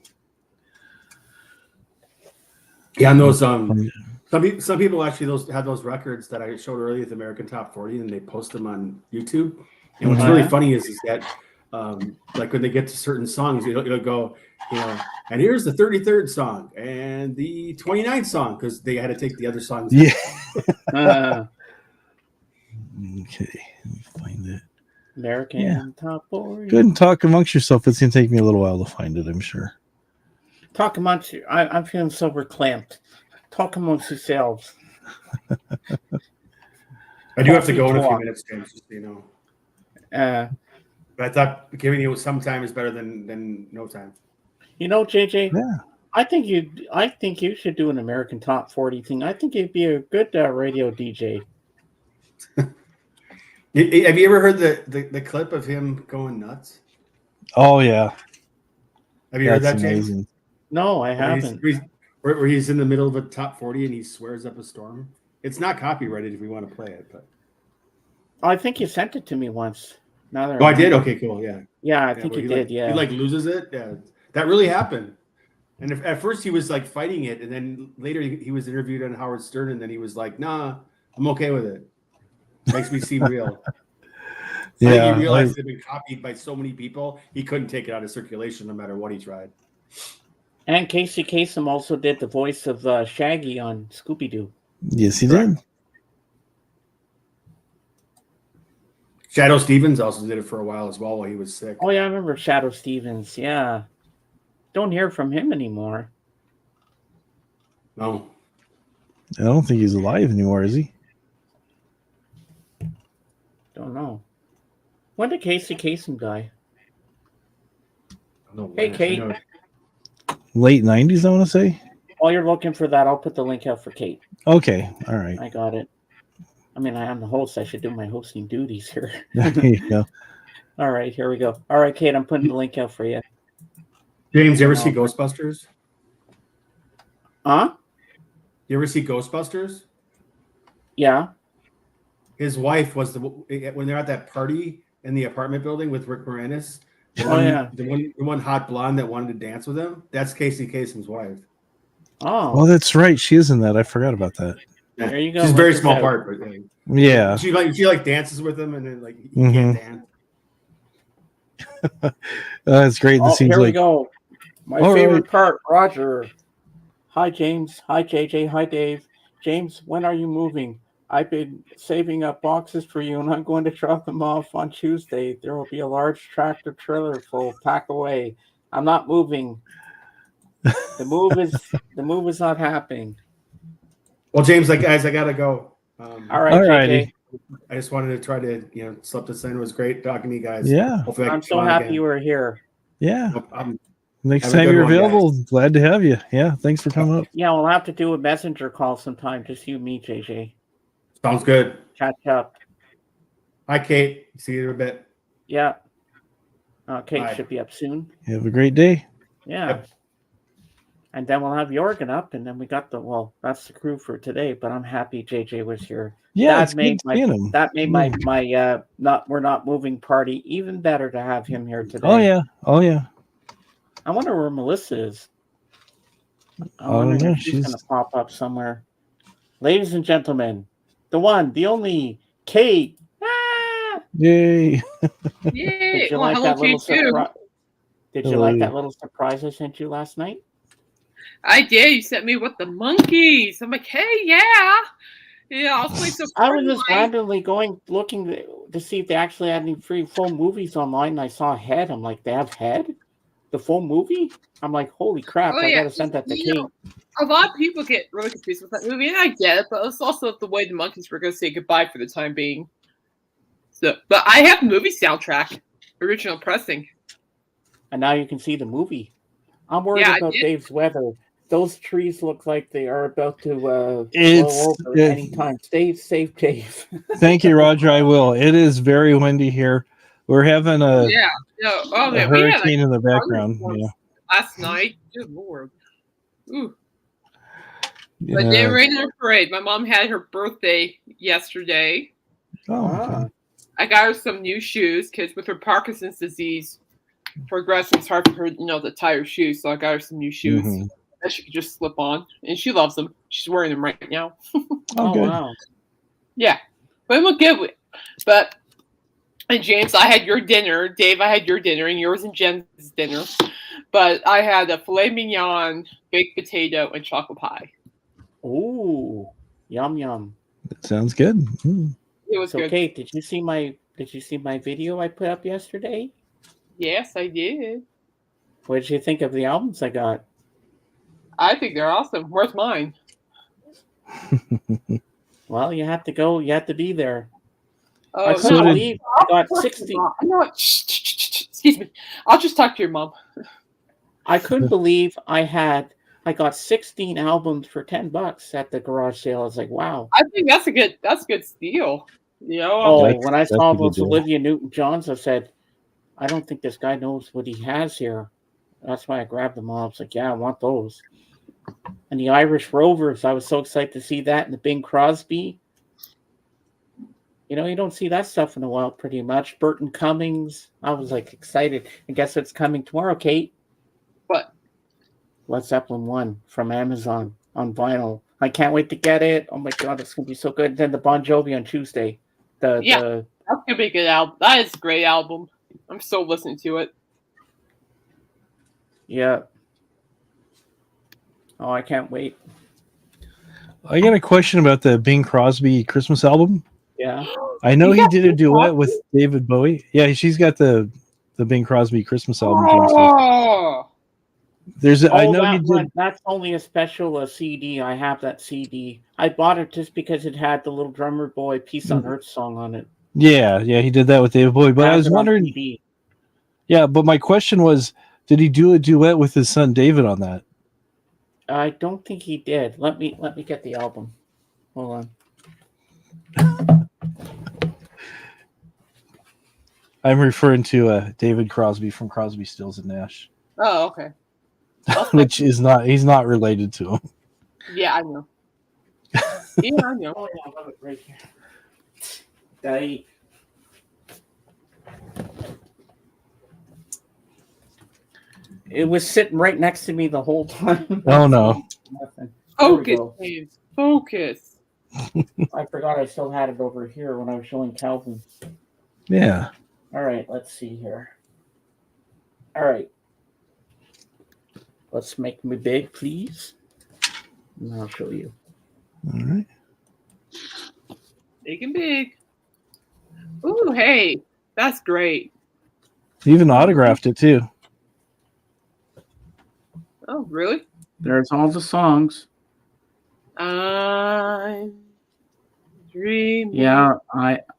Yeah, and those some people actually have those records that I showed earlier at the American Top 40, and they post them on YouTube. And what's really funny is that like when they get to certain songs, it'll go, and here's the 33rd song and the 29th song, because they had to take the other songs. Yeah. Okay, let me find it. American Top 40. Good and talk amongst yourself. It's gonna take me a little while to find it, I'm sure. Talk amongst you. I'm feeling so reclamped. Talk amongst yourselves. I do have to go in a few minutes, James, just so you know. But I thought giving you some time is better than no time. JJ, Yeah. I think you should do an American Top 40 thing. I think you'd be a good radio DJ. Have you ever heard the clip of him going nuts? Oh yeah. Have you heard that, James? Amazing. No, I haven't. Where he's in the middle of a top 40 and he swears up a storm. It's not copyrighted if we want to play it, but I think you sent it to me once. I did. Okay, cool. Yeah. Yeah, I think you did. He loses it. Yeah, that really happened. And at first he was fighting it, and then later he was interviewed on Howard Stern, and then he was like, "Nah, I'm okay with it. Makes me seem real." Yeah, I think he realized it had been copied by so many people, he couldn't take it out of circulation no matter what he tried. And Casey Kasem also did the voice of Shaggy on Scooby-Doo. Yes, he did. Shadow Stevens also did it for a while as well while he was sick. Oh, yeah, I remember Shadow Stevens. Yeah. Don't hear from him anymore. No. I don't think he's alive anymore, is he? Don't know. When did Casey Kasem die? Hey, Man, Kate. Late 90s, I want to say. While you're looking for that, I'll put the link out for Kate. Okay, all right. I got it. I mean, I am the host. I should do my hosting duties here. There you go. All right, here we go. All right, Kate, I'm putting the link out for you. James, you ever see Ghostbusters? Huh? You ever see Ghostbusters? Yeah. His wife was when they're at that party in the apartment building with Rick Moranis. The one hot blonde that wanted to dance with him. That's Casey Kasem's wife. Oh, that's right. She is in that. I forgot about that. Yeah. There you go. She's a very small part, but yeah. She dances with him, and then he can't dance. That's great. Here we go. My favorite part, Roger. Hi, James. Hi, JJ. Hi, Dave. James, when are you moving? I've been saving up boxes for you, and I'm going to drop them off on Tuesday. There will be a large tractor trailer full. Pack away. I'm not moving. The move is not happening. Well, James, guys, I gotta go. All right, JJ. I just wanted to try to slip this in. It was great talking to you guys. Yeah, I'm so happy you were here. Yeah. Next time you're available, glad to have you. Yeah, thanks for coming up. Yeah, we'll have to do a messenger call sometime. Just you, me, JJ. Sounds good. Catch up. Hi, Kate. See you in a bit. Yeah. Kate should be up soon. You have a great day. Yeah. Yep. And then we'll have Jorgen up, and then we got that's the crew for today. But I'm happy JJ was here. Yeah, that made my we're not moving party even better to have him here today. Oh yeah. I wonder where Melissa is. She's gonna pop up somewhere. Ladies and gentlemen, the one, the only, Kate. Ah! Yay! Yay! Did you like that little surprise? Did you like that little surprise I sent you last night? I did. You sent me with the monkeys. I'm like, hey, yeah. I was playing I was just randomly looking to see if they actually had any free full movies online. And I saw Head. I'm like, they have Head? The full movie? I'm like, holy crap! I gotta send that to Kate. A lot of people get really confused with that movie, and I get it, but it's also the way the monkeys were going to say goodbye for the time being. So, but I have the movie soundtrack, original pressing, and now you can see the movie. I'm worried about Dave's weather. Those trees look like they are about to blow over anytime. Stay safe, Dave. Thank you, Roger. I will. It is very windy here. We're having a hurricane in the background. Yeah. Last night, good lord. Ooh. Yeah. But didn't rain in a parade. My mom had her birthday yesterday. Oh. Okay. I got her some new shoes because with her Parkinson's disease progressing, it's hard for her, to tie her shoes. So I got her some new shoes that she could just slip on, and she loves them. She's wearing them right now. Wow. Yeah, but it looked good. But and James, I had your dinner. Dave, I had your dinner, and yours and Jen's dinner. But I had a filet mignon, baked potato, and chocolate pie. Ooh, yum yum! That sounds good. It was good. Kate, did you see my video I put up yesterday? Yes, I did. What did you think of the albums I got? I think they're awesome. Where's mine? Well, you have to go. You have to be there. Oh, I couldn't believe I got 60. Excuse me. I'll just talk to your mom. I couldn't believe I got 16 albums for $10 at the garage sale. I was like, wow. I think that's a good steal. When I saw those Olivia Newton-Johns, I said, I don't think this guy knows what he has here. That's why I grabbed them all. I was like, yeah, I want those. And the Irish Rovers, I was so excited to see that, and the Bing Crosby. You don't see that stuff in a while pretty much. Burton Cummings. I was like excited. And guess what's coming tomorrow, Kate? What? Led Zeppelin 1 from Amazon on vinyl. I can't wait to get it. Oh my God, it's going to be so good. And then the Bon Jovi on Tuesday. That's going to be a good album. That is a great album. I'm still listening to it. Yeah. Oh, I can't wait. I got a question about the Bing Crosby Christmas album. Yeah. I know he did a duet with David Bowie. Yeah, she's got the Bing Crosby Christmas album. That's only a special CD. I have that CD. I bought it just because it had the Little Drummer Boy Peace on Earth song on it. Yeah, he did that with David Bowie. But I was wondering. Yeah, but my question was, did he do a duet with his son David on that? I don't think he did. Let me get the album. Hold on. I'm referring to David Crosby from Crosby, Stills and Nash. Oh, okay. Which he's not related to him. Yeah, I know. Yeah, I know. Oh, yeah, I love it right here. It was sitting right next to me the whole time. Oh no! Focus, James. Focus. I forgot I still had it over here when I was showing Calvin. Yeah. All right, let's see here. All right. Let's make me big, please. And I'll show you. All right. Big and big. Ooh, hey. That's great. He even autographed it, too. Oh, really? There's all the songs. I'm dreaming. Yeah,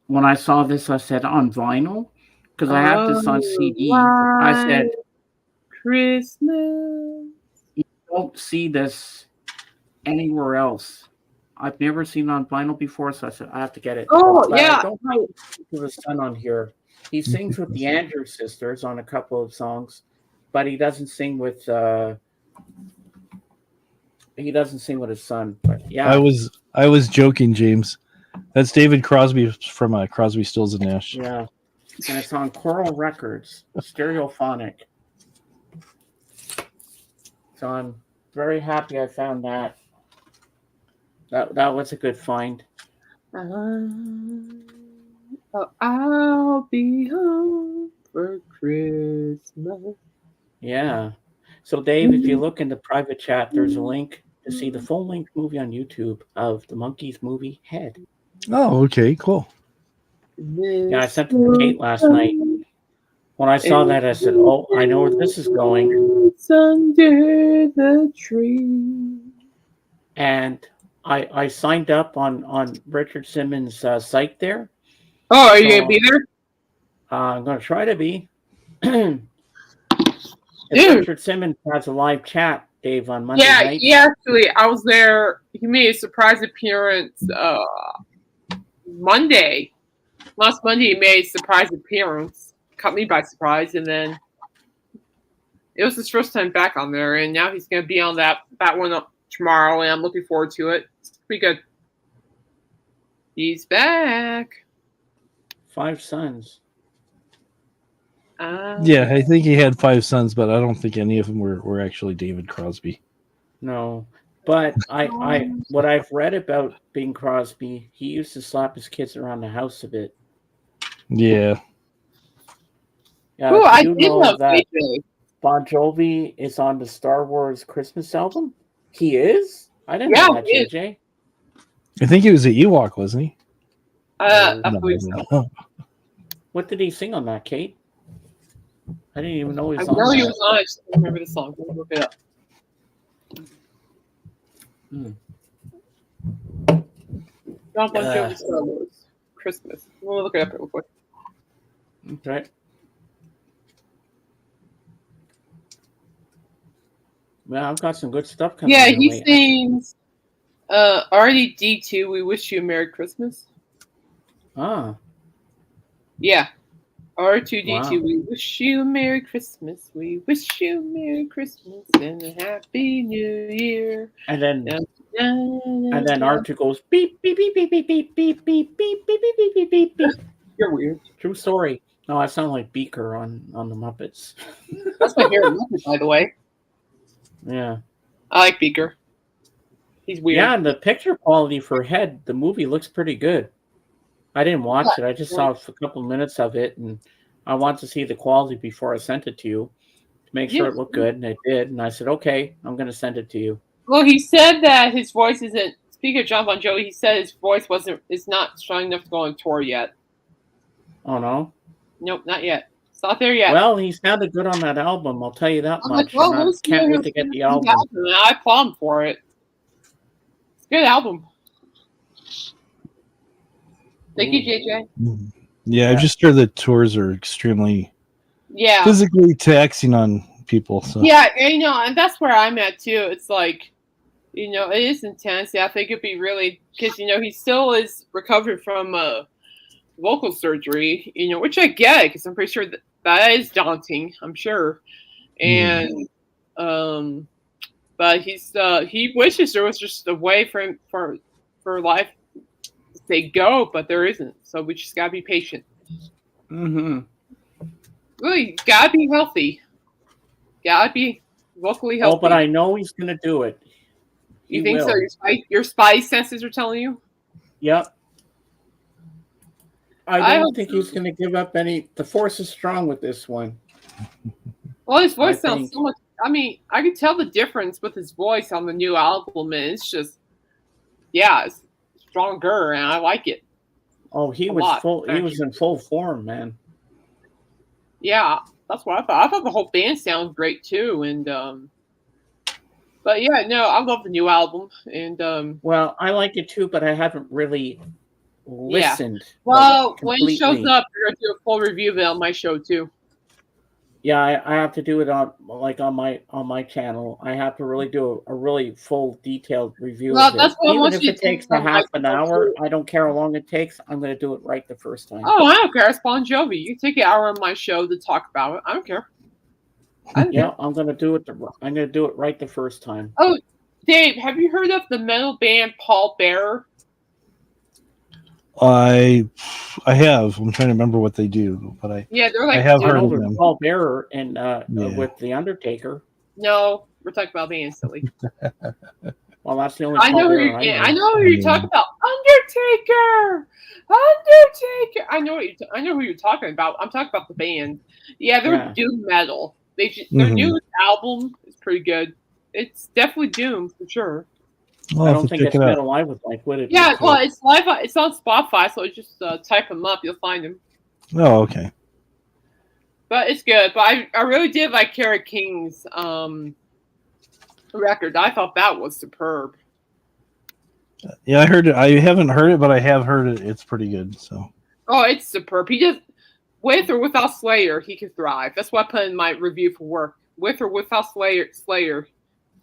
when I saw this, I said on vinyl because I have this on CD. I said, Christmas. You don't see this anywhere else. I've never seen it on vinyl before, so I said I have to get it. Oh, but yeah. I don't know if his son on here. He sings with the Andrews Sisters on a couple of songs, but he doesn't sing with he doesn't sing with his son. But yeah, I was joking, James. That's David Crosby from Crosby, Stills and Nash. Yeah, and it's on Coral Records, Stereophonic. So I'm very happy I found that. That was a good find. I'll be home for Christmas. Yeah. So Dave, if you look in the private chat, there's a link to see the full-length movie on YouTube of the Monkees movie Head. Oh, okay, cool. Yeah, I sent it to Kate last night. When I saw that, I said, "Oh, I know where this is going." It's under the tree. And I signed up on Richard Simmons' site there. Oh, are you gonna be there? I'm gonna try to be. Dude. Richard Simmons has a live chat, Dave, on Monday night. Yeah, actually, I was there. He made a surprise appearance Monday. Last Monday, he made a surprise appearance. Caught me by surprise, and then it was his first time back on there, and now he's going to be on that one up tomorrow, and I'm looking forward to it. It's pretty good. He's back. 5 sons. Yeah, I think he had 5 sons, but I don't think any of them were actually David Crosby. No, but I what I've read about Bing Crosby, he used to slap his kids around the house a bit. Yeah. Yeah, oh, I you did know love that JJ. Bon Jovi is on the Star Wars Christmas album. He is? I didn't know that, he is. JJ. I think he was an Ewok, wasn't he? I No, believe so. What did he sing on that, Kate? I didn't even know he I was on know he that. was on. I just don't remember the song. Let me look it up. John Bon Jovi Star Wars Christmas. We'll look it up real quick. Okay. Well, I've got some good stuff coming. Yeah, your he way. sings RDD2, We Wish You a Merry Christmas. Ah, Yeah. R2D2, Wow. We wish you a Merry Christmas. We wish you a Merry Christmas and a Happy New Year. and then And then R2 goes beep beep beep beep beep beep beep beep beep beep beep beep beep beep beep. You're weird. True story. No, I sound like Beaker on the Muppets. That's my favorite Muppet, by the way. Yeah. I like Beaker. He's weird. Yeah, and the picture quality for Head, the movie looks pretty good. I didn't watch it. I just saw a couple minutes of it, and I wanted to see the quality before I sent it to you to make sure it looked good, and it did. And I said, okay, I'm going to send it to you. Well, he said that his voice isn't. Speaking of John Bon Jovi, he said his voice is not strong enough to go on tour yet. Oh, no? Nope, not yet. It's not there yet. Well, he sounded good on that album. I'll tell you that I'm much. like, well, And I we'll see can't what wait to get the he'll album. do. I applaud him for it. It's a good album. Thank you, JJ. Yeah, I've just heard that tours are extremely Yeah. physically taxing on people. So Yeah, and that's where I'm at too. It's like, it is intense. Yeah, I think it'd be really, because he still is recovering from vocal surgery. Which I get, because I'm pretty sure that is daunting. I'm sure, and but he wishes there was just a way for him for life to say go, but there isn't. So we just gotta be patient. Mm-hmm. Really, gotta be healthy. Gotta be vocally healthy. Oh, but I know he's going to do it. You think so? Your spy senses are telling you? Yep. I don't hope think so. he's going to give up any. The force is strong with this one. Well, his voice I sounds think- so much. I mean, I could tell the difference with his voice on the new album, and it's just, it's stronger, and I like it. Oh, he A was lot, full. He actually. was in full form, man. Yeah, that's what I thought. I thought the whole band sounds great too, and but yeah, no, I love the new album, and Well, I like it too, but I haven't really listened. well, like, when it shows completely. up, you're gonna do a full review of it on my show too. Yeah, I have to do it on my channel. I have to really do a really full detailed review Well, of it. that's what I Even want if you it to do takes a on my half an channel, hour, too. I don't care how long it takes. I'm going to do it right the first time. Oh, I don't care. It's Bon Jovi. You can take an hour on my show to talk about it. I don't care. Yeah, I'm going to do it. I'm going to do it right the first time. Oh, Dave, have you heard of the metal band Paul Bearer? I have. I'm trying to remember what they do, but they're like I have I heard know of there's them. Paul Bearer and with the Undertaker. No, we're talking about being silly. Well, that's the only. I know who you're talking about. Undertaker. I know who you're talking about. I'm talking about the band. Yeah, they're doom metal. Their new album is pretty good. It's definitely doom for sure. I don't think it's metal. I would like. Would it? Yeah, well, it's live. It's on Spotify, so just type them up. You'll find them. Oh, okay. But it's good. But I really did like Kerry King's record. I thought that was superb. Yeah, I heard it. I haven't heard it, but I have heard it. It's pretty good. So. Oh, it's superb. He just with or without Slayer, he can thrive. That's what I put in my review for work. With or without Slayer,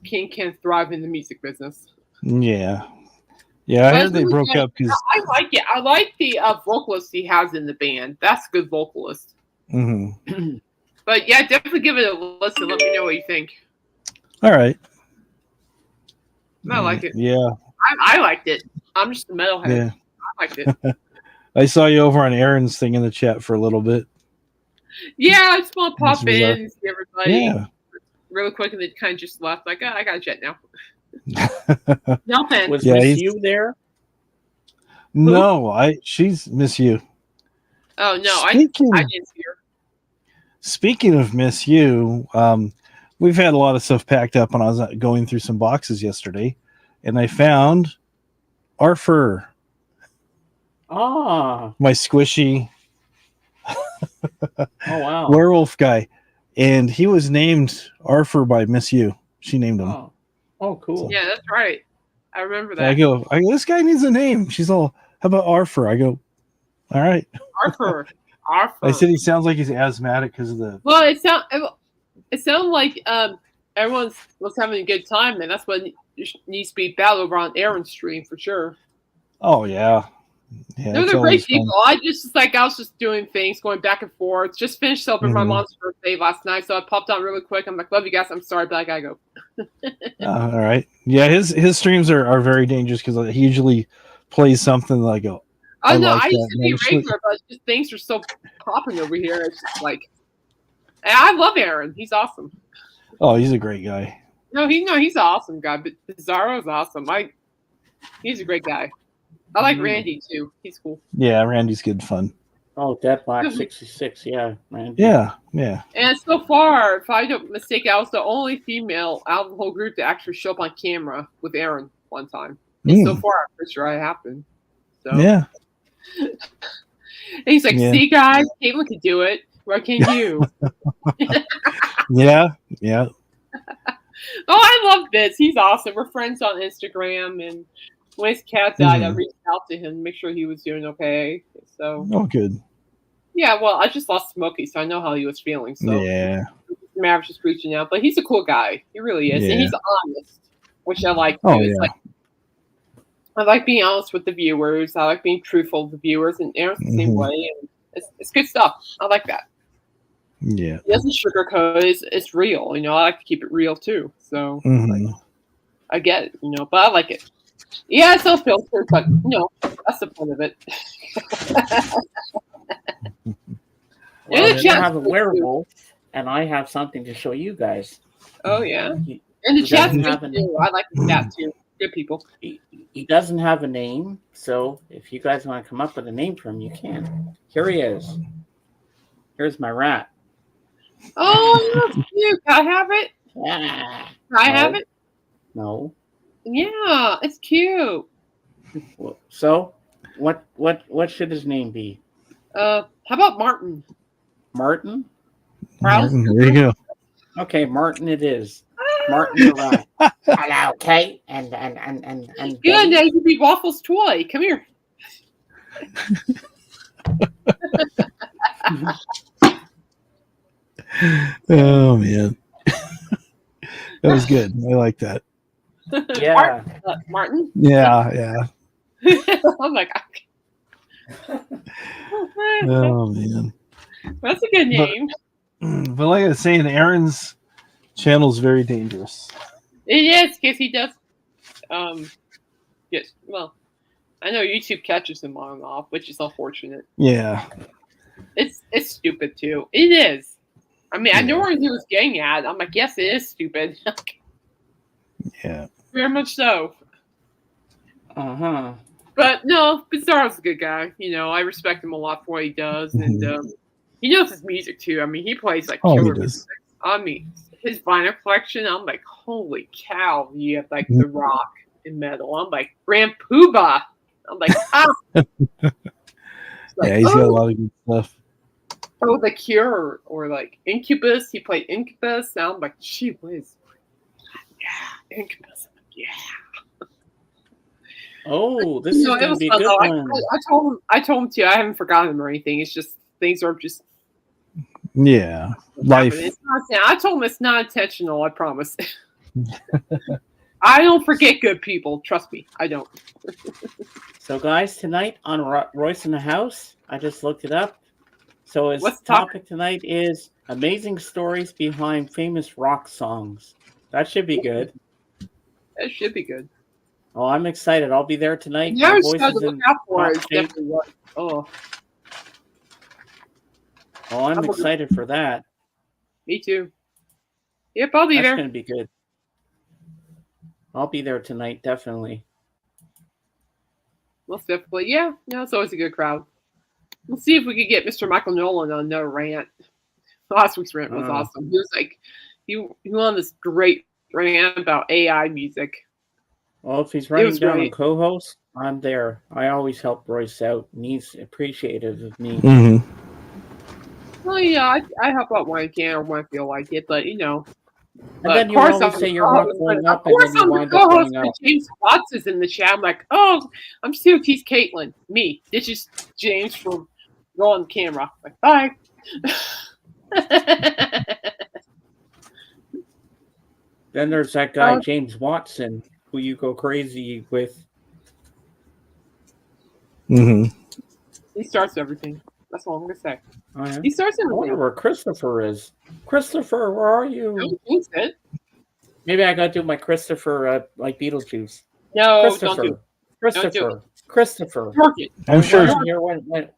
King can thrive in the music business. Yeah. Yeah, I heard they broke up because I like it. I like the vocalist he has in the band. That's a good vocalist. Mm-hmm. But yeah, definitely give it a listen. Let me know what you think. All right. I like it. Yeah. I liked it. I'm just a metalhead. Yeah. I liked it. I saw you over on Aaron's thing in the chat for a little bit. Yeah, I just want to pop in and see everybody really quick, and then kind of just left. Like, I got a jet now. No offense. Was Miss You there? No, she's Miss You. Oh no, I didn't see her. Speaking of Miss You, we've had a lot of stuff packed up, and I was going through some boxes yesterday, and I found Arthur. Ah, my squishy oh wow, werewolf guy, and he was named Arthur by Miss You. She named him. Oh, cool. Yeah, that's right. I remember that. I go, this guy needs a name. She's all, how about Arthur? I go, all right. Arthur. I said he sounds like he's asthmatic because of the. Well, it sounded like everyone was having a good time, and that's what needs to be battled over on Aaron's stream for sure. Oh yeah. Yeah, they're great people. I was just doing things, going back and forth. Just finished celebrating my mom's birthday last night, so I popped on really quick. I'm like, love you guys. I'm sorry, but I gotta go. All right. Yeah, his streams are very dangerous because he usually plays something like a. Oh no, I used to be regular, but just things are so popping over here. It's just like, I love Aaron. He's awesome. Oh, he's a great guy. No, he's an awesome guy. But Bizarro's awesome. He's a great guy. I like Randy too. He's cool. Yeah, Randy's good fun. Oh, Dead Black 66. Yeah, Randy. Yeah. And so far, if I don't mistake, I was the only female out of the whole group to actually show up on camera with Aaron one time. And so far, I'm pretty sure I happened. So yeah. And he's like, see, guys, Caitlin can do it. Why can't you? Yeah. Oh, I love Biz. He's awesome. We're friends on Instagram, and when his cat died, I reached out to him to make sure he was doing okay. So, good. Yeah, well, I just lost Smokey, so I know how he was feeling. So, yeah, Maverick's just reaching out, but he's a cool guy. He really is, and he's honest, which I like too. Oh, it's like, I like being honest with the viewers. I like being truthful with the viewers, and Aaron's the same way. And it's good stuff. I like that. Yeah, he doesn't sugarcoat it. It's real. I like to keep it real too. So I get it, but I like it. Yeah, it's no filter, but that's the point of it. Well, I have a werewolf, and I have something to show you guys. Oh yeah, and the chat too. I like the chat too. Good people. He doesn't have a name, so if you guys want to come up with a name for him, you can. Here he is. Here's my rat. Oh, that's cute. Can I have it? Yeah. Can I have it? No. Yeah, it's cute. So, what should his name be? How about Martin? Martin? Martin, there you go. Okay, Martin it is. Martin the rat. Hello, Kate, and good. Now you can be Waffles' toy. Come here. Oh man, that was good. I like that. Yeah, Martin. Yeah. I'm like, oh man, that's a good name. But like I was saying, Aaron's channel is very dangerous. It is because he does Yes, well, I know YouTube catches them on and off, which is unfortunate. Yeah. It's stupid too. It is. I mean, I know Yeah. where he was getting at. I'm like, yes, it is stupid. Yeah. Very much so. Uh-huh. But no, Bizarro's a good guy. You know, I respect him a lot for what he does, and he knows his music too. I mean, he plays like killer music. I mean, his vinyl collection. I'm like, holy cow! You have like the rock and metal. I'm like, Grand Poobah. I'm like, ah. Yeah, he's got a lot of good stuff. Oh, The Cure or like Incubus. He played Incubus. Now I'm like, gee whiz. Yeah, Incubus. Yeah. Oh, this is going to be a good one. I told him to. I haven't forgotten him or anything. It's just things are just. Yeah, life. It's not, I told him it's not intentional. I promise. I don't forget good people. Trust me, I don't. So, guys, tonight on Royce in the House, I just looked it up. So his What's the topic tonight is amazing stories behind famous rock songs. That should be good. That should be good. Oh, I'm excited. I'll be there tonight. Yeah, My I voice to is look in out for top it. shape. Definitely what. Oh, I'm excited for that. Me too. Yep, I'll be That's there. going to be good. I'll be there tonight, definitely. Most definitely. Yeah, it's always a good crowd. We'll see if we could get Mr. Michael Nolan on another rant. Last week's rant was awesome. He was like, he went on this great rant about AI music. Well, if he's writing down a co-host, I'm there. I always help Royce out, and he's appreciative of me. Mm-hmm. Well, yeah, I help out when I can or when I feel like it, but you know. And then you always say you're not going up, and then you wind up going up. James Watts is in the chat. I'm like, oh, I'm still tease Caitlin. Me. This is James from Go on Camera. Like, bye. Then there's that guy, James Watson, who you go crazy with. Mm-hmm. He starts everything. That's all I'm going to say. Oh, yeah? He starts everything. I wonder where Christopher is. Christopher, where are you? Maybe I got to do my Christopher like Beetlejuice. No, Christopher. don't do it. Christopher. Christopher. I'm sure.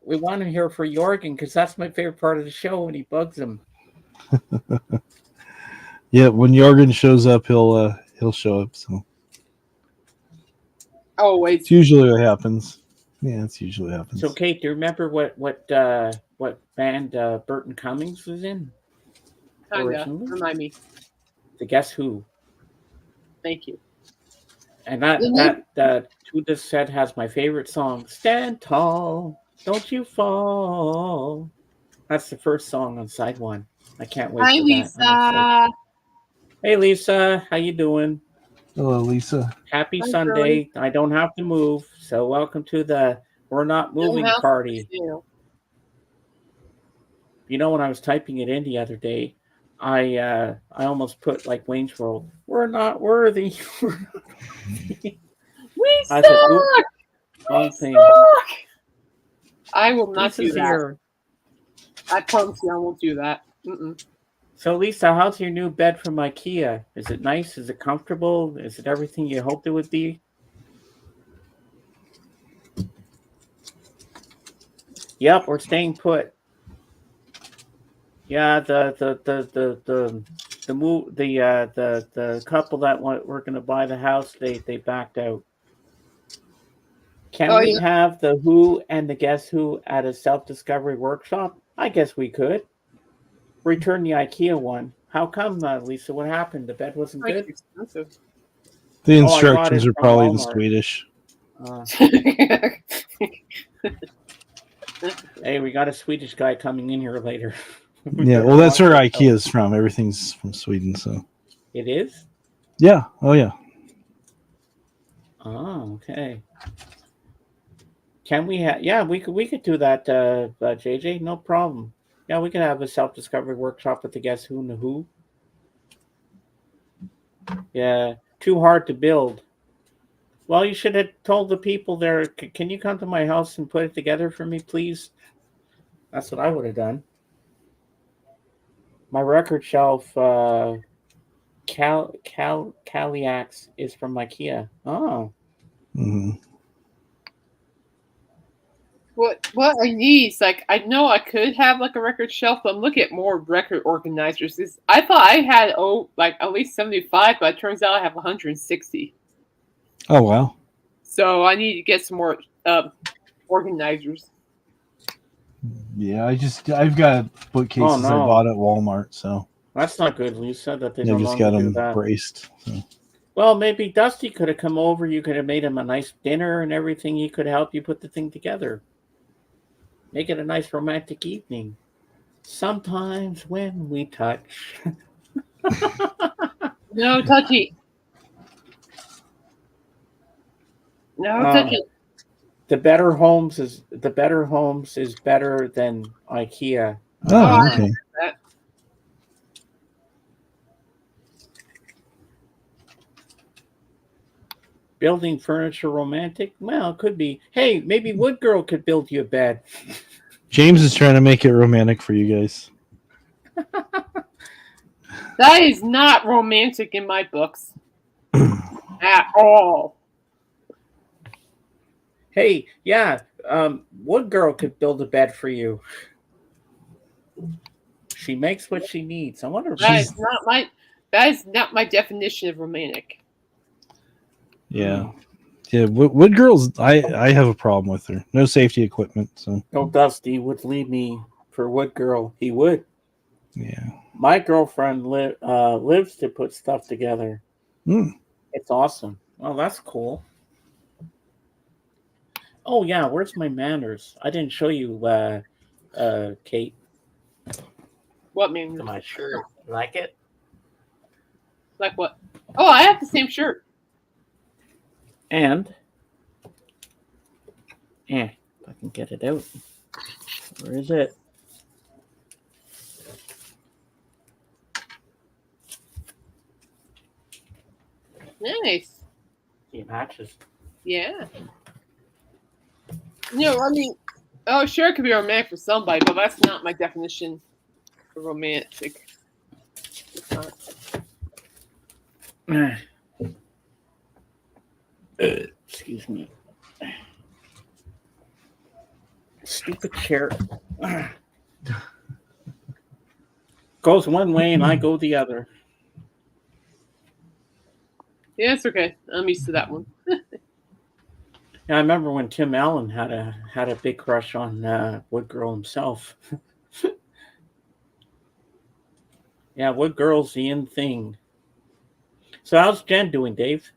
We want to hear for Jorgen because that's my favorite part of the show when he bugs him. Yeah, when Jorgen shows up, he'll show up. So. Oh wait. It's usually what happens. Yeah, it's usually what happens. So, Kate, do you remember what band Burton Cummings was in? Kinda. Remind me. The Guess Who. Thank you. And that who this said has my favorite song, Stand Tall, Don't You Fall. That's the first song on side one. I can't wait. Hi, Lisa. Hey, Lisa. How you doing? Hello, Lisa. Happy Sunday. I don't have to move. So welcome to the We're Not Moving party. You know, when I was typing it in the other day, I almost put like Wayne's World. We're not worthy. We suck. We suck. I will not do that. I promise you, I won't do that. Mm-mm. So, Lisa, how's your new bed from IKEA? Is it nice? Is it comfortable? Is it everything you hoped it would be? Yep, we're staying put. Yeah, the couple that were going to buy the house, they backed out. Can we have the Who and the Guess Who at a self-discovery workshop? I guess we could. Return the IKEA one. How come, Lisa? What happened? The bed wasn't good? Expensive. The instructions are probably in Swedish. Hey, we got a Swedish guy coming in here later. Yeah, well, that's where IKEA's from. Everything's from Sweden, so. It is? Yeah. Oh, yeah. Oh, okay. Can we have? Yeah, we could do that, JJ. No problem. Yeah, we could have a self-discovery workshop with the Guess Who and the Who. Yeah, too hard to build. Well, you should have told the people there. Can you come to my house and put it together for me, please? That's what I would have done. My record shelf Caliax is from IKEA. Oh. Mm-hmm. What I need is like I know I could have like a record shelf, but I'm looking at more record organizers. I thought I had like at least 75, but it turns out I have 160. Oh wow! So I need to get some more organizers. Yeah, I've got bookcases I bought at Walmart, so that's not good, Lisa. That they I no just longer got do them that. braced. So. Well, maybe Dusty could have come over. You could have made him a nice dinner and everything. He could help you put the thing together. Make it a nice romantic evening. Sometimes when we touch. No touchy. No touchy. The Better Homes is better than IKEA. Oh, okay. Building furniture romantic? Well, it could be. Hey, maybe Wood Girl could build you a bed. James is trying to make it romantic for you guys. That is not romantic in my books. At all. Hey, yeah, Wood Girl could build a bed for you. She makes what she needs. I wonder if that is not my definition of romantic. Yeah. Yeah, Wood Girl's I have a problem with her. No safety equipment, so Dusty would leave me for Wood Girl. He would. Yeah. My girlfriend lives to put stuff together. It's awesome. Oh, that's cool. Oh yeah, where's my manners? I didn't show you Kate. What manners? My shirt. Like it? Like what? Oh, I have the same shirt. And if I can get it out. Where is it? Nice. It matches. Yeah. No, I mean, oh, sure, it could be romantic for somebody, but that's not my definition of romantic. Excuse me. Stupid chair. Goes one way and I go the other. Yeah, it's okay. I'm used to that one. Yeah, I remember when Tim Allen had a big crush on Wood Girl himself. Yeah, Wood Girl's the in thing. So how's Jen doing, Dave?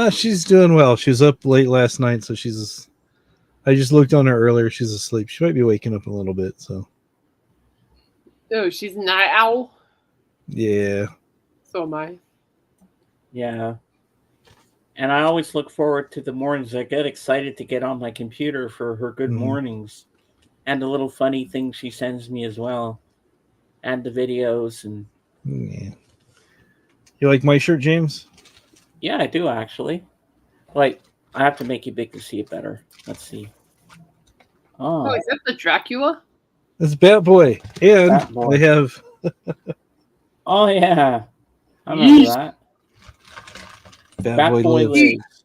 She's doing well. She was up late last night, so I just looked on her earlier. She's asleep. She might be waking up a little bit, so. Oh, she's a night owl? Yeah. So am I. Yeah. And I always look forward to the mornings. I get excited to get on my computer for her good mornings and the little funny things she sends me as well. And the videos and yeah. You like my shirt, James? Yeah, I do actually. Like, I have to make it big to see it better. Let's see. Oh, is that the Dracula? It's Bat Boy. And Bat Boy. They have Oh yeah. I remember that. Bat Boy lives.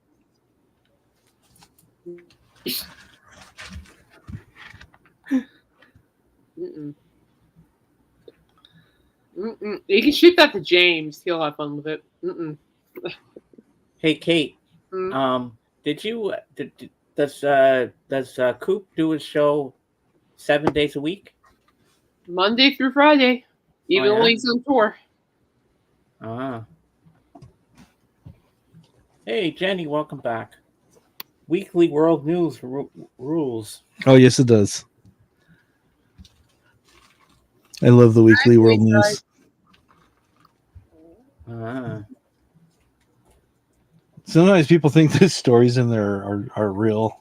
You can shoot that to James. He'll have fun with it. Hey, Kate. Does Coop do his show 7 days a week? Monday through Friday, even when he's on tour. Hey, Jenny, welcome back. Weekly World News rules. Oh, yes, it does. I love the weekly world news. Sometimes people think the stories in there are real.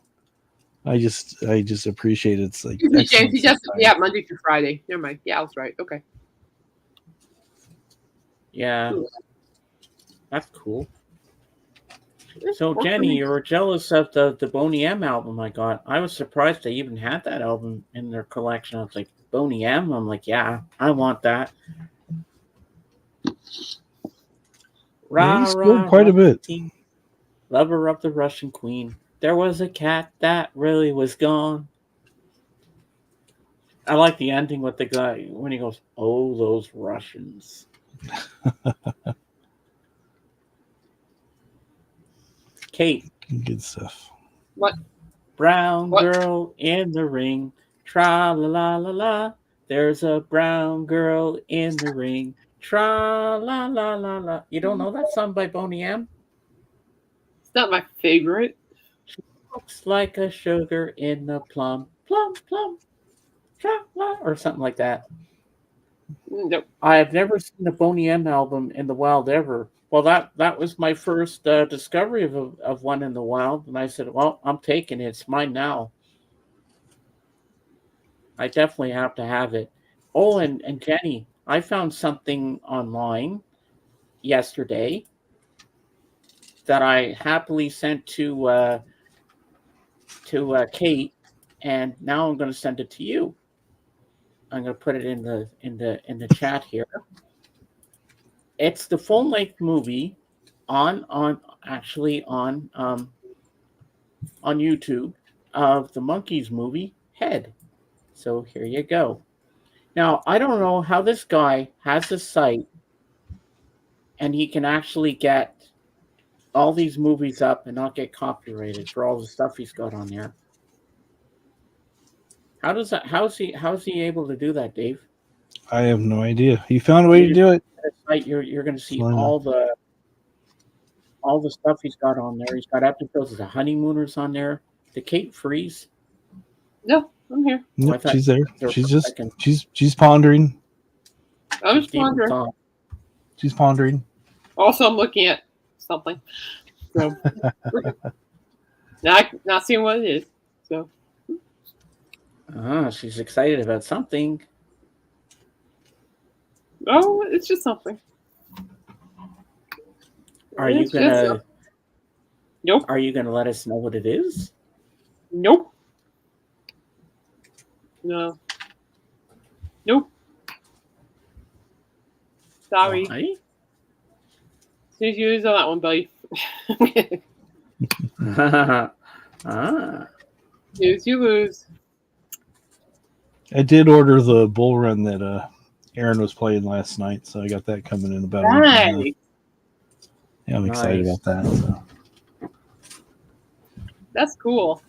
I just appreciate it. It's like James, Monday through Friday. Never mind. Yeah, I was right. Okay. Yeah, that's cool. So Jenny, you were jealous of the Boney M album I got. I was surprised they even had that album in their collection. I was like, Boney M? I'm like, yeah, I want that. Rah, he scored quite a bit. Team, lover of the Russian queen. There was a cat that really was gone. I like the ending with the guy when he goes, "Oh, those Russians." Kate. Good stuff. What? Brown girl in the ring. Tra la la la la. There's a brown girl in the ring. Tra la la la la. You don't know that song by Boney M? It's not my favorite. She looks like a sugar in the plum. Plum, plum. Tra la. Or something like that. Nope. I have never seen a Boney M album in the wild ever. Well, that was my first discovery of one in the wild. And I said, well, I'm taking it. It's mine now. I definitely have to have it. Oh, and Jenny, I found something online yesterday that I happily sent to Kate, and now I'm going to send it to you. I'm going to put it in the chat here. It's the full length movie on YouTube of the Monkees movie Head. So here you go. Now, I don't know how this guy has a site and he can actually get all these movies up and not get copyrighted for all the stuff he's got on there. How's he able to do that, Dave? I have no idea. He found a way to do it. You're going to see all the stuff he's got on there. He's got episodes of The Honeymooners on there. The Kate Freeze. No, I'm here. Yep, she's there. She's pondering. I was pondering. She's pondering. Also, I'm looking at something. So not seeing what it is. So she's excited about something. Oh, it's just something. Are you gonna? Nope. Are you gonna let us know what it is? Nope. No. Nope. Sorry. Why? Snooze you lose on that one, buddy. Snooze you lose. I did order the bull run that Aaron was playing last night, so I got that coming in about a week. Yeah, I'm excited about that. So. That's cool.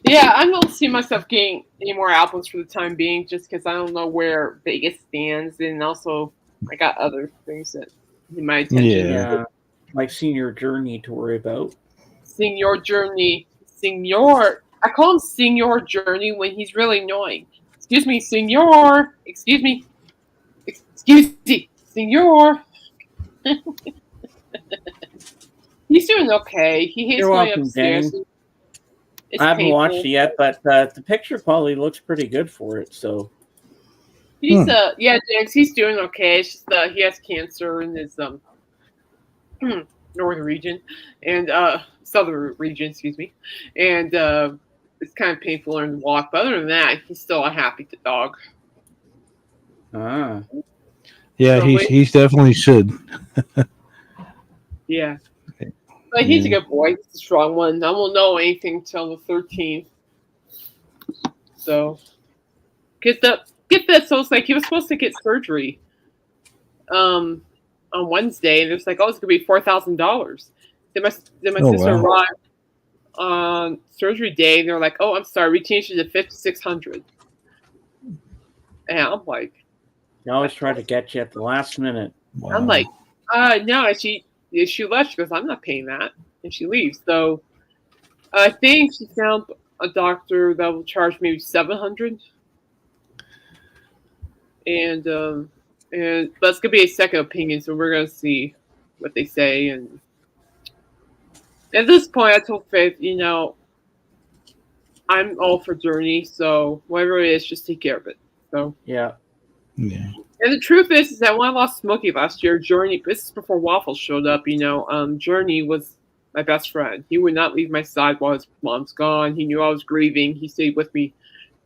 Yeah, I don't see myself getting any more albums for the time being, just because I don't know where Vegas stands, and also I got other things that need my attention. Yeah, like Senior Journey to worry about. Senior Journey, Senior. I call him Senior Journey when he's really annoying. Excuse me, Senior. Excuse me. Excuse me, Senior. He's doing okay. He hates going upstairs. I haven't watched it yet, but the picture quality looks pretty good for it. So he's James, he's doing okay. It's just he has cancer in his northern region and southern region, excuse me, and it's kind of painful to learn to walk. But other than that, he's still a happy dog. Yeah, so he definitely should. Yeah. But he's a good boy. He's a strong one. I won't know anything until the 13th. So get that. So it's like he was supposed to get surgery on Wednesday, and it's like, oh, it's gonna be $4,000. Then my sister arrived on surgery day, and they're like, oh, I'm sorry, we changed it to $5,600. And I'm like, they always try to get you at the last minute. Wow. I'm like, no, she left. She goes, I'm not paying that, and she leaves. So I think she found a doctor that will charge maybe $700, and but it's gonna be a second opinion, so we're gonna see what they say. And at this point, I told Faith, I'm all for Journey, so whatever it is, just take care of it. So yeah. And the truth is that when I lost Smokey last year, Journey, this is before Waffles showed up, Journey was my best friend. He would not leave my side while his mom's gone. He knew I was grieving. He stayed with me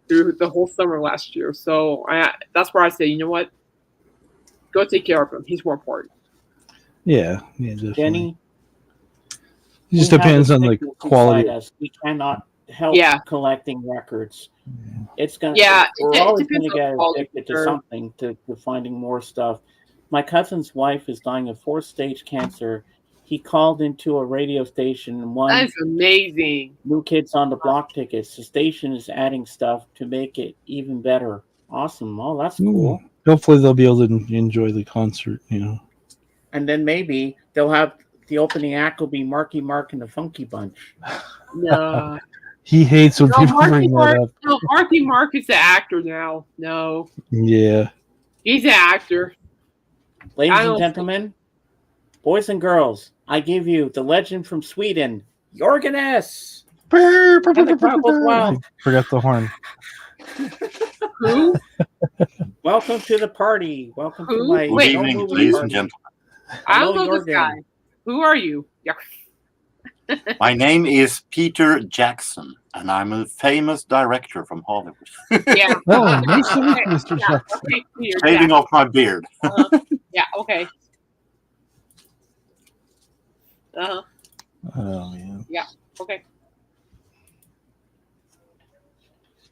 through the whole summer last year. So that's where I say, you know what? Go take care of him. He's more important. Yeah, definitely. Jenny, it just depends on the quality. We cannot help collecting records. It's gonna. We're always going to get addicted to something, to finding more stuff. My cousin's wife is dying of 4th-stage cancer. He called into a radio station and won. That's amazing. New Kids on the Block tickets. The station is adding stuff to make it even better. Awesome. Oh, that's cool. Hopefully they'll be able to enjoy the concert, And then maybe they'll have the opening act will be Marky Mark and the Funky Bunch. No. He hates when people bring that up. No, Marky Mark is the actor now. No. Yeah. He's an actor. Ladies and gentlemen, boys and girls, I give you the legend from Sweden, Jorgen S. And the crowd goes wild. Forgot the horn. Who? Welcome to the party. Welcome to my Good evening, ladies and gentlemen. I don't know this guy. Who are you? My name is Peter Jackson, and I'm a famous director from Hollywood. Yeah. Oh, nice to meet you, Mr. Jackson. Shaving off my beard. Yeah, okay. Oh, man. Yeah, okay.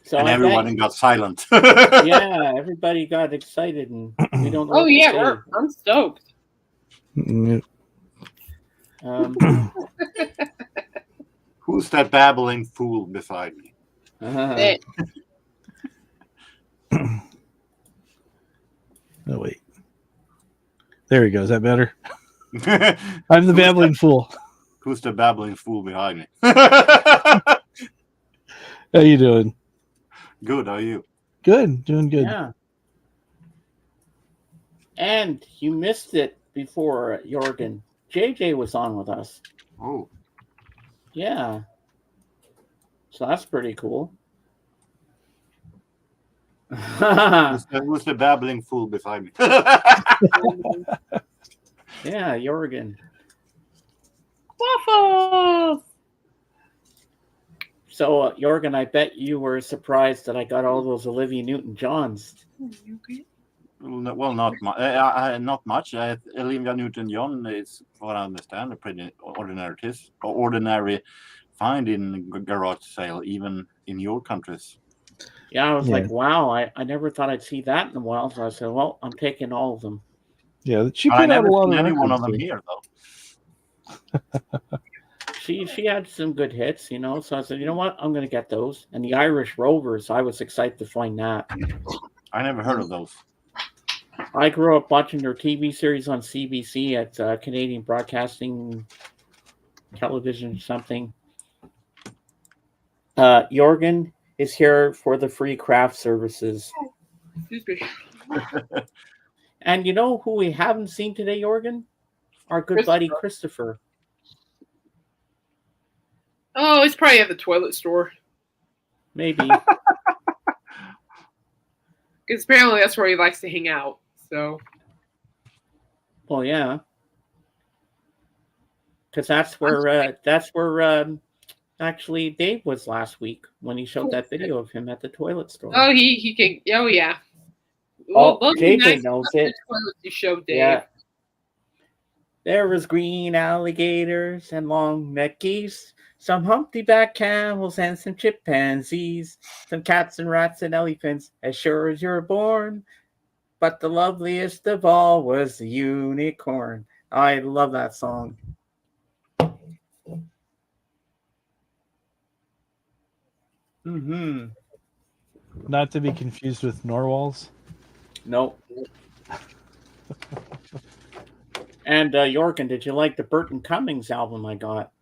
So and everyone got silent. Yeah, everybody got excited, and we don't know. Oh, yeah, I'm stoked. Who's that babbling fool beside me? Oh, wait. There we go. Is that better? I'm the babbling fool. Who's the babbling fool behind me? How you doing? Good. How are you? Good. Doing good. Yeah. And you missed it before, Jorgen. JJ was on with us. Oh. Yeah. So that's pretty cool. Who's the babbling fool beside me? Yeah, Jorgen. Waffles! So, Jorgen, I bet you were surprised that I got all those Olivia Newton-Johns. Well, not much. Not much. Olivia Newton-John is, what I understand, a pretty ordinary find in garage sale, even in your countries. Yeah, I was like, wow, I never thought I'd see that in a while. So I said, well, I'm taking all of them. Yeah, she put I out never a lot seen of any one of records, them here, though. She had some good hits, So I said, you know what? I'm going to get those. And the Irish Rovers, I was excited to find that. I never heard of those. I grew up watching their TV series on CBC at Canadian Broadcasting Television something. Jorgen is here for the free craft services. And you know who we haven't seen today, Jorgen? Our good buddy Christopher. Oh, he's probably at the toilet store. Maybe. Because apparently that's where he likes to hang out. So. Well, yeah. Because that's where actually Dave was last week when he showed that video of him at the toilet store. Oh, he can. Oh, yeah. Well, JJ knows it. You showed Dave. Yeah. There was green alligators and long-necked geese, some humpty-back camels and some chimpanzees, some cats and rats and elephants, as sure as you're born. But the loveliest of all was the unicorn. I love that song. Mm-hmm. Not to be confused with Norwal's. Nope. And Jorgen, did you like the Burton Cummings album I got?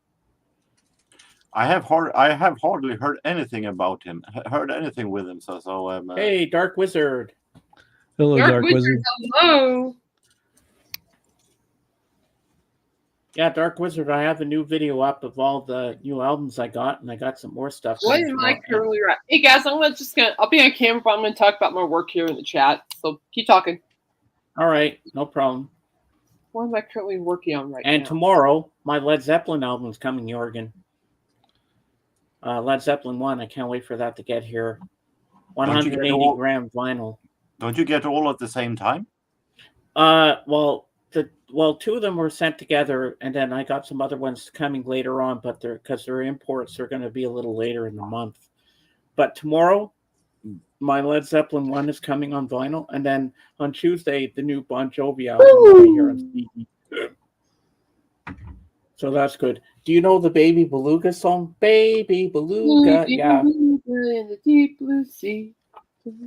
I have hardly heard anything about him. Heard anything with him? So hey, Dark Wizard. Hello, Dark Wizard. Hello. Yeah, Dark Wizard. I have a new video up of all the new albums I got, and I got some more stuff. What am I currently right? Hey guys, I'll be on camera, but I'm gonna talk about my work here in the chat. So keep talking. All right, no problem. What am I currently working on now? And tomorrow, my Led Zeppelin album is coming, Jorgen. Led Zeppelin 1. I can't wait for that to get here. 180 gram vinyl. Don't you get all at the same time? Well, two of them were sent together, and then I got some other ones coming later on, but because they're imports, they're going to be a little later in the month. But tomorrow, my Led Zeppelin one is coming on vinyl, and then on Tuesday, the new Bon Jovi album will be here on CD. So that's good. Do you know the Baby Beluga song? Baby Beluga, yeah. In the deep blue sea.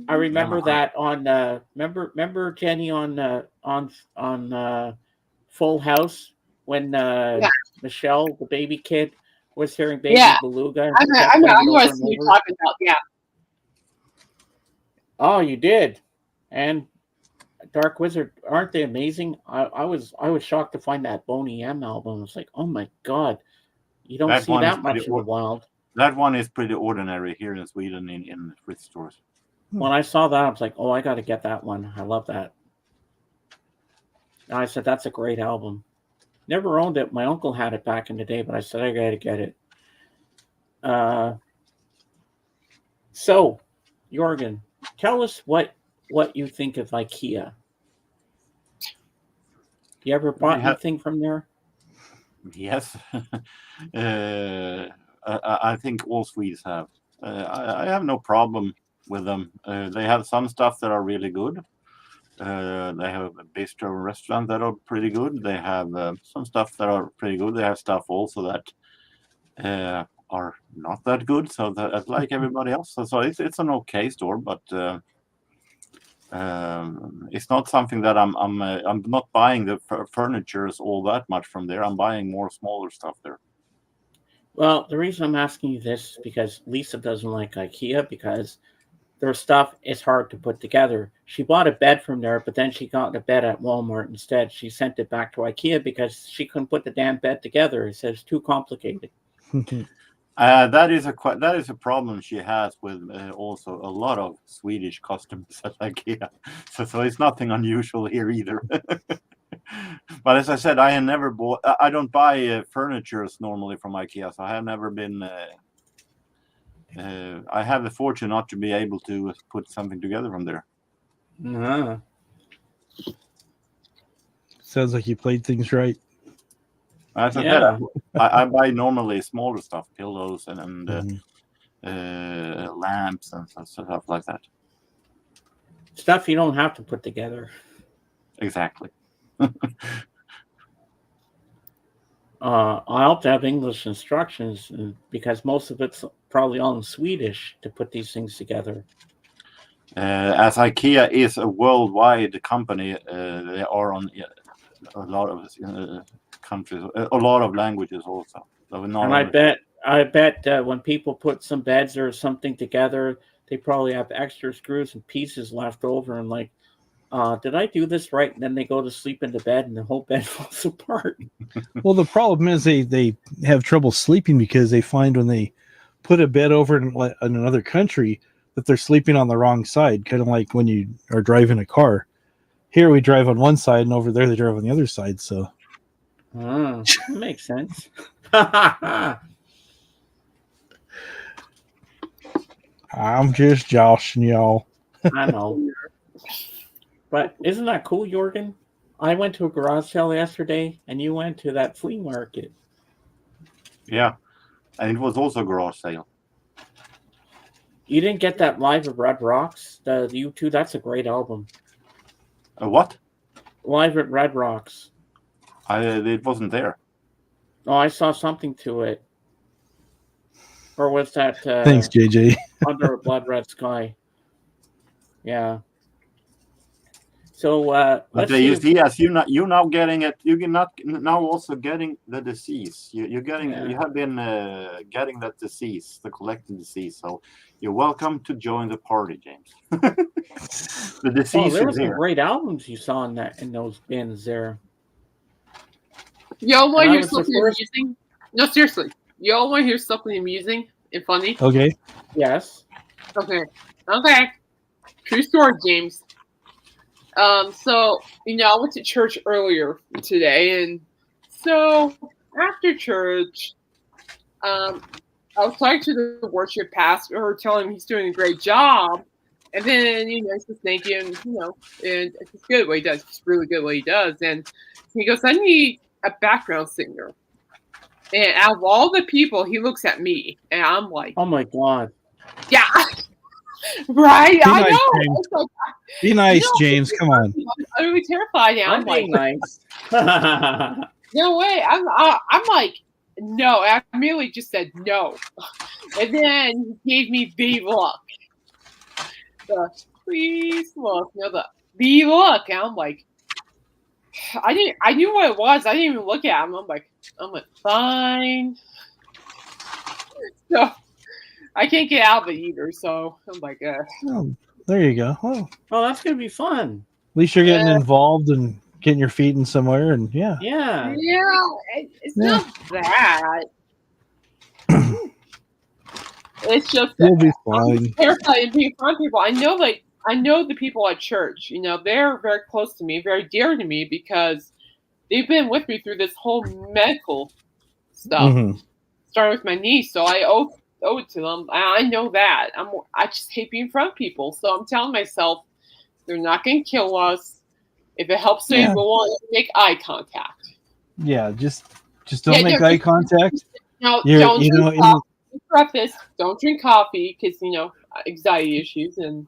I remember that on remember Jenny on Full House when Michelle, the baby kid, was hearing Baby Beluga. I know what you're talking about. Yeah. Oh, you did, and Dark Wizard, aren't they amazing? I was shocked to find that Boney M album. I was like, oh my god, you don't see that much in the wild. That one is pretty ordinary here in Sweden in thrift stores. When I saw that, I was like, oh, I got to get that one. I love that. And I said, that's a great album. Never owned it. My uncle had it back in the day, but I said, I got to get it. So, Jorgen, tell us what you think of IKEA. You ever bought anything from there? Yes. I think all Swedes have. I have no problem with them. They have some stuff that are really good. They have a bistro restaurant that are pretty good. They have some stuff that are pretty good. They have stuff also that are not that good. So that, like everybody else, so it's an okay store, but it's not something that I'm not buying the furnitures all that much from there. I'm buying more smaller stuff there. Well, the reason I'm asking you this is because Lisa doesn't like IKEA because their stuff is hard to put together. She bought a bed from there, but then she got a bed at Walmart instead. She sent it back to IKEA because she couldn't put the damn bed together. It says too complicated. That is a problem she has with also a lot of Swedish customers at IKEA. So it's nothing unusual here either. But as I said, I don't buy furnitures normally from IKEA, so I have never been. I have the fortune not to be able to put something together from there. Uh-huh. Sounds like you played things right. As I said, I buy normally smaller stuff, pillows and lamps and stuff like that. Stuff you don't have to put together. Exactly. I have to have English instructions because most of it's probably all in Swedish to put these things together. As IKEA is a worldwide company, they are on a lot of countries, a lot of languages also. So and I bet when people put some beds or something together, they probably have extra screws and pieces left over and like, did I do this right? And then they go to sleep in the bed and the whole bed falls apart. Well, the problem is they have trouble sleeping because they find when they put a bed over in another country that they're sleeping on the wrong side, kind of like when you are driving a car. Here we drive on one side and over there they drive on the other side. So makes sense. I'm just joshing y'all. I know. But isn't that cool, Jorgen? I went to a garage sale yesterday, and you went to that flea market. Yeah, and it was also a garage sale. You didn't get that Live at Red Rocks? The U2, that's a great album. What? Live at Red Rocks. It wasn't there. Oh, I saw something to it. Or was that... Thanks, JJ. Under a Blood Red Sky. Yeah. So let's see. Yes, you're now getting it. You're not now also getting the disease. You're getting. You have been getting that disease, the collecting disease. So you're welcome to join the party, James. The disease. There were some great albums you saw in those bins there. Y'all want to hear something amusing? No, seriously. Y'all want to hear something amusing and funny? Okay. Yes. Okay. True story, James. So, I went to church earlier today, and so after church, I was talking to the worship pastor, telling him he's doing a great job, and then, I just thank him, and it's good what he does. It's really good what he does, and He goes, I need a background singer. And out of all the people, he looks at me, and I'm like, oh my God. Yeah, right. Be I nice, know. James. It's like, Be nice, James. Come on. I'm utterly terrified now. I'm I'm like, being nice. no way. I'm like, no. I immediately just said no, and then he gave me the look. Please look. No, the look. And I'm like, I knew what it was. I didn't even look at him. I'm like, fine. So I can't get out of it either. So I'm like, Oh, there you go. Oh, Oh, that's gonna be fun. at least you're getting involved and getting your feet in somewhere, and yeah. Yeah. it's not that. It's just You'll be I'm fine. terrified of being in front of people. I know the people at church. You know, they're very close to me, very dear to me because they've been with me through this whole medical stuff. Mm-hmm. Starting with my niece, so I owe it to them. I know that. I just hate being in front of people, so I'm telling myself they're not going to kill us. If it helps them, go on and make eye contact. Yeah, just don't make eye contact. No, Don't drink coffee because anxiety issues, and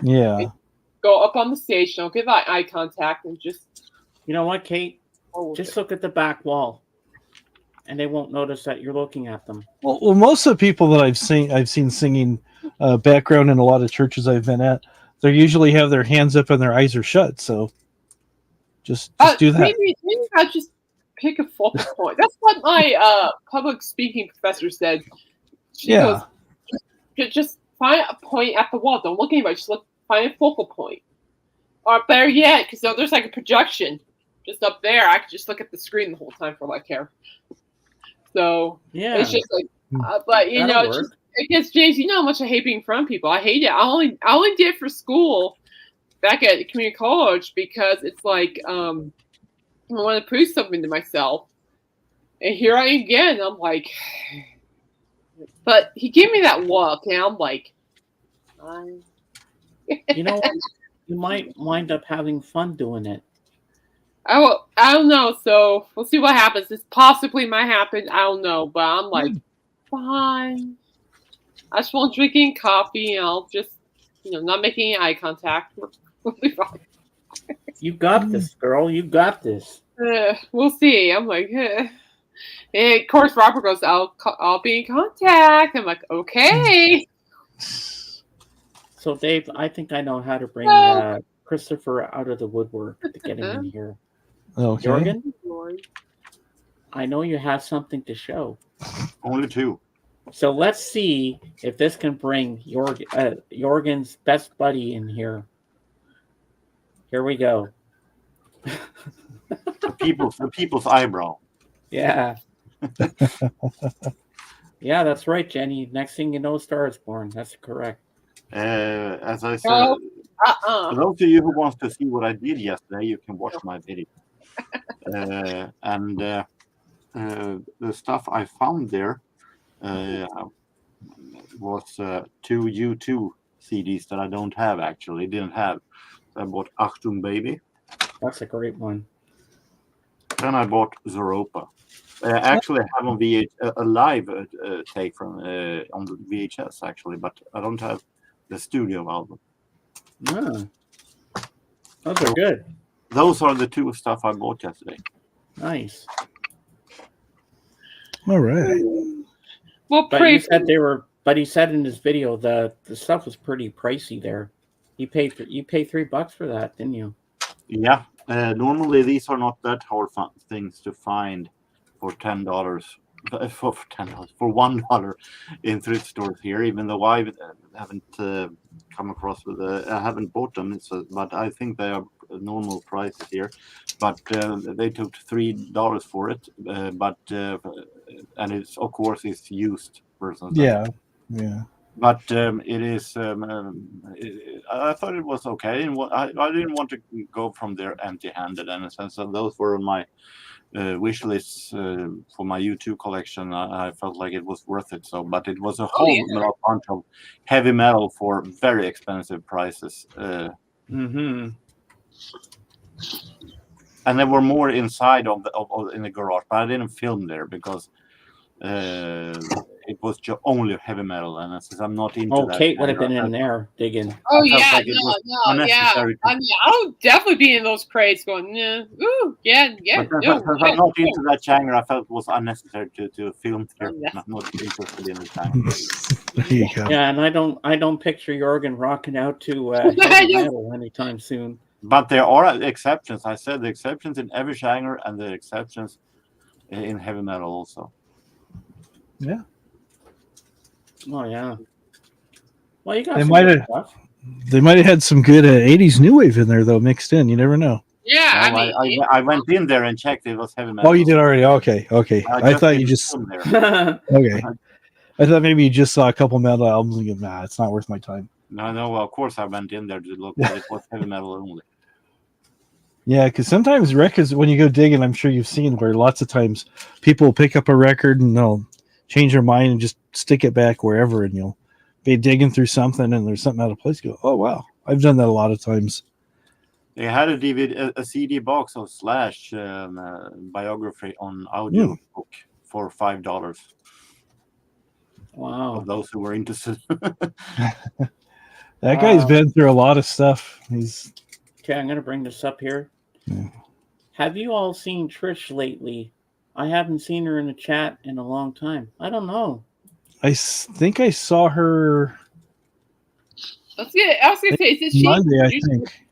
go up on the stage. Don't give eye contact, and just You know what, Kate? Just look at the back wall, and they won't notice that you're looking at them. Well, most of the people that I've seen singing background in a lot of churches I've been at, they usually have their hands up and their eyes are shut. So just do that. Maybe I just pick a focal point. That's what my public speaking professor said. She goes, just find a point at the wall. Don't look anywhere. Just find a focal point. Or better yet, because there's like a projection just up there. I could just look at the screen the whole time for all I care. So it's just like, but I guess James, you know how much I hate being in front of people. I hate it. I only did it for school back at community college because it's like I want to prove something to myself, and here I am again. I'm like, but he gave me that look, and I'm like, you know what? You might wind up having fun doing it. I don't know. So we'll see what happens. This possibly might happen. I don't know, but I'm like, fine. I just won't drinking coffee, and I'll just, not making eye contact. We'll be fine. You got this, girl. You got this. We'll see. I'm like, And of course, Robert goes, I'll be in contact. I'm like, okay. So, Dave, I think I know how to bring Christopher out of the woodwork to get him in here. Okay. Jorgen, I know you have something to show. Only 2. So let's see if this can bring Jorgen's best buddy in here. Here we go. The people's eyebrow. Yeah. Yeah, that's right, Jenny. Next thing you know, Star is born. That's correct. As I said, for those of you who wants to see what I did yesterday, you can watch my video. And the stuff I found there was 2 U2 CDs that I don't have actually. Didn't have. I bought Achtung Baby. That's a great one. Then I bought Zooropa. Actually, I have on a live take from on the VHS actually, but I don't have the studio album. Ah, those are good. Those are the 2 stuff I bought yesterday. Nice. All right. Well, but he said But he said in his video the stuff was pretty pricey there. You paid $3 for that, didn't you? Yeah. Normally these are not that hard things to find for $10. For $1 in thrift stores here, even though I haven't come across with I haven't bought them. But I think they are normal prices here. But they took $3 for it. And it's of course it's used versions. Yeah. But it is. I thought it was okay, and I didn't want to go from there empty-handed. In a sense, and those were my wish lists for my U2 collection. I felt like it was worth it. So, but it was a whole bunch of heavy metal for very expensive prices. And there were more inside of in the garage, but I didn't film there because it was only heavy metal, and since I'm not into that. Kate would have been in there digging. Oh I felt yeah, like it was unnecessary. I mean, I'll definitely be in those crates going, ooh, yeah. But since I'm not into that genre, I felt it was unnecessary to film there. I'm not interested in the genre. There you go. Yeah, and I don't picture Jorgen rocking out to heavy metal anytime soon. But there are exceptions. I said the exceptions in every genre and the exceptions in heavy metal also. Yeah. Oh yeah. Well, you got. They might have had some good 80s new wave in there though, mixed in. You never know. Yeah, no, I went in there and checked. It was heavy metal. Oh, you did already. Okay. I thought you just. Okay. I thought maybe you just saw a couple metal albums and you go, nah, it's not worth my time. No. Well, of course I went in there to look, but it was heavy metal only. Yeah, because sometimes records, when you go digging, I'm sure you've seen where lots of times people will pick up a record and they'll change their mind and just stick it back wherever, and you'll be digging through something and there's something out of place. You go, oh wow, I've done that a lot of times. They had a CD box of Slash biography on audio book for $5. Wow. For those who were interested. That guy's been through a lot of stuff. Okay, I'm going to bring this up here. Yeah. Have you all seen Trish lately? I haven't seen her in the chat in a long time. I don't know. I think I saw her. I was gonna say, is it Monday, I think.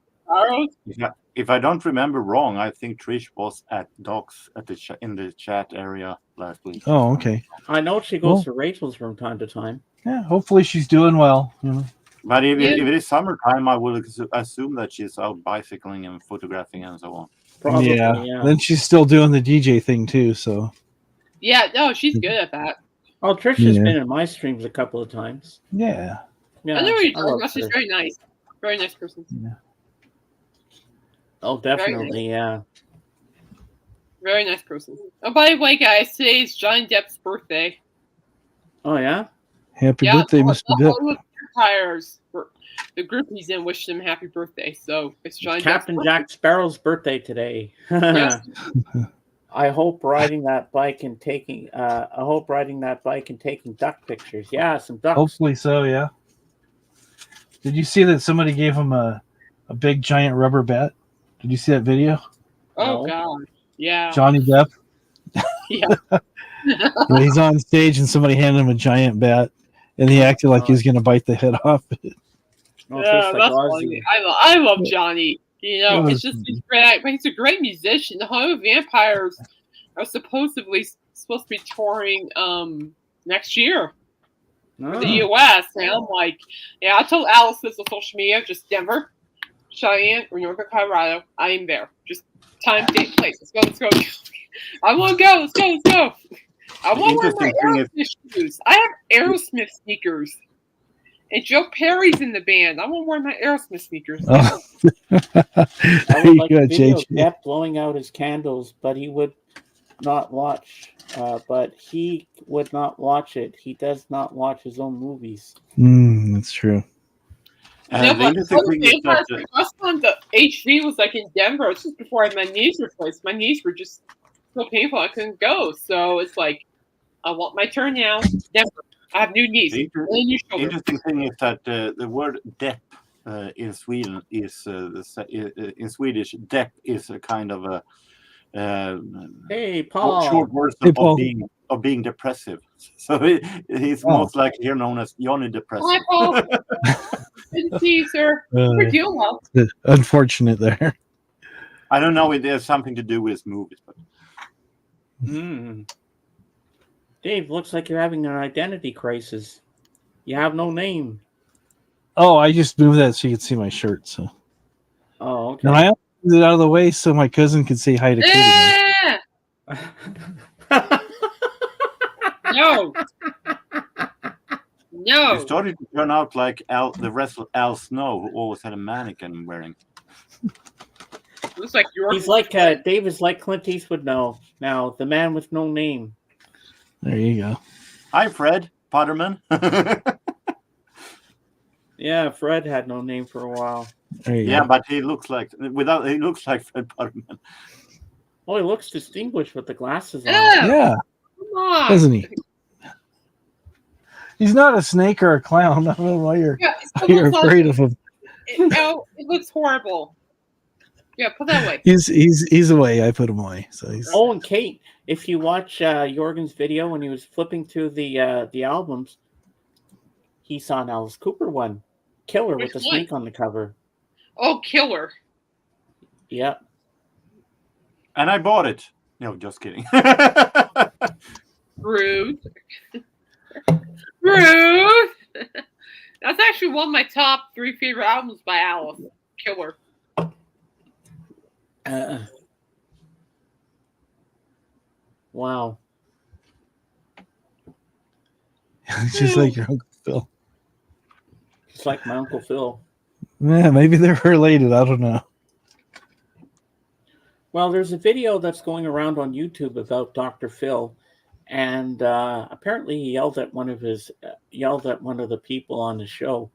If I don't remember wrong, I think Trish was at Doc's in the chat area last week. Oh, okay. I know she goes to Rachel's from time to time. Yeah, hopefully she's doing well. You know. But if it is summertime, I will assume that she's out bicycling and photographing and so on. Probably, yeah. Then she's still doing the DJ thing too. So. Yeah, no, she's good at that. Oh, Trisha's been in my streams a couple of times. Yeah. I know what you're talking about. She's very nice. Very nice person. Yeah. Oh, definitely, nice. Very nice person. Oh, by the way, guys, today is Johnny Depp's birthday. Oh, yeah? Happy birthday, Mr. Depp. The group he's in wished him happy birthday. So it's Johnny Captain Jack Sparrow's birthday today. Yes. I hope riding that bike and taking duck pictures. Yeah, some ducks. Hopefully so, yeah. Did you see that somebody gave him a big giant rubber bat? Did you see that video? Oh God. Yeah. Johnny Depp. Yeah. He's on stage and somebody handed him a giant bat and he acted like he was gonna bite the head off it. Yeah, that's funny. I love Johnny. You know, it's great. But he's a great musician. The Home of Vampires are supposed to be touring next year for the U.S. And I'm like, yeah, I told Alice this on social media, just Denver, Cheyenne, or Northern Colorado. I am there. Just time, date, place. Let's go. I want to go. Let's go. I want to wear my Aerosmith shoes. I have Aerosmith sneakers. And Joe Perry's in the band. I want to wear my Aerosmith sneakers. Oh. I would like a video of Depp blowing out his candles, but he would not watch. But he would not watch it. He does not watch his own movies. That's true. The last time the HV was like in Denver, it's just before I had my knees replaced. My knees were just so painful I couldn't go. So it's like, I want my turn now. Denver. I have new knees. The interesting thing is that the word "depp" in Sweden is in Swedish. "Depp" is a kind of a hey, Paul. short version of being depressive. So he's most likely here known as Johnny Depressive. Hi, Paul. Good to see you, sir. You're doing well. Unfortunate there. I don't know if there's something to do with his movies, but. Dave, looks like you're having an identity crisis. You have no name. Oh, I just moved that so you could see my shirt. So. Oh, okay. And I moved it out of the way so my cousin could say hi to Katie. No. It started to turn out like the wrestler Al Snow, who always had a mannequin wearing. Looks like He's like Dave is like Clint Eastwood now, the man with no name. There you go. Hi, Fred Potterman. Yeah, Fred had no name for a while. There you go. But he looks like Fred Potterman. Oh, he looks distinguished with the glasses on. Oh, Yeah, come on. doesn't he? He's not a snake or a clown. I don't know why you're afraid of him. It looks horrible. Yeah, put that away. He's away. I put him away. So he's. Oh, and Kate, if you watch Jorgen's video when he was flipping through the albums, he saw an Alice Cooper one, Killer, Which with the one? snake on the cover. Oh, Killer. Yep. And I bought it. No, just kidding. Rude. Rude. That's actually one of my top 3 favorite albums by Alice. Killer. Wow. It's just like your Uncle Phil. Just like my Uncle Phil. Yeah, maybe they're related. I don't know. Well, there's a video that's going around on YouTube about Dr. Phil, and apparently he yelled at one of the people on the show.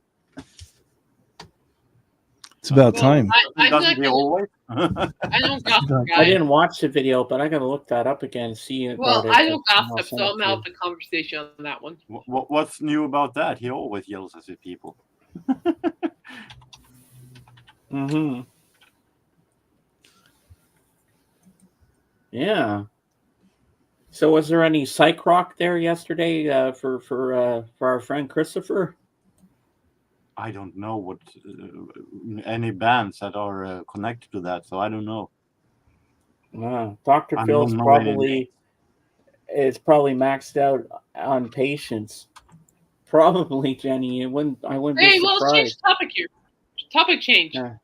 It's about time. I Doesn't he always? don't gossip, I guys. didn't watch the video, but I got to look that up again and see about Well, it. I don't I'll gossip, send so it I'm to out you. of the conversation on that one. What's new about that? He always yells at his people. Mm-hmm. Yeah. So, was there any psych rock there yesterday for our friend Christopher? I don't know what any bands that are connected to that, so I don't know. Dr. I Phil's don't know probably maxed out on patience. Probably, Jenny. I wouldn't Hey, be well, let's change surprised. the topic here. Topic change. Yeah.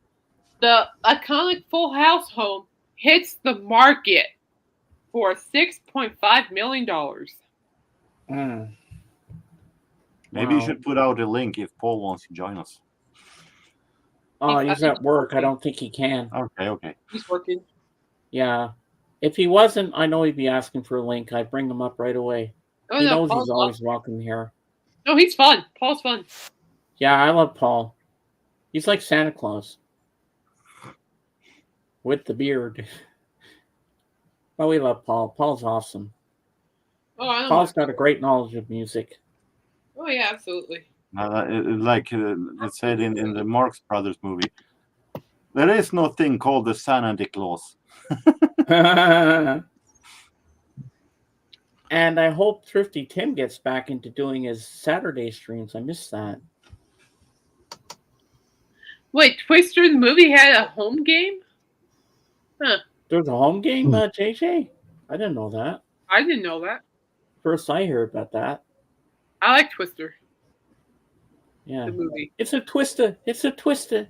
The iconic Full House home hits the market for $6.5 million. Mm. Maybe you Wow. should put out a link if Paul wants to join us. Oh, he's at work. I don't think he can. Okay. He's working. Yeah. If he wasn't, I know he'd be asking for a link. I'd bring him up right away. Oh, He no, knows Paul's he's always welcome here. No, he's fun. Paul's fun. Yeah, I love Paul. He's like Santa Claus. With the beard. But we love Paul. Paul's awesome. Oh, I don't Paul's know. got a great knowledge of music. Oh, yeah, absolutely. Like it said in the Marx Brothers movie, there is no thing called the Santa Claus. And I hope Thrifty Tim gets back into doing his Saturday streams. I missed that. Wait, Twister the movie had a home game? Huh. There's a home game, JJ? I didn't know that. I didn't know that. First I heard about that. I like Twister, Yeah. the movie. It's a twister. It's a twister.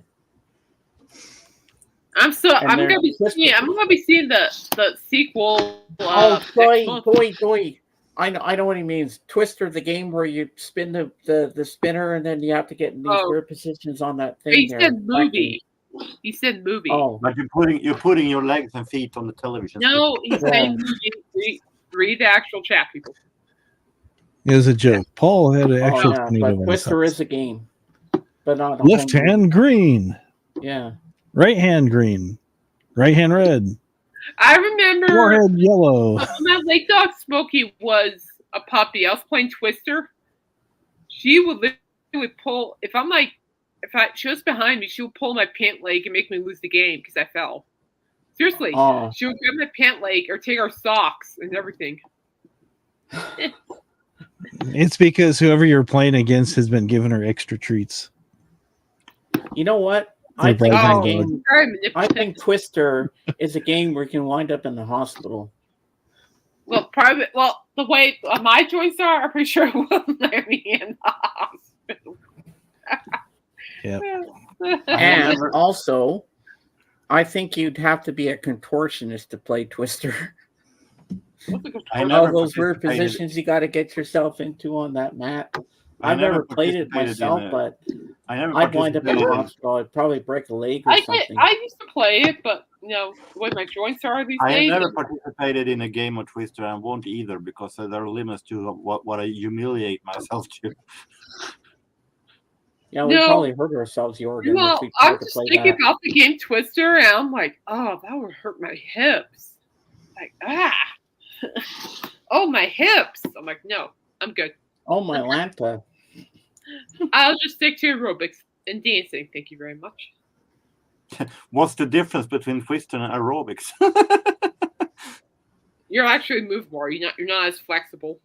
I'm gonna be Twister. seeing the sequel. Boy. I know what he means. Twister, the game where you spin the spinner and then you have to get in these weird positions on that thing. He there. said movie. He said movie. Oh, But you're putting your legs and feet on the television. No, he's saying movie. Read the actual chat, people. It was a joke. Paul had an actual yeah, tornado but in his Twister house. is a game, but not a Left home hand green, game. Yeah. right hand green, right hand red, I remember forehead yellow. when my late dog Smokey was a puppy. I was playing Twister. She would literally pull. She was behind me, she would pull my pant leg and make me lose the game because I fell. Seriously, Oh. she would grab my pant leg or take our socks and everything. It's because whoever you're playing against has been giving her extra treats. You know what? They I think brought that it game. Very I manipulative. think Twister is a game where you can wind up in the hospital. Well, the way my joints are, I'm pretty sure it wouldn't let me in the hospital. Yep. And also, I think you'd have to be a contortionist to play Twister. I All never those weird participated- positions you got to get yourself into on that mat. I I've never never played it participated myself, in but I never I'd wind up in the participated in- hospital. I'd probably break a leg or something. I used to play it, but the way my joints are these I have days. never participated in a game of Twister and won't either because there are limits to what I humiliate myself to. Yeah, we No. probably hurt ourselves, Jorgen, Well, if we tried I'm to just play thinking that. about the game Twister, and I'm like, oh, that would hurt my hips. Like, oh, my hips. I'm like, no, I'm good. Oh, my Lanta. I'll just stick to aerobics and dancing. Thank you very much. What's the difference between twister and aerobics? You're actually move more. You're not as flexible.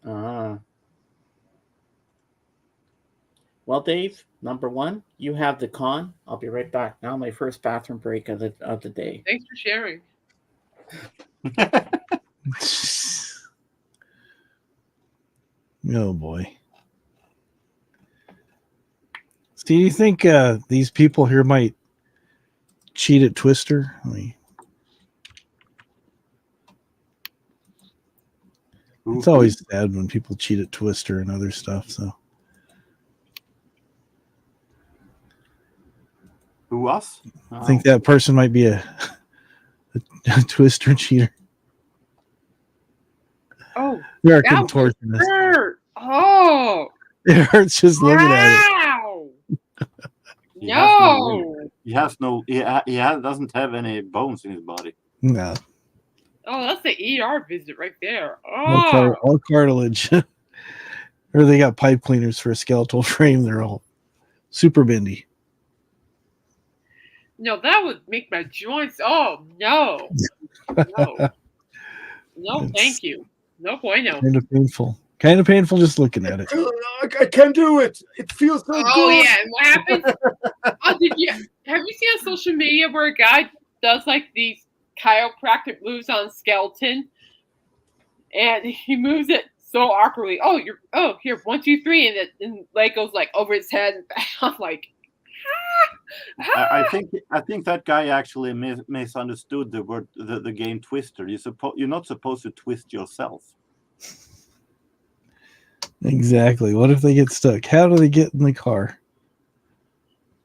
Well, Dave, number one, you have the con. I'll be right back. Now my first bathroom break of the day. Thanks for sharing. Oh boy. So do you think these people here might cheat at Twister? It's always sad when people cheat at Twister and other stuff. So Who, us? I think that person might be a Twister cheater. Oh, They're a that contortionist. hurt. Oh, It hurts just looking at it. wow. He has no. He doesn't have any bones in his body. No, Oh, that's the ER visit right there. Oh, all cartilage. Or they got pipe cleaners for a skeletal frame. They're all super bendy. no, that would make my joints. Oh, no. No, thank you. No bueno. Kind of painful just looking at it. I can't do it. It feels so Oh, good. yeah. And what happens? Have you seen on social media where a guy does like these chiropractic moves on skeleton? And he moves it so awkwardly. Here, 1, 2, 3, and the leg goes like over his head. And I'm like, I think that guy actually misunderstood the word the game Twister. You're not supposed to twist yourself. Exactly. What if they get stuck? How do they get in the car?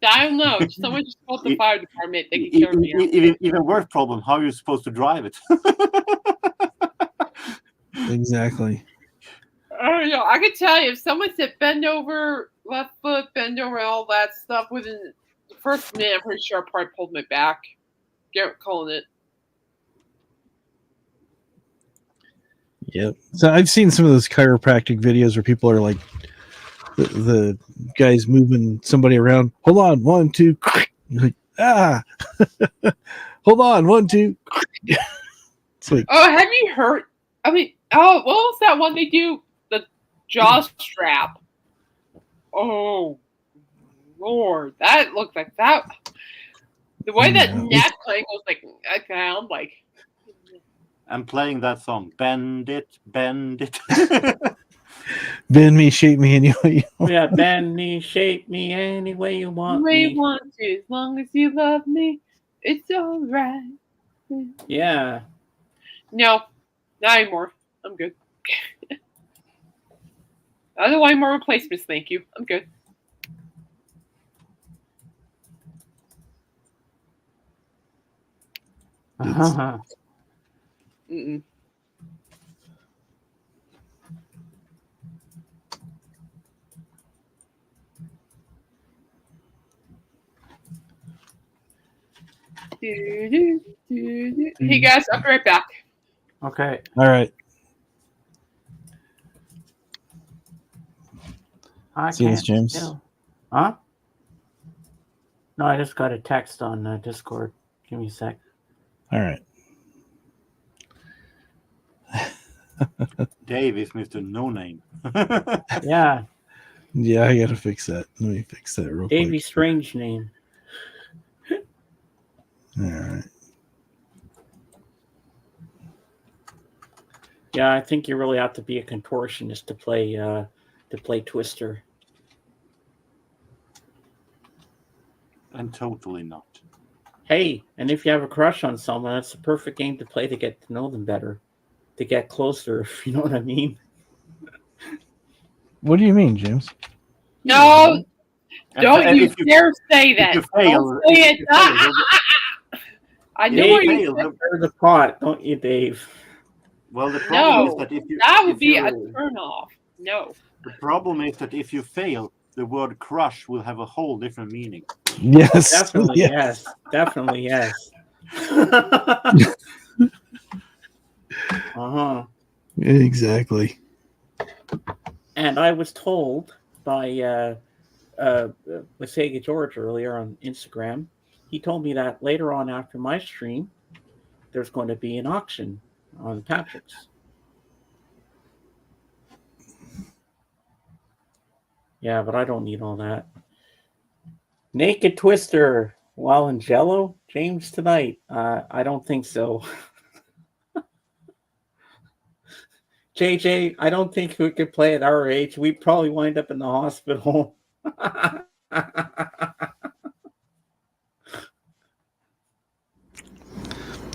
I don't know. Someone just called the fire department. They can carry me out. Even worse problem. How are you supposed to drive it? Exactly. I don't know. I could tell you if someone said bend over, left foot, bend over, all that stuff within the first minute, I'm pretty sure I probably pulled my back. Garrett calling it. Yep. So I've seen some of those chiropractic videos where people are like, the guy's moving somebody around. Hold on, 1, 2. Like, hold on, 1, 2. It's like, Oh, have you heard? I mean, what was that one they do? The jaw strap. Oh, Lord, that looked like that. The way that neck playing was like, okay, I'm like. I'm playing that song. Bend it, bend it. bend me, shape me any way you want. Yeah, bend me, shape me any way you want way me. You want to, as long as you love me, it's all right. Yeah. No, not anymore. I'm good. I don't want more replacements, thank you. I'm good. Mm-mm. Hey guys, I'll be right back. Okay. All right. See you, James. Huh? No, I just got a text on Discord. Give me a sec. All right. Dave is Mr. No Name. Yeah. Yeah, I gotta fix that. Let me fix that real quick. Davey Strange name. All right. Yeah, I think you really have to be a contortionist to play Twister. And totally not. Hey, and if you have a crush on someone, that's the perfect game to play to get to know them better, to get closer, if you know what I mean. What do you mean, James? No, don't And you if you- dare say that. you fail, Don't say if it. you fail, I know Dave, what fail, you said. Stir the pot, don't you, Dave? Well, the problem No, is that if you That would if be you- a turn off. No. the problem is that if you fail, the word crush will have a whole different meaning. Yes. Definitely, yes. yes. Definitely, yes. Exactly. And I was told by Sega George earlier on Instagram, he told me that later on after my stream, there's going to be an auction on Patrick's. Yeah, but I don't need all that. Naked Twister while in Jello? James tonight? I don't think so. JJ, I don't think we could play at our age. We'd probably wind up in the hospital.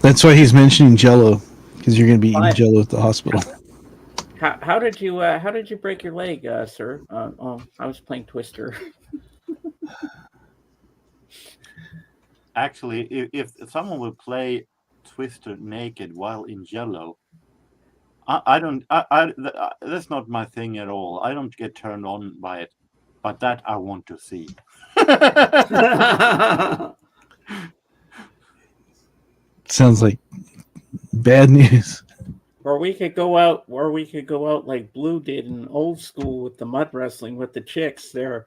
That's why he's mentioning Jello, because you're going to be eating Jello at the hospital. How did you break your leg, sir? I was playing Twister. Actually, if someone would play Twister naked while in Jello, I don't. That's not my thing at all. I don't get turned on by it, but that I want to see. Sounds like bad news. Or we could go out like Blue did in old school with the mud wrestling with the chicks there.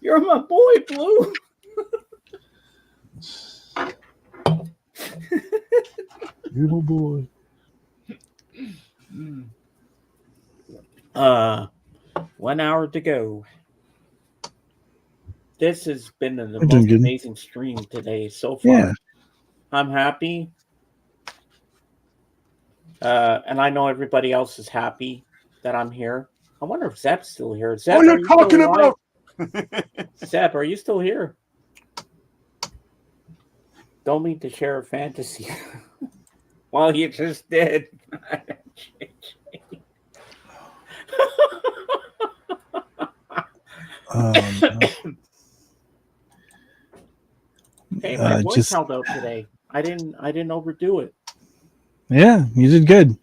You're my boy, Blue. You're my boy. 1 hour to go. This has been the most amazing stream today so far. Yeah. I'm happy. And I know everybody else is happy that I'm here. I wonder if Zeb's still here. Zeb, what are you talking about? Zeb, are you still here? Don't mean to share a fantasy. Well, you just did. Hey, my voice held out today. I didn't overdo it. Yeah, you did good.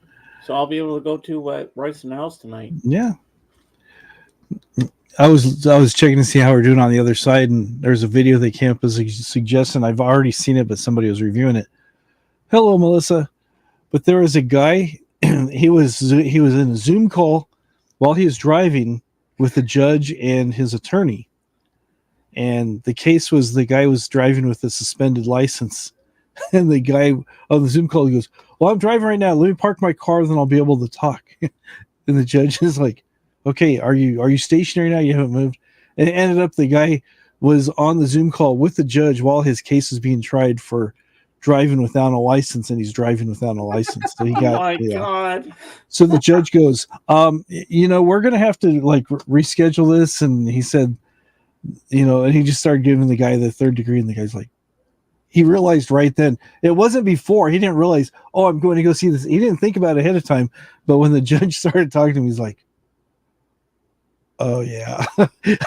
So I'll be able to go to Royce in the house tonight. Yeah. I was checking to see how we're doing on the other side, and there's a video that Camp is suggesting. I've already seen it, but somebody was reviewing it. Hello, Melissa. But there was a guy. he was in a Zoom call while he was driving with the judge and his attorney, and the case was the guy was driving with a suspended license, and the guy on the Zoom call he goes, "Well, I'm driving right now. Let me park my car, then I'll be able to talk." And the judge is like, "Okay, are you stationary now? You haven't moved?" And it ended up the guy was on the Zoom call with the judge while his case is being tried for driving without a license, and he's driving without a license. So he got, God. So the judge goes, we're going to have to like reschedule this. And he said, and he just started giving the guy the third degree. And the guy's like, he realized right then, it wasn't before. He didn't realize, I'm going to go see this. He didn't think about it ahead of time. But when the judge started talking to him, he's like, oh yeah,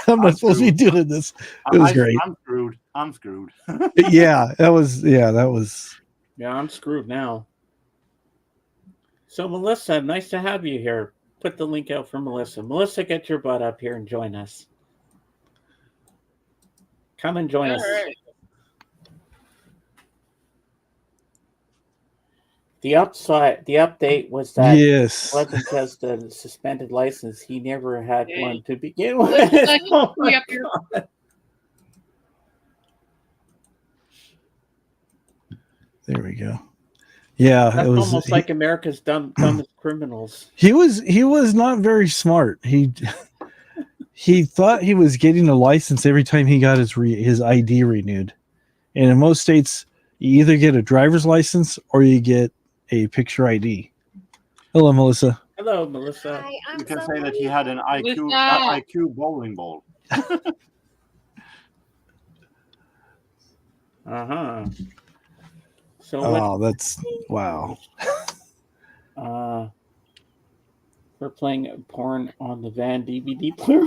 I'm not supposed to be doing this. It was great. I'm screwed. Yeah, that was. Yeah, I'm screwed now. So Melissa, nice to have you here. Put the link out for Melissa. Melissa, get your butt up here and join us. Come and join us. Right. The update was that yes, wasn't just a suspended license. He never had one to begin with. Oh my God. There we go. Yeah, that's almost like America's dumbest criminals. He was not very smart. He thought he was getting a license every time he got his ID renewed, and in most states, you either get a driver's license or you get a picture ID. Hello, Melissa. Hello, Melissa. Hi, you can say that he had an IQ bowling ball. So that's wow. We're playing porn on the van DVD player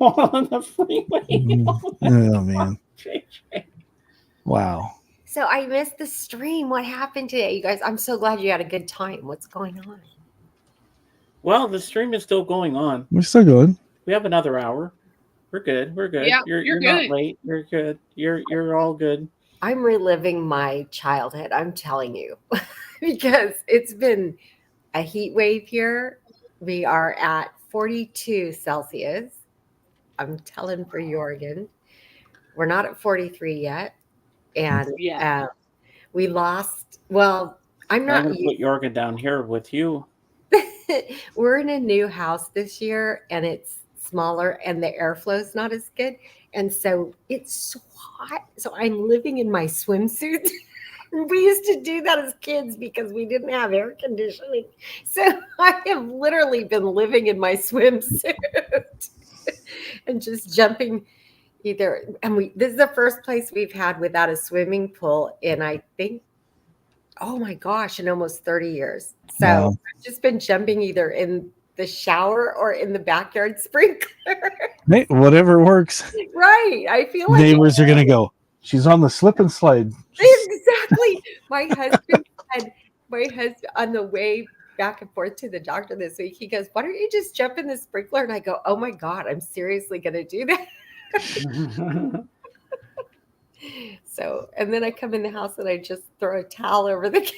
on the freeway. Oh man! Wow. So I missed the stream. What happened today, you guys? I'm so glad you had a good time. What's going on? Well, the stream is still going on. We're still going. We have another hour. We're good. Yeah, you're good. Not late. You're good. You're all good. I'm reliving my childhood. I'm telling you, because it's been a heat wave here. We are at 42 Celsius. I'm telling for Oregon. We're not at 43 yet. And Yeah. we lost. Well, I'm I'm not. going to put Jorgen down here with you. We're in a new house this year and it's smaller and the airflow is not as good. And so it's so hot. So I'm living in my swimsuit. We used to do that as kids because we didn't have air conditioning. So I have literally been living in my swimsuit and just jumping either. And this is the first place we've had without a swimming pool in, I think, oh my gosh, in almost 30 years. So Wow. I've just been jumping either in the shower or in the backyard sprinkler. Hey, whatever works. Right. I feel like Neighbors are gonna go, she's on the slip and slide. exactly. My husband on the way back and forth to the doctor this week, he goes, why don't you just jump in the sprinkler? And I go, oh my God, I'm seriously gonna do that. So, and then I come in the house and I just throw a towel over the couch.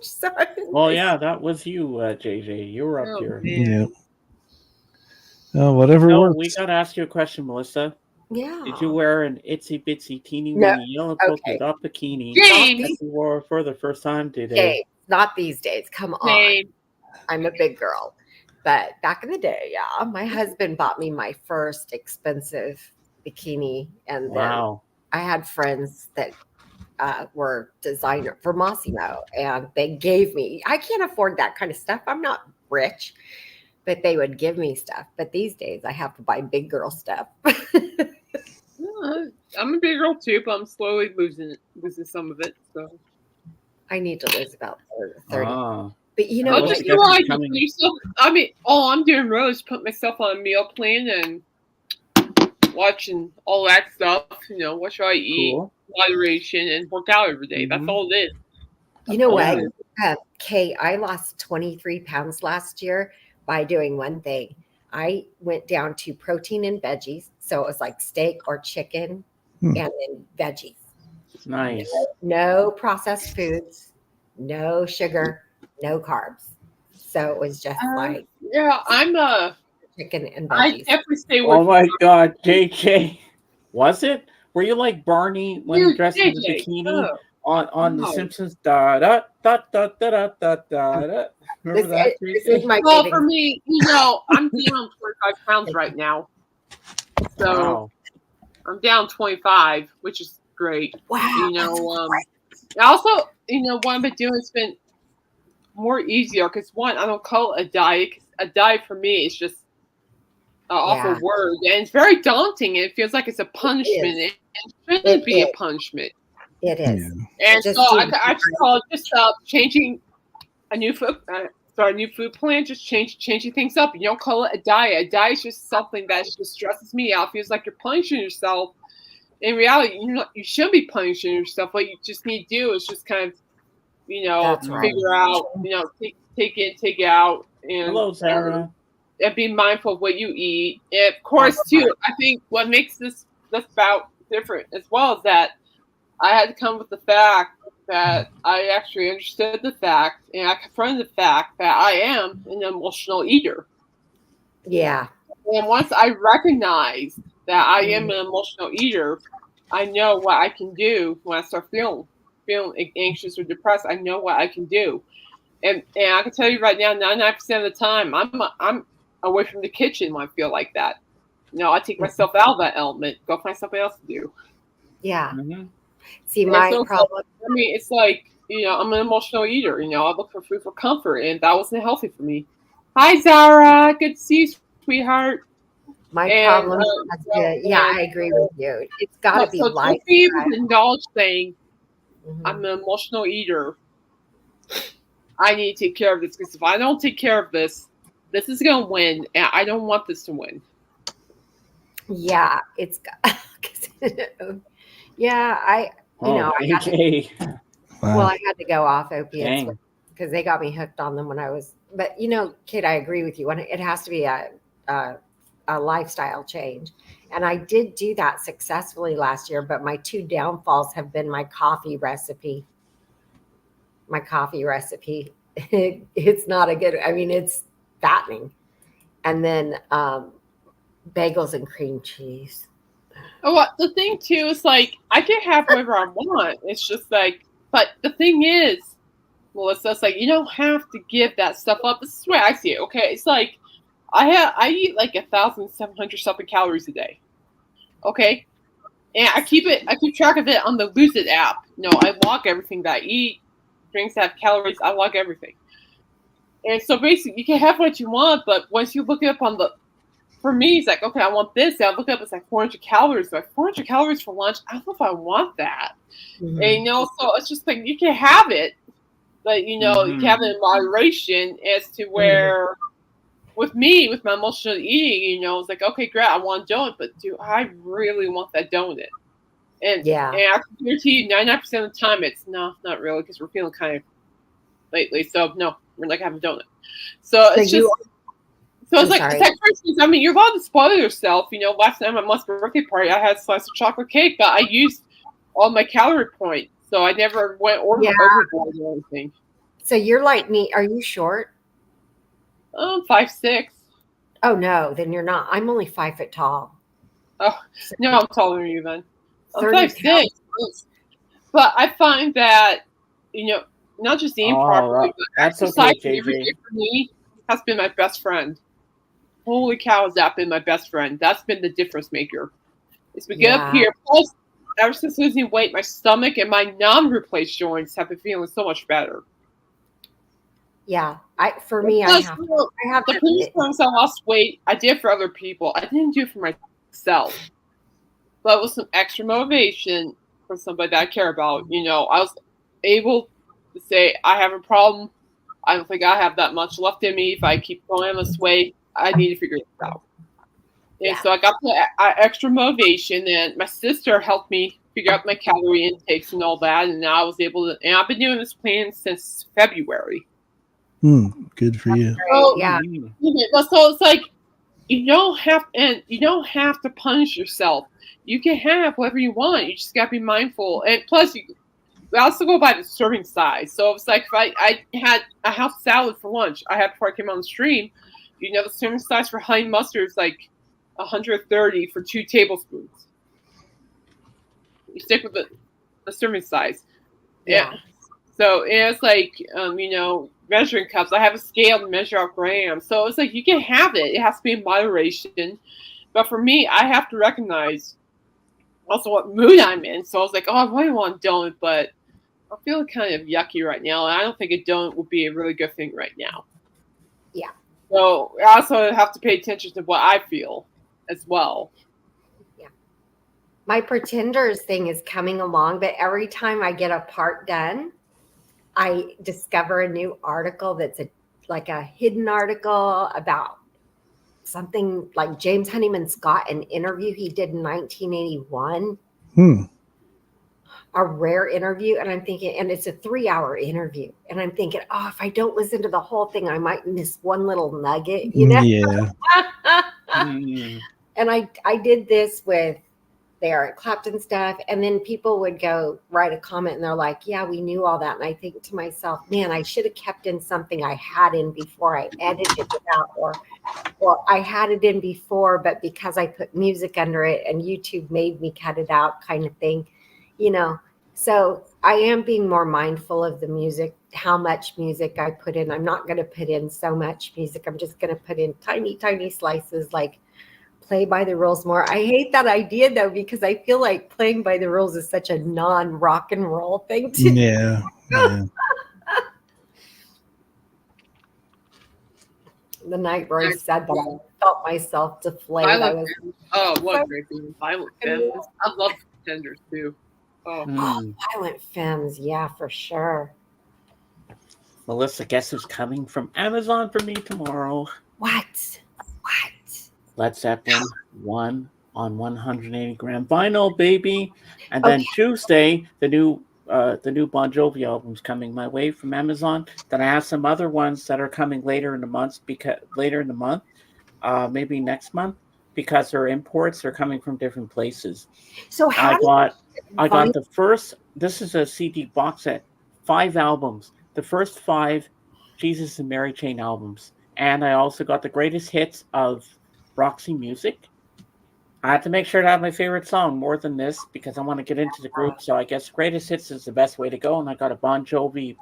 So Well, yeah, that was you, JJ. You were up here. Yeah. Oh, whatever No, works. we got to ask you a question, Melissa. yeah. Did you wear an itsy bitsy teeny No. weeny yellow polka dot bikini James. that you wore for the first time today? James, not these days. Come on. Same. I'm a big girl. But back in the day, yeah, my husband bought me my first expensive bikini. And then Wow. I had friends that were designer for Massimo, and they gave me, I can't afford that kind of stuff. I'm not rich, but they would give me stuff. But these days I have to buy big girl stuff. I'm a big girl too, but I'm slowly losing some of it. So I need to lose about 30. Ah. But you know, Well, I'll what? just I guess go on. it's coming- I mean, all I'm doing really is put myself on a meal plan and watching all that stuff. You know, what should I eat? Cool. Moderation and work out every day. That's all it is. you know what, Yeah. Kay, I lost 23 pounds last year by doing one thing. I went down to protein and veggies. So it was like steak or chicken and then veggies. Nice. No processed foods, no sugar, no carbs. So it was just like Yeah, I'm chicken and I veggies. definitely stay with Oh my God, JJ. Was it? Were you like Barney when he Dude, dressed in the JJ, bikini oh. on The No. Simpsons? Da da da da da da da da. Remember that? This is my Well, giving. for me, I'm down 25 pounds right now. So Wow. I'm down 25, which is great. Wow. You that's know, great. also, what I've been doing has been more easier because one, I don't call it a diet. 'Cause a diet for me is just an awful Yeah. word, and it's very daunting. And it feels like it's a punishment. It shouldn't It be is. a punishment. It is. And Just so do- I just call it just changing a new food. Start a new food plan, just changing things up. You don't call it a diet. A diet is just something that just stresses me out. Feels like you're punishing yourself. In reality, you shouldn't be punishing yourself. What you just need to do is just kind of, That's right. figure out, take it, take it out, and Hello, Sarah. and be mindful of what you eat. And of course, too, I think what makes this bout different as well is that I had to come with the fact that I actually understood the fact and I confronted the fact that I am an emotional eater. Yeah. And once I recognized that I am an emotional eater, I know what I can do when I start feeling anxious or depressed. I know what I can do. And I can tell you right now, 99% of the time, I'm away from the kitchen when I feel like that. I take myself out of that element, go find something else to do. Yeah. Mm-hmm. See, my So, problem. I mean, it's like, I'm an emotional eater. I look for food for comfort, and that wasn't healthy for me. Hi, Zara. Good to see you, sweetheart. My And, problem. Yeah, I agree with you. It's got to be so life. to be able to indulge saying, Mhm. I'm an emotional eater, I need to take care of this, because if I don't take care of this, this is going to win, and I don't want this to win. Yeah, it's. Yeah, I had to, AJ. Wow. well, I had to go off opiates Dang. because they got me hooked on them when I was. But Kate, I agree with you. When it has to be a lifestyle change, And I did do that successfully last year, but my 2 downfalls have been my coffee recipe. It's not a good, I mean, it's fattening. And then bagels and cream cheese. Oh, what the thing too is like I can have whatever I want. It's just like, but the thing is, Melissa, it's like you don't have to give that stuff up. This is the way I see it. Okay, it's like I eat like 1,700 something calories a day. Okay, and I keep track of it on the Lose It app. No, I log everything that I eat, drinks that have calories. I log everything. And so basically, you can have what you want, but once you look it up on the, for me, it's like, okay, I want this. And I look up, it's like 400 calories. Like 400 calories for lunch. I don't know if I want that. Mm-hmm. And so it's just like you can have it, but you can have it in moderation. As to where, with me, with my emotional eating, it's like, okay, great, I want a donut, but do I really want that donut? And I can guarantee you, 99% of the time, it's no, not really, because we're feeling kind of lately. So no, we're not having a donut. So it's just. So it's like, for instance, I mean, you're allowed to spoil yourself. Last night at my mom's birthday party, I had a slice of chocolate cake, but I used all my calorie points, so I never went overboard or anything. So you're like me. Are you short? 5'6". Oh no, then you're not. I'm only 5 foot tall. Oh no, I'm taller than you then. I'm 5'6". But I find that not just eating properly, but exercise every day for me has been my best friend. Holy cow, has that been my best friend? That's been the difference maker. As we get up here, plus, ever since losing weight, my stomach and my non-replaced joints have been feeling so much better. Yeah, I have the previous times I lost weight, I did for other people. I didn't do it for myself. But with some extra motivation for somebody that I care about, I was able to say, I have a problem. I don't think I have that much left in me. If I keep going this way, I need to figure this out. And so I got the extra motivation, and my sister helped me figure out my calorie intakes and all that. And now I was able to, and I've been doing this plan since February. Good for you. So, so it's like you don't have to punish yourself. You can have whatever you want. You just got to be mindful. And plus, we also go by the serving size. So it's like if I had a house salad for lunch, I had before I came on the stream. The serving size for honey mustard is like 130 for 2 tablespoons. You stick with the serving size. Yeah. So it's like measuring cups. I have a scale to measure out grams. So it's like you can have it. It has to be in moderation. But for me, I have to recognize also what mood I'm in. So I was like, I really want a donut, but I'm feeling kind of yucky right now. And I don't think a donut would be a really good thing right now. Yeah. So I also have to pay attention to what I feel as well. Yeah. My Pretenders thing is coming along, but every time I get a part done, I discover a new article that's like a hidden article about something like James Honeyman Scott, an interview he did in 1981. A rare interview. And I'm thinking, and it's a 3-hour interview. And I'm thinking, if I don't listen to the whole thing, I might miss one little nugget, Yeah. And I did this with the Eric Clapton stuff. And then people would go write a comment and they're like, yeah, we knew all that. And I think to myself, man, I should have kept in something I had in before I edited it out, or I had it in before, but because I put music under it and YouTube made me cut it out kind of thing, So I am being more mindful of the music, how much music I put in. I'm not going to put in so much music. I'm just going to put in tiny, tiny slices, like play by the rules more. I hate that idea though, because I feel like playing by the rules is such a non-rock and roll thing to do. Yeah. The night where I said that, I felt myself deflate. What a great thing. Violent Femmes. I love Pretenders too. Violent Femmes, yeah, for sure. Melissa, guess who's coming from Amazon for me tomorrow? What? Led Zeppelin 1 on 180 gram vinyl, baby. And then Tuesday, the new Bon Jovi album's coming my way from Amazon. Then I have some other ones that are coming later in the month, maybe next month. because they're imports. They're coming from different places. So how I got the first. This is a CD box set, 5 albums. The first 5 Jesus and Mary Chain albums, and I also got the greatest hits of Roxy Music. I had to make sure to have my favorite song more than this because I want to get into the group. So I guess greatest hits is the best way to go, and I got a Bon Jovi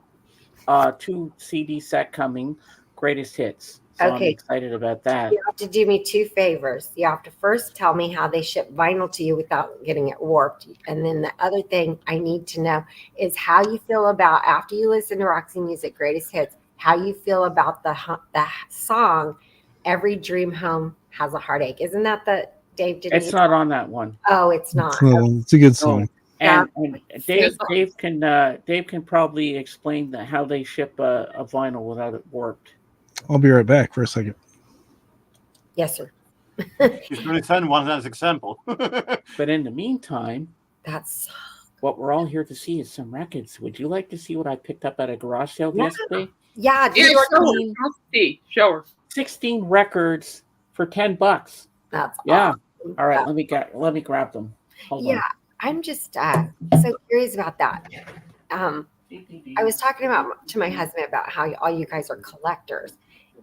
2 CD set coming, greatest hits. So I'm excited about that. You have to do me 2 favors. You have to first tell me how they ship vinyl to you without getting it warped. And then the other thing I need to know is how you feel about, after you listen to Roxy Music Greatest Hits, how you feel about the song, Every Dream Home Has a Heartache. Isn't that the Dave? It's not on that one. Oh, it's not. It's a good song. And Dave can probably explain how they ship a vinyl without it warped. I'll be right back for a second. Yes, sir. She's going to send one as example. But in the meantime, that's what we're all here to see is some records. Would you like to see what I picked up at a garage sale yesterday? Yeah, show her. 16 records for $10. That's yeah. Awesome. All right, let me grab them. Hold on. I'm just so curious about that. I was talking to my husband about how all you guys are collectors,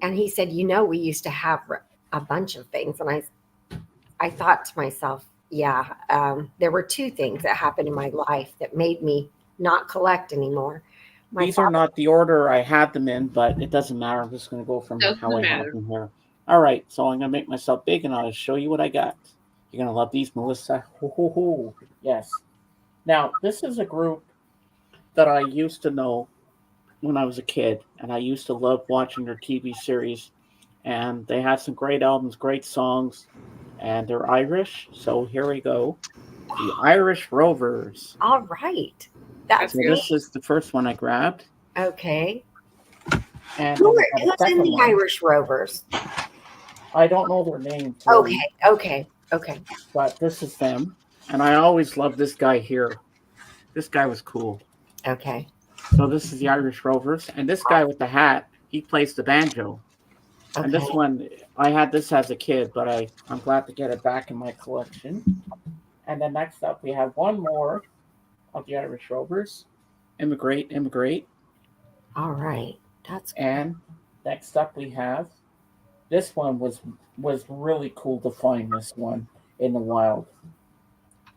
and he said, we used to have a bunch of things, and I thought to myself, there were 2 things that happened in my life that made me not collect anymore. These are not the order I had them in, but it doesn't matter. I'm just going to go from how I have them here. All right, so I'm going to make myself big, and I'll show you what I got. You're going to love these, Melissa. Ho, ho, ho. Yes. Now, this is a group that I used to know when I was a kid, and I used to love watching their TV series. And they had some great albums, great songs, and they're Irish. So here we go. The Irish Rovers. All right. That's so this is the first one I grabbed. Okay. And who's in the Irish Rovers? I don't know their names. Okay. But this is them. And I always loved this guy here. This guy was cool. Okay. So this is the Irish Rovers. And this guy with the hat, he plays the banjo. Okay. And this one, I had this as a kid, but I'm glad to get it back in my collection. And then next up, we have one more of the Irish Rovers. Immigrate. All right. And next up, we have, this one was really cool to find this one in the wild.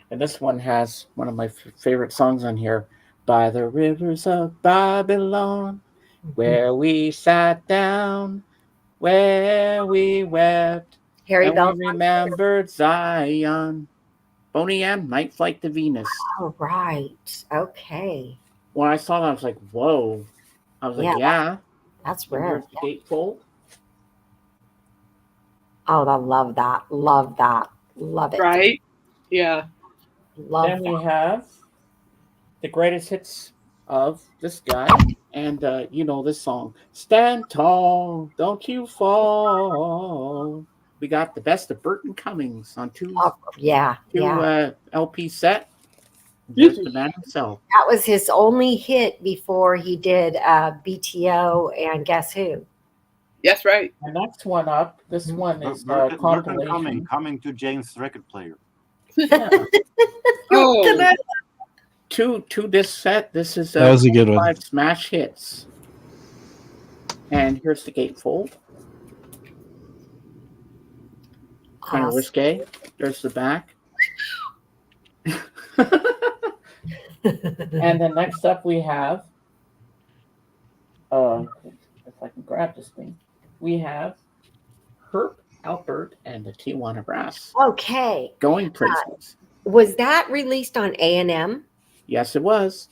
And this one has one of my favorite songs on here, By the Rivers of Babylon, where we sat down, where we wept, Harry and Bell. We remembered Zion. Boney M, Night Flight to Venus. Oh, right. Okay. When I saw that, I was like, whoa. I was like, yeah. That's rare. Here's the gatefold. Oh, I love that. Love that. Love it. Right? Yeah. Love then we have the greatest hits of this guy. And this song. Stand tall, don't you fall. We got the best of Burton Cummings on two LP set. Just the man himself. That was his only hit before he did BTO and Guess Who. Yes, right. The next one up. This one is Burton coming to Jane's record player. Yeah. Two disc set. This is that was a good one. 5 smash hits. And here's the gatefold. Kind of risque. There's the back. And then next up we have, if I can grab this thing, we have Herb Alpert and the Tijuana Brass. Okay. Going places. Was that released on A&M? Yes, it was.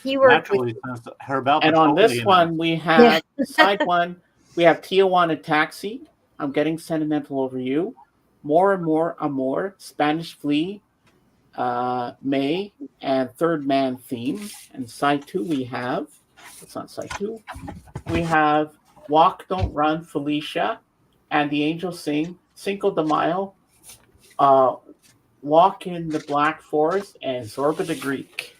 He worked with Herb Alpert. And on this one, we have side one. We have Tijuana Taxi. I'm Getting Sentimental Over You. More and More Amor. Spanish Flea. May and Third Man Theme. And side 2 we have. It's not side 2. We have Walk Don't Run Felicia and the Angels Sing. Cinco de Mayo. Walk in the Black Forest and Zorba the Greek.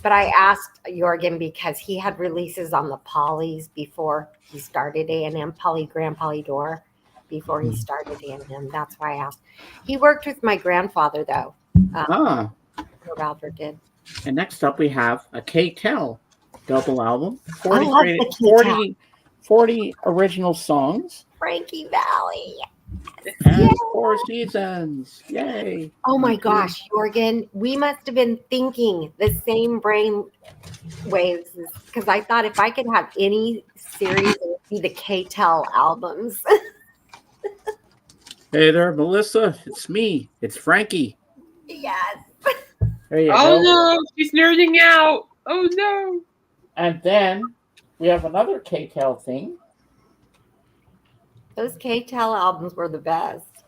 But I asked Jorgen because he had releases on the Polys before he started A&M, Polygram, Polydor. before he started in him. That's why I asked. He worked with my grandfather, though. Herb Alpert did. And next up, we have a K-Tel double album. I love the K-Tel. 40 original songs. Frankie Valley. And 4 seasons. Yay. Oh my gosh, Jorgen, we must have been thinking the same brain waves, because I thought if I could have any series, it would be the K-Tel albums. Hey there, Melissa. It's me. It's Frankie. Yes. There you Oh go. no, she's nerding out. Oh no. And then we have another K-Tel thing. Those K-Tel albums were the best.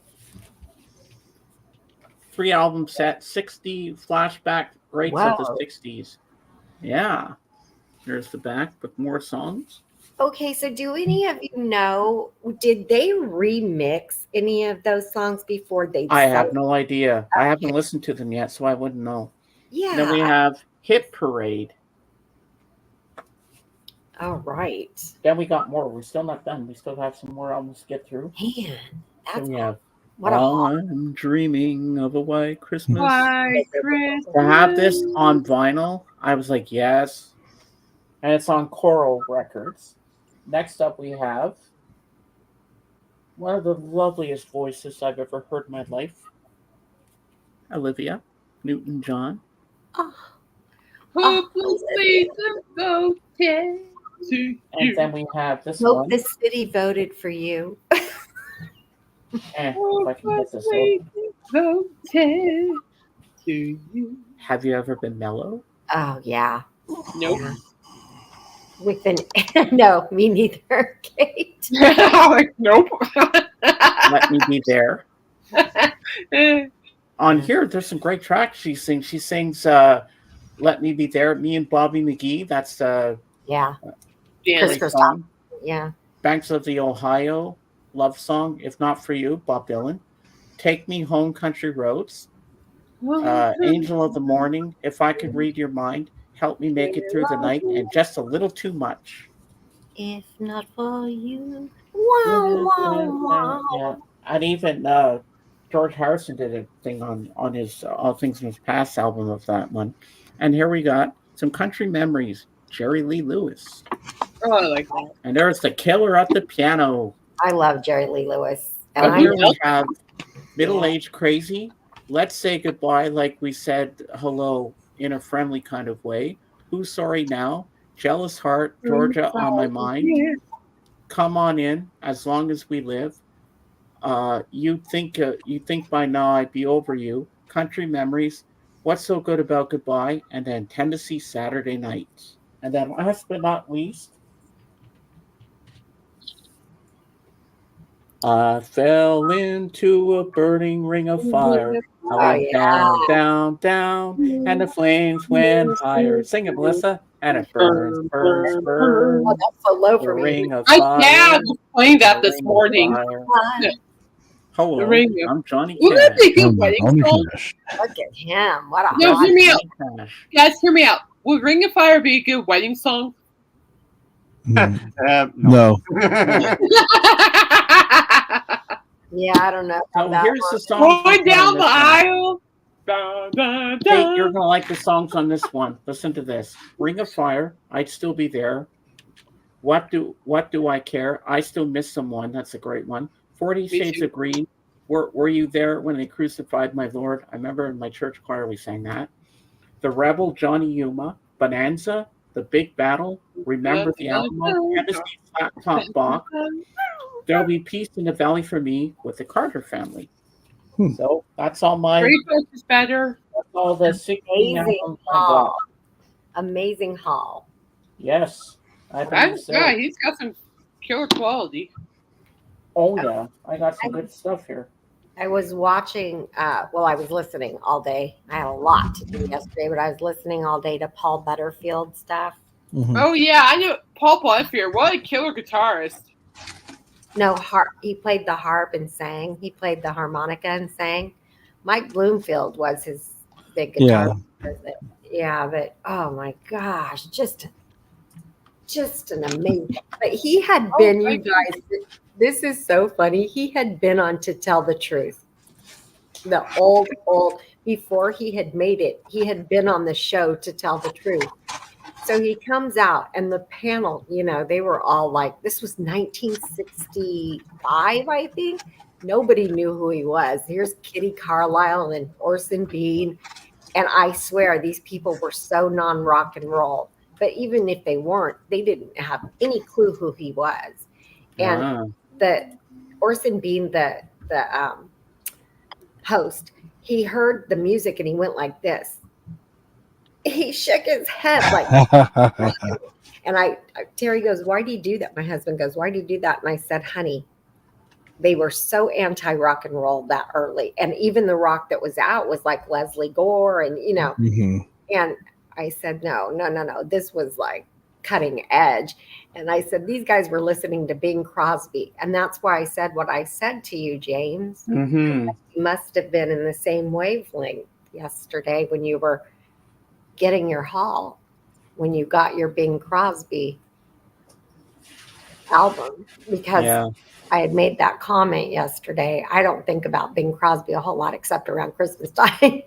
3 album set, 60 flashback greats of the 60s. Yeah. There's the back with more songs. Okay, so do any of you know, did they remix any of those songs before they I have no idea. I haven't listened to them yet, so I wouldn't know. Yeah. Then we have Hit Parade. All right. Then we got more. We're still not done. We still have some more albums to get through. Man, that's Then we have what a I'm Dreaming of a White Christmas. White Christmas. To have this on vinyl, I was like, yes. And it's on Coral Records. Next up, we have one of the loveliest voices I've ever heard in my life, Olivia Newton-John. Hopelessly devoted to you. And then we have this Hope one. the city voted for you. If I can get this Hopelessly over. devoted to you. Have you ever been mellow? Oh yeah. Nope. With an no, me neither, Kate. Like, nope. Let Me Be There. On here, there's some great tracks she sings. She sings Let Me Be There, Me and Bobby McGee. That's Yeah. Danny. Christmas song. Yeah. Banks of the Ohio, love song, If Not For You, Bob Dylan. Take Me Home, Country Roads. Angel of the Morning, If I Could Read Your Mind, Help Me Make It Through the Night, and Just a Little Too Much. If not for you. Wow, wow, wow. Yeah. And even George Harrison did a thing on his All Things Must Pass album of that one. And here we got some country memories. Jerry Lee Lewis. Oh, I like that. And there's the killer at the piano. I love Jerry Lee Lewis. And And I here we have Middle Age Crazy. Let's Say Goodbye like we said hello in a friendly kind of way. Who's Sorry Now? Jealous Heart, Georgia on My Mind. Come On In, As Long as We Live. You think by now I'd be over you. Country Memories. What's So Good About Goodbye? And then Tennessee Saturday Nights. And then last but not least, I fell into a burning ring of fire. I went down, down, down, and the flames went higher. Sing it, Melissa. And it burns, burns, burns. Oh, that's so low The for me. ring of I fire. was playing that the this ring of morning. fire. Look Hello, The ring of- I'm Johnny Wouldn't that Cash. be a good wedding song? at him. What a No, hot hear me out. Johnny Cash. Guys, hear me out. Would Ring of Fire be a good wedding song? No. Yeah, I don't know. So about that here's one. the song. Going down the this one. aisle. Dun, dun, Hey, dun. you're gonna like the songs on this one. Listen to this: "Ring of Fire," "I'd Still Be There," What do I care? "I Still Miss Someone," that's a great one. 40 Me Shades too. of Green. Were you there when they crucified my Lord? I remember in my church choir we sang that. The Rebel, Johnny Yuma. Bonanza, The Big Battle. Remember the Alamo. Tennessee Flat Top Box. There'll Be Peace in the Valley for Me with the Carter Family. So that's all my. Rainbow is better. That's all the 16 Amazing albums I got. haul. Amazing haul. Yes, I believe so. Yeah, he's got some killer quality. Oh yeah, I got some good stuff here. I was watching, I was listening all day. I had a lot to do yesterday, but I was listening all day to Paul Butterfield stuff. Mhm. Oh yeah, I know Paul Butterfield. What a killer guitarist. No, he played the harp and sang. He played the harmonica and sang. Mike Bloomfield was his big guitar. Yeah, but oh my gosh, just an amazing. But he had been, you guys, This is so funny. He had been on To Tell the Truth. The old, before he had made it, he had been on the show To Tell the Truth. So he comes out and the panel, they were all like, this was 1965, I think. Nobody knew who he was. Here's Kitty Carlisle and Orson Bean. And I swear these people were so non-rock and roll. But even if they weren't, they didn't have any clue who he was. And the Orson Bean, the host, he heard the music and he went like this. He shook his head like, and Terry goes, why do you do that? My husband goes, why do you do that? And I said, honey, they were so anti-rock and roll that early. And even the rock that was out was like Leslie Gore and, and I said, no. This was like cutting edge. And I said, these guys were listening to Bing Crosby. And that's why I said what I said to you, James. You must have been in the same wavelength yesterday when you were getting your haul, when you got your Bing Crosby album, because I had made that comment yesterday. I don't think about Bing Crosby a whole lot except around Christmas time.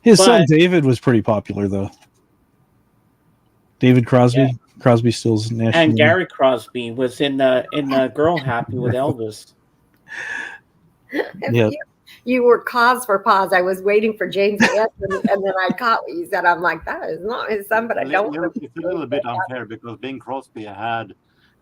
His son David was pretty popular though. David Crosby. Yeah. Crosby, Stills, Nash. And Gary Crosby was in Girl Happy with Elvis. Yeah. You were cause for pause. I was waiting for James to answer, and then I caught what you said. I'm like, that is not his son, but I don't. It's a little bit unfair because Bing Crosby had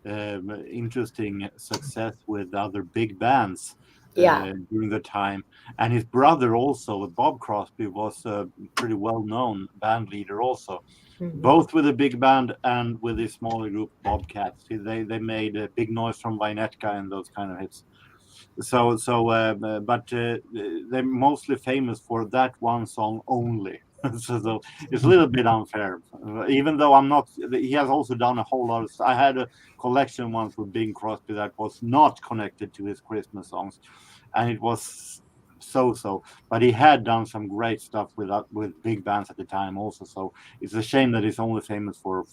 interesting success with other big bands during the time, and his brother also, Bob Crosby, was a pretty well-known band leader also, both with a big band and with a smaller group, Bobcats. They made a Big Noise from Vinetka and those kind of hits. But they're mostly famous for that one song only. so it's a little bit unfair. Even though I'm not, he has also done a whole lot of stuff. I had a collection once with Bing Crosby that was not connected to his Christmas songs, and it was so. But he had done some great stuff with big bands at the time also. So it's a shame that he's only famous for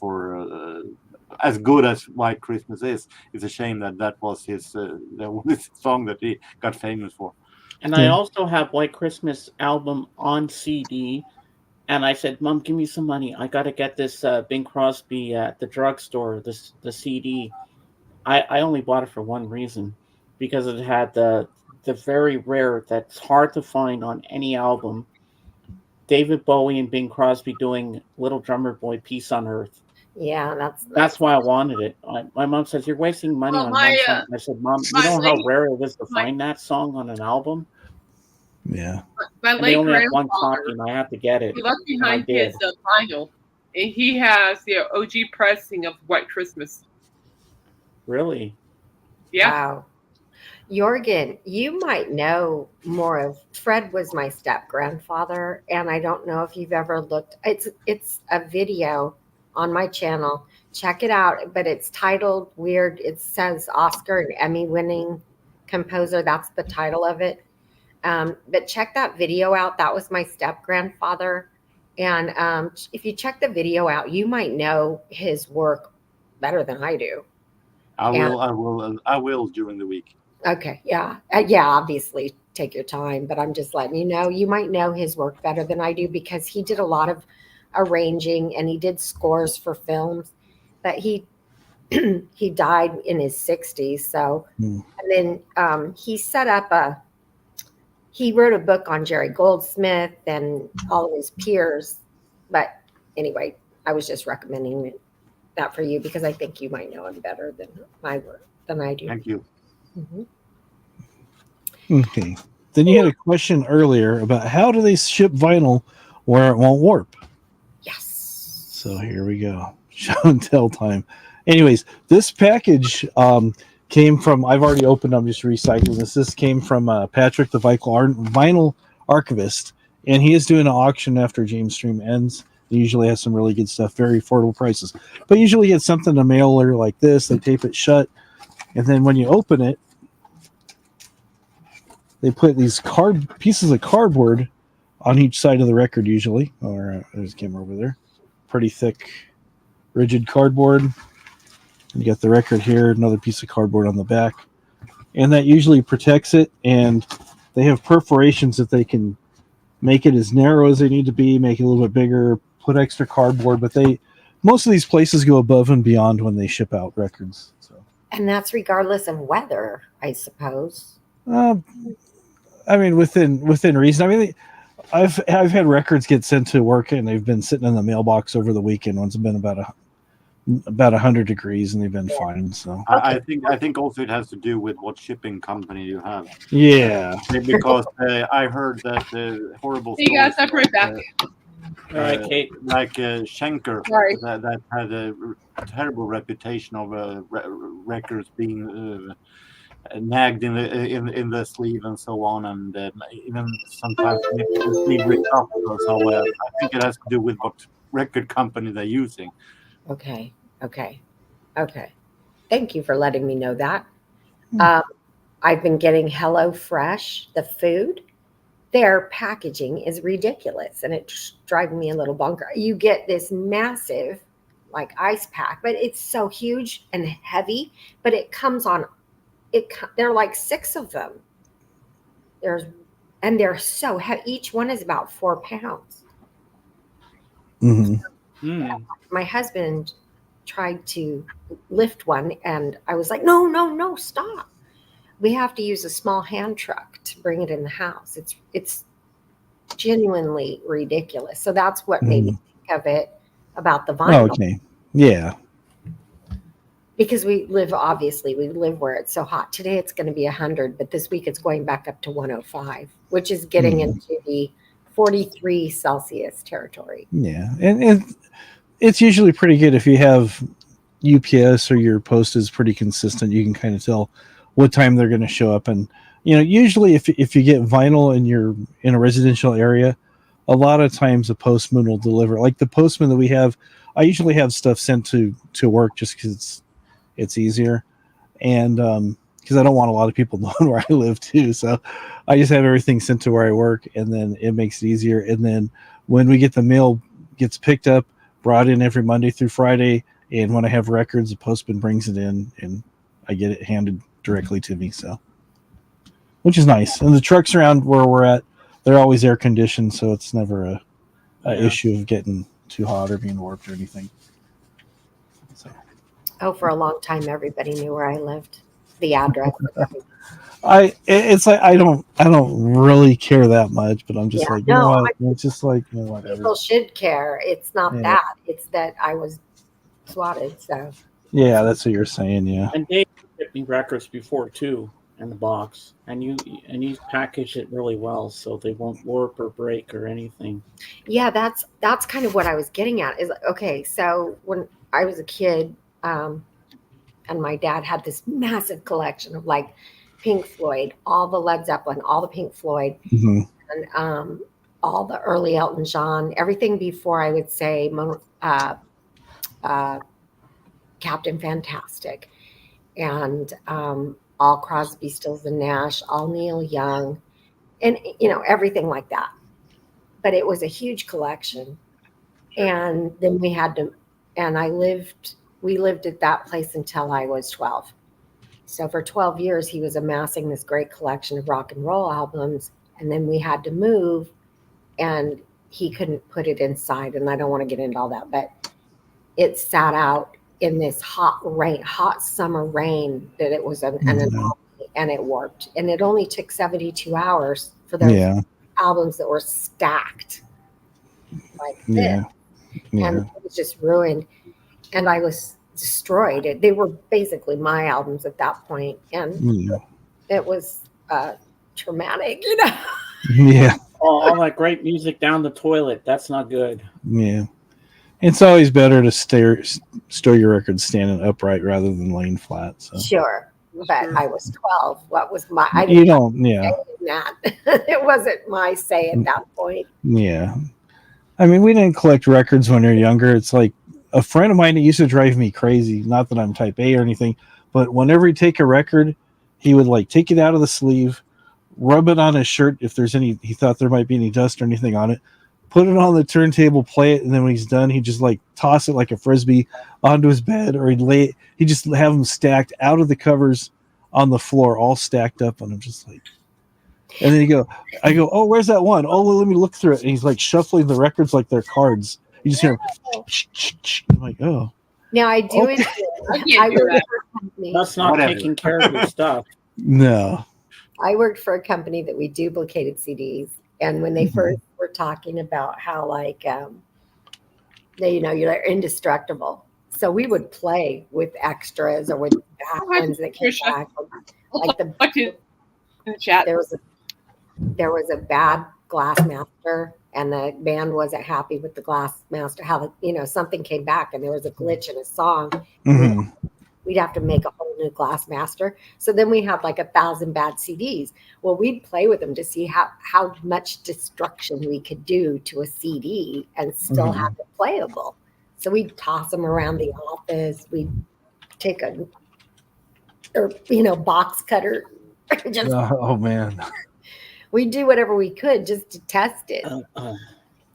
as good as White Christmas is. It's a shame that was his song that he got famous for. And I also have White Christmas album on CD. And I said, Mom, give me some money. I got to get this Bing Crosby at the drugstore, the CD. I only bought it for one reason, because it had the very rare, that's hard to find on any album, David Bowie and Bing Crosby doing Little Drummer Boy, Peace on Earth. Yeah, that's why I wanted it. My mom says, you're wasting money on one song. I said, Mom, you know how rare it is to find that song on an album? Yeah. My late they only have one copy, and I have to get it. He left behind his vinyl, and he has the OG pressing of White Christmas. Really? Yeah. Wow. Jorgen, you might know more of. Fred was my step grandfather, and I don't know if you've ever looked. It's a video on my channel. Check it out, but it's titled weird. It says Oscar and Emmy winning composer. That's the title of it. But check that video out. That was my step grandfather. And if you check the video out, you might know his work better than I do. I will during the week. Okay. Yeah. Obviously take your time, but I'm just letting you know, you might know his work better than I do, because he did a lot of arranging and he did scores for films, but he died in his 60s. So, and then he set up he wrote a book on Jerry Goldsmith and all of his peers. But anyway, I was just recommending that for you because I think you might know him better than I do. Thank you. Okay. Then you had a question earlier about how do they ship vinyl where it won't warp? Yes. So here we go. Show and tell time. Anyways, this package came from, I've already opened, I'm just recycling this. This came from Patrick, the vinyl archivist, and he is doing an auction after James Stream ends. He usually has some really good stuff, very affordable prices. But usually you get something to mailer like this, they tape it shut, and then when you open it, they put these pieces of cardboard on each side of the record usually. Or there's a camera over there. Pretty thick, rigid cardboard. You got the record here, another piece of cardboard on the back, and that usually protects it. And they have perforations that they can make it as narrow as they need to be, make it a little bit bigger, put extra cardboard. But most of these places go above and beyond when they ship out records. So, And that's regardless of weather, I suppose. I mean, within reason. I mean, I've had records get sent to work and they've been sitting in the mailbox over the weekend. One's been about 100 degrees and they've been fine. So I think also it has to do with what shipping company you have. yeah, Because I heard that horrible. You guys, I'll be right back. All right, Kate. Like Schenker, Sorry. that had a terrible reputation of records being nagged in the sleeve and so on, and even sometimes the sleeve ripped off. So I think it has to do with what record company they're using. Okay. Thank you for letting me know that. I've been getting HelloFresh, the food. Their packaging is ridiculous, and it's driving me a little bunker. You get this massive, like, ice pack, but it's so huge and heavy. But it comes on. There are like 6 of them. They're so heavy. Each one is about 4 pounds. mm-hmm. My husband tried to lift one, and I was like, no, stop. We have to use a small hand truck to bring it in the house. It's genuinely ridiculous. So that's what made me think of it about the vinyl. Oh, okay, yeah. Because we live where it's so hot. Today it's going to be 100, but this week it's going back up to 105, which is getting into the 43 Celsius territory. Yeah, and it's usually pretty good if you have UPS or your post is pretty consistent. You can kind of tell what time they're going to show up, and usually if you get vinyl and you're in a residential area, a lot of times the postman will deliver. Like the postman that we have, I usually have stuff sent to work just because it's easier, and because I don't want a lot of people knowing where I live too. So I just have everything sent to where I work, and then it makes it easier. And then when we get the mail, gets picked up, brought in every Monday through Friday, and when I have records, the postman brings it in, and I get it handed directly to me. So, which is nice. And the trucks around where we're at, they're always air conditioned, so it's never a issue of getting too hot or being warped or anything. So. Oh, for a long time, everybody knew where I lived, the address. It's like I don't really care that much, but I'm just like, you know what? It's just like, whatever. People should care. It's not that. It's that I was swatted. So yeah, that's what you're saying. Yeah. And Dave shipped me records before too in the box, and you package it really well so they won't warp or break or anything. Yeah, that's kind of what I was getting at. Is okay. So when I was a kid, and my dad had this massive collection of like Pink Floyd, all the Led Zeppelin, all the Pink Floyd, and all the early Elton John, everything before I would say Captain Fantastic, and all Crosby, Stills and Nash, all Neil Young, and everything like that. But it was a huge collection, and then we had to, and we lived at that place until I was 12. So for 12 years, he was amassing this great collection of rock and roll albums. And then we had to move, and he couldn't put it inside. And I don't want to get into all that, but it sat out in this hot summer rain that it was and it warped. And it only took 72 hours for those albums that were stacked like this. And it was just ruined. And I was destroyed. They were basically my albums at that point, and it was traumatic, Yeah. All that great music down the toilet. That's not good. Yeah. It's always better to store your records standing upright rather than laying flat. So. Sure, but I was 12. What was my? I you don't. Yeah. That. It wasn't my say at that point. Yeah. I mean, we didn't collect records when we were younger. It's like a friend of mine that used to drive me crazy. Not that I'm type A or anything, but whenever he'd take a record, he would like take it out of the sleeve, rub it on his shirt if there's any. He thought there might be any dust or anything on it. put it on the turntable, play it, and then when he's done, he just like toss it like a frisbee onto his bed, or he just have them stacked out of the covers on the floor, all stacked up, and I'm just like, and then I go, oh, where's that one? Oh, well, let me look through it, and he's like shuffling the records like they're cards. You just hear him. I'm like, oh. Now I do I it. can't do that. That's not Whatever. taking care of your stuff. No. I worked for a company that we duplicated CDs, and when they first were talking about how like you're indestructible, so we would play with extras or with bad ones that came back. Like in the chat. there was a bad glass master, and the band wasn't happy with the glass master. How something came back, and there was a glitch in a song. Mhm. We'd have to make a whole new glass master. So then we had like 1,000 bad CDs. Well, we'd play with them to see how much destruction we could do to a CD and still have it playable. So we'd toss them around the office. We'd take a box cutter. Just Oh man. we'd do whatever we could just to test it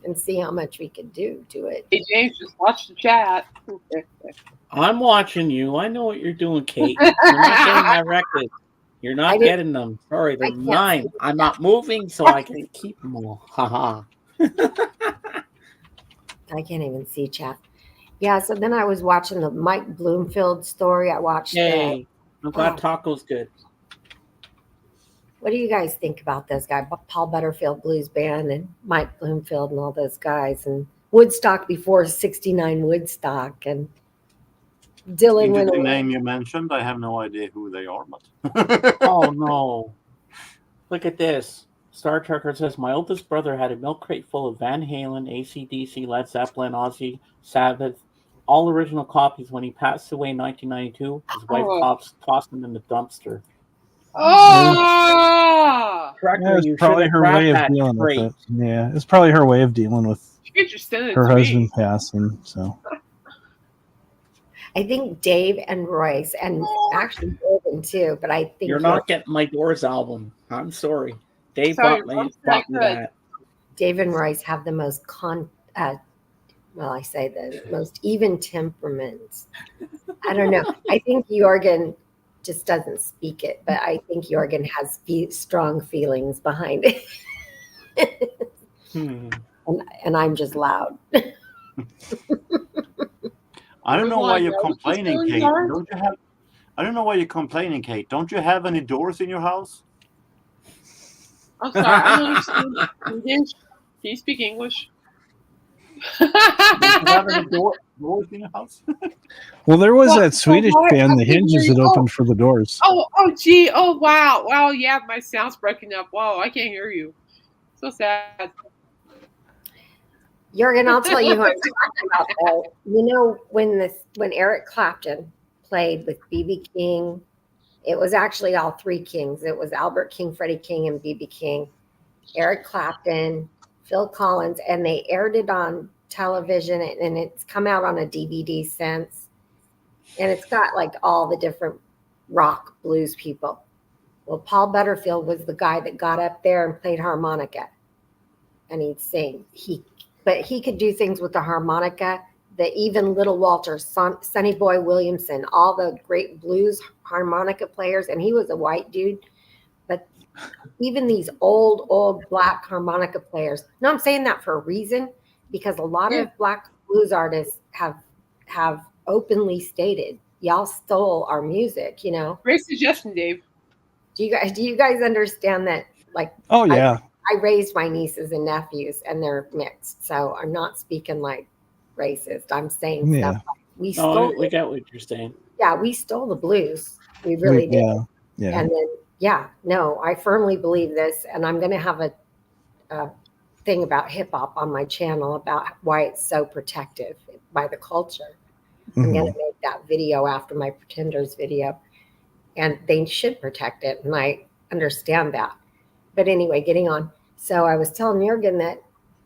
and see how much we could do to it. Hey, James, just watch the chat. I'm watching you. I know what you're doing, Kate. You're not getting my records. You're not getting them. Sorry, they're mine. I'm not moving, so I can keep them all. Haha. I can't even see chat. Yeah, so then I was watching the Mike Bloomfield story. I watched Hey, I'm glad taco's good. What do you guys think about those guys? Paul Butterfield Blues Band and Mike Bloomfield and all those guys, and Woodstock before '69 Woodstock, and Dylan went The away. name you mentioned, I have no idea who they are, but Oh no. Look at this. Star Trekker says my oldest brother had a milk crate full of Van Halen, AC/DC, Led Zeppelin, Ozzy, Sabbath, all original copies. When he passed away in 1992, his wife tossed them in the dumpster. Oh! Trekker, Yeah, it's you probably should have her way grabbed of that dealing crate. with it. Yeah, it's probably her way of dealing with You just send it her to husband me. passing. So I think Dave and Royce, and actually Golden too, but I think You're not getting my Doors album. I'm sorry. Dave Sorry, bought me I'm not good. that. Dave and Royce have the most the most even temperaments. I don't know. I think Jorgen just doesn't speak it, but I think Jorgen has strong feelings behind it. And I'm just loud. I don't know why you're Everyone knows what's complaining, going Kate. on. I don't know why you're complaining, Kate. Don't you have any doors in your house? I'm sorry, I don't understand English. Can you speak English? Don't you have any doors in your house? well, there was Well, that Swedish what? band, I the can Hinges, hear that you. opened for the Doors. Gee, wow, yeah, my sound's breaking up. Whoa, I can't hear you. So sad. Jorgen, I'll tell you who I'm talking about though. You know, when Eric Clapton played with B.B. King, it was actually all three Kings. It was Albert King, Freddie King, and B.B. King. Eric Clapton, Phil Collins, and they aired it on television, and it's come out on a DVD since. And it's got like all the different rock blues people. Well, Paul Butterfield was the guy that got up there and played harmonica, and he'd sing. But he could do things with the harmonica that even Little Walter, Sonny Boy Williamson, all the great blues harmonica players, and he was a white dude. But even these old black harmonica players, no, I'm saying that for a reason, because a lot of black blues artists have openly stated, y'all stole our music, you know. Great suggestion, Dave. Do you guys understand that? Like, Oh yeah. I raised my nieces and nephews, and they're mixed, so I'm not speaking like racist. I'm saying stuff like we stole. We get what you're saying. Yeah, we stole the blues. We really did. Yeah. And then, I firmly believe this, and I'm going to have a thing about hip hop on my channel about why it's so protective by the culture. I'm going to make that video after my Pretenders video, and they should protect it, and I understand that. But anyway, getting on. So I was telling Jorgen that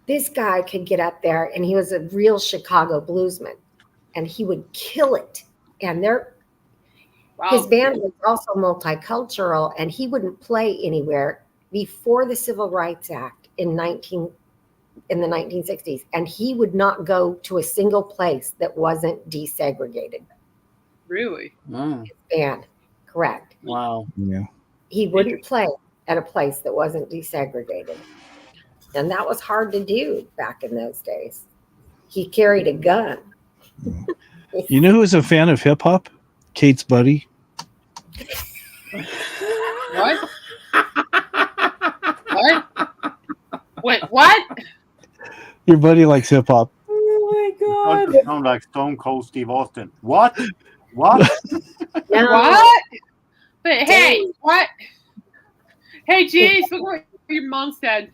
this guy could get up there, and he was a real Chicago bluesman, and he would kill it. And his band was also multicultural, and he wouldn't play anywhere before the Civil Rights Act in 19 in the 1960s, and he would not go to a single place that wasn't desegregated. Really? Band, correct. Wow. Yeah. He wouldn't play at a place that wasn't desegregated. And that was hard to do back in those days. He carried a gun. You know who was a fan of hip hop? Kate's buddy. What? What? Wait, what? Your buddy likes hip hop. Oh my Don't God. sound like Stone Cold Steve Austin. What? What? No, What? But hey, what? Hey, geez, look what your mom said.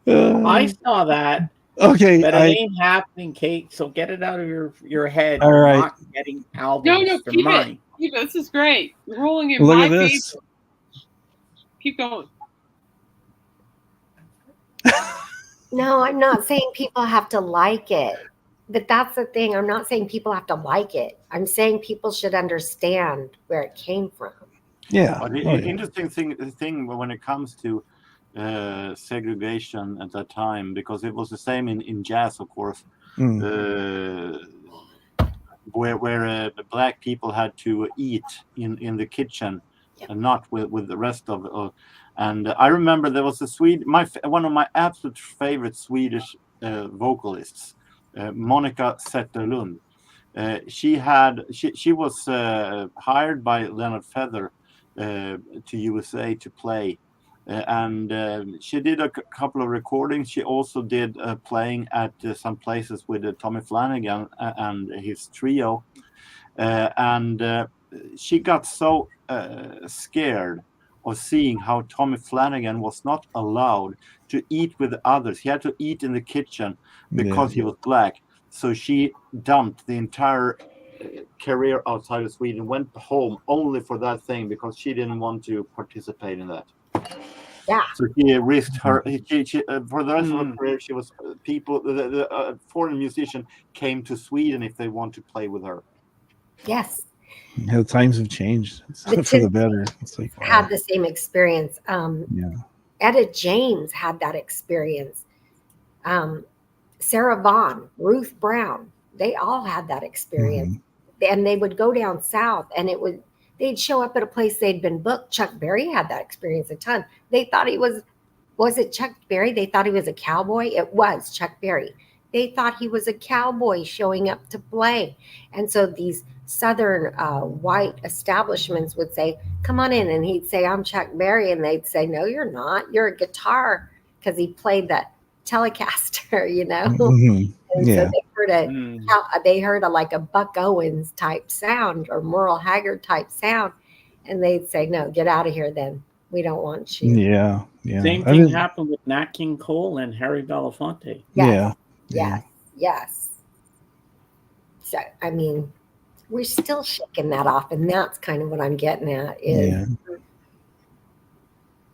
I saw that, Okay. but it ain't happening, Kate. So get it out of your head. All right. Not getting albums. No, They're keep mine. it. Keep it. This is great. You're rolling in Look my at this. favor. Keep going. no, I'm not saying people have to like it. But that's the thing. I'm not saying people have to like it. I'm saying people should understand where it came from. Yeah. But the interesting thing when it comes to segregation at that time, because it was the same in jazz, of course, where black people had to eat in the kitchen and not with the rest of. And I remember there was one of my absolute favorite Swedish vocalists, Monica Zetterlund. She was hired by Leonard Feather to USA to play, and she did a couple of recordings. She also did playing at some places with Tommy Flanagan and his trio, and she got so scared of seeing how Tommy Flanagan was not allowed to eat with others. He had to eat in the kitchen because he was black. So she dumped the entire career outside of Sweden, went home only for that thing because she didn't want to participate in that. Yeah. So she risked her. She for the rest of her career, she was the foreign musician came to Sweden if they want to play with her. Yes. Yeah, the times have changed. It's The for the kids better. It's like had the same experience. yeah. Etta James had that experience. Sarah Vaughan, Ruth Brown, they all had that experience. And they would go down south and they'd show up at a place they'd been booked. Chuck Berry had that experience a ton. They thought he was it Chuck Berry? They thought he was a cowboy. It was Chuck Berry. They thought he was a cowboy showing up to play. And so these Southern white establishments would say, come on in. And he'd say, I'm Chuck Berry. And they'd say, no, you're not. You're a guitar, because he played that Telecaster, you know. And so they heard like a Buck Owens type sound or Merle Haggard type sound. And they'd say, no, get out of here then. We don't want you. Yeah. Same thing happened with Nat King Cole and Harry Belafonte. Yes. So, I mean, we're still shaking that off. And that's kind of what I'm getting at is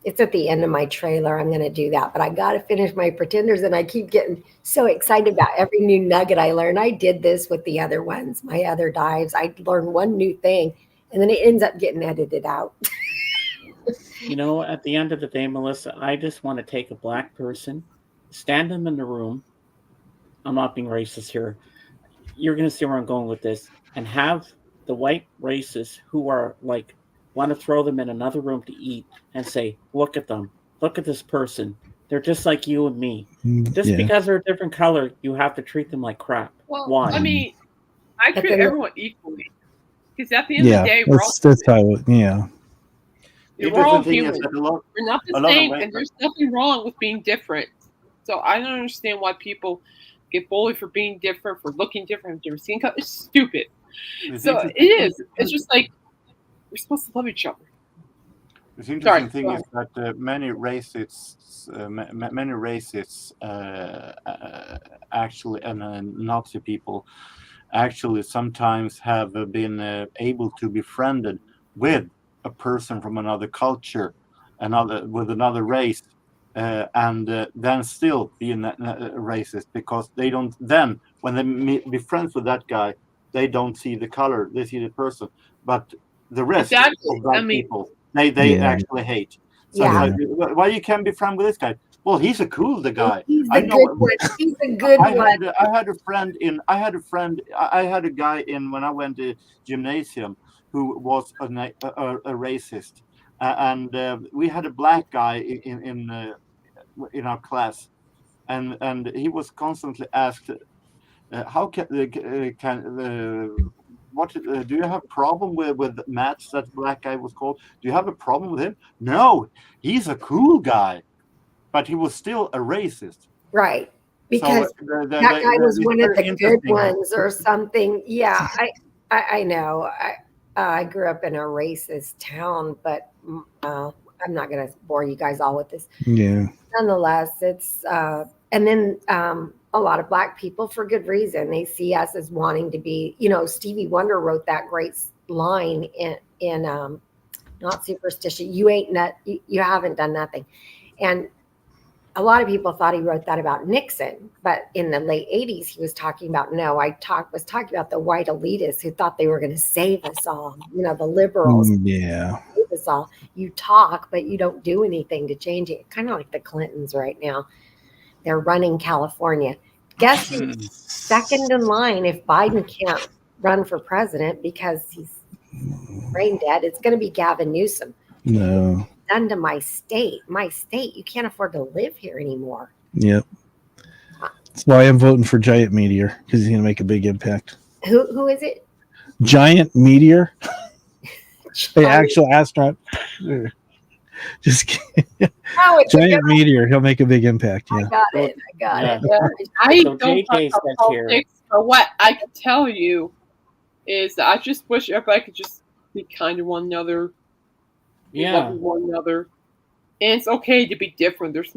it's at the end of my trailer. I'm going to do that, but I got to finish my Pretenders, and I keep getting so excited about every new nugget I learn. I did this with the other ones, my other dives. I learned one new thing, and then it ends up getting edited out. You know, at the end of the day, Melissa, I just want to take a black person, stand them in the room. I'm not being racist here. You're going to see where I'm going with this. And have the white racists who are like, want to throw them in another room to eat and say, look at them. Look at this person. They're just like you and me. Just because they're a different color, you have to treat them like crap. Well, why? I mean, I treat everyone equally. Because at the end of the day, we're all that's how we're all human. We're not the same, and there's nothing wrong with being different. So I don't understand why people get bullied for being different, for looking different, different skin color. It's stupid. So it is. It's just like we're supposed to love each other. The interesting thing is that many racists, actually, and Nazi people, actually sometimes have been able to be befriended with a person from another culture, with another race, and then still be a racist, because they don't. Then when they be friends with that guy, they don't see the color; they see the person. But the rest of black people, they actually hate. So like, why you can't be friends with this guy? Well, he's a cool guy. He's I the know. good one. He's a good I one. had a guy in when I went to gymnasium who was a racist, and we had a black guy in our class, and he was constantly asked, "How do you have a problem with Matt? That black guy was called. Do you have a problem with him? No, he's a cool guy, but he was still a racist." Right. Because that guy was one of the good ones or something. Yeah, I know. I grew up in a racist town, but I'm not going to bore you guys all with this. Yeah. Nonetheless, it's and then a lot of Black people, for good reason, they see us as wanting to be. Stevie Wonder wrote that great line in Not Superstition. You haven't done nothing, and a lot of people thought he wrote that about Nixon, but in the late 80s, he was talking about, was talking about the white elitists who thought they were going to save us all, the liberals. Yeah. Save us all. You talk, but you don't do anything to change it. Kind of like the Clintons right now. They're running California. Guess who's second in line if Biden can't run for president because he's brain dead? It's going to be Gavin Newsom. No. Done to my state. You can't afford to live here anymore. Yep. That's why I'm voting for Giant Meteor, because he's going to make a big impact. Who is it? Giant Meteor? The actual astronaut. Just kidding. Oh, Giant Meteor. He'll make a big impact. Yeah. I got it. Yeah. I So don't JJ talk says about here- politics, but what I can tell you is that I just wish everybody could just be kind to one another. Yeah. Love one another, and it's okay to be different. There's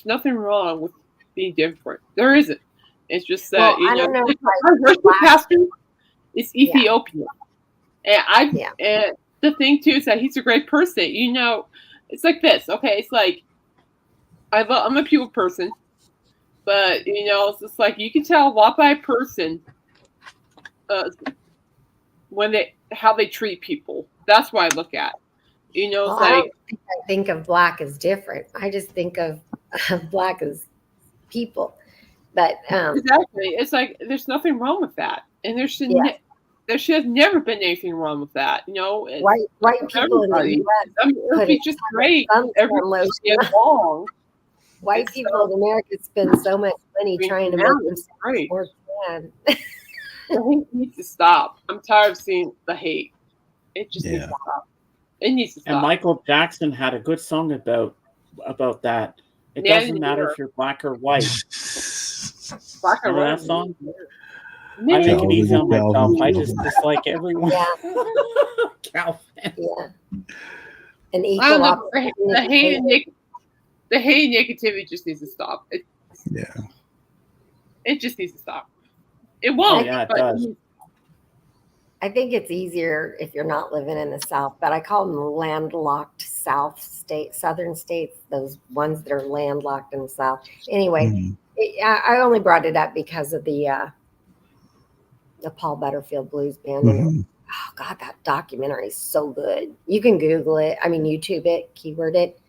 nothing wrong with being different. There isn't. It's just that Well, I don't know if our worship Black- pastor is Ethiopian, and Yeah. and the thing too is that he's a great person. It's like this. Okay, it's like I'm a people person, but it's just like you can tell a lot by a person how they treat people. That's what I look at. Well, I don't think of Black as different. I just think of Black as people. But exactly, it's like there's nothing wrong with that, and there should have never been anything wrong with that. white people in the U.S. It would be just great. Everybody get along. White people in America spend so much money trying to make themselves Great. more than. The hate needs to stop. I'm tired of seeing the hate. It just needs to stop. It needs to stop. And Michael Jackson had a good song about that. It doesn't matter if you're black or white. Black or Remember white. that song? I Yeah. make it easy on myself. I just dislike everyone. Yeah. Calvin. Yeah. An I equal don't know. opportunity. The hate and negativity just needs to stop. It just needs to stop. It won't. Yeah, it but does. I think it's easier if you're not living in the South, but I call them the landlocked southern states, those ones that are landlocked in the South. Anyway, I only brought it up because of the Paul Butterfield Blues Band. Mhm. Oh God, that documentary is so good. You can Google it. I mean, YouTube it, keyword it,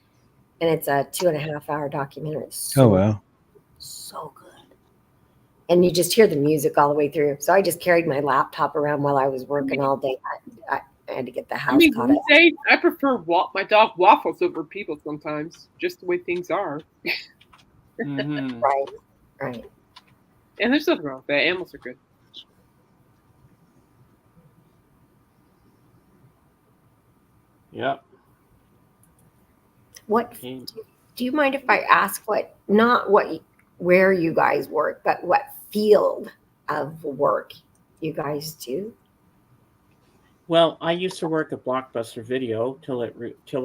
and it's a 2.5 hour documentary. It's Oh, wow. so good. And you just hear the music all the way through. So I just carried my laptop around while I was working all day. I had to get the house caught up. these days, I prefer my dog waffles over people sometimes, just the way things are. Mhm. Right. And there's nothing wrong with that. Animals are good. Yep. What Okay. do you mind if I ask where you guys work, but what field of work you guys do? Well, I used to work at Blockbuster Video till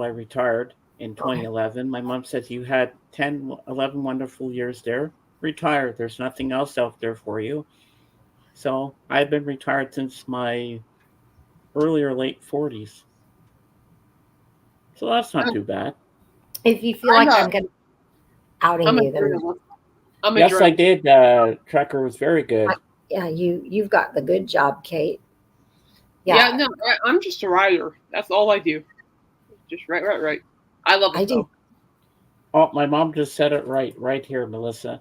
I retired in 2011. My mom says you had 11 wonderful years there. Retired. There's nothing else out there for you. So I've been retired since my early or late 40s. So that's not too bad. If you feel like I'm going to outing I'm a you, then journalist. I'm a Yes, I journalist. did. Trekker was very good. yeah, you've got the good job, Kate. Yeah, no, I'm just a writer. That's all I do. Just right. I love it. I do. Oh, my mom just said it right here, Melissa.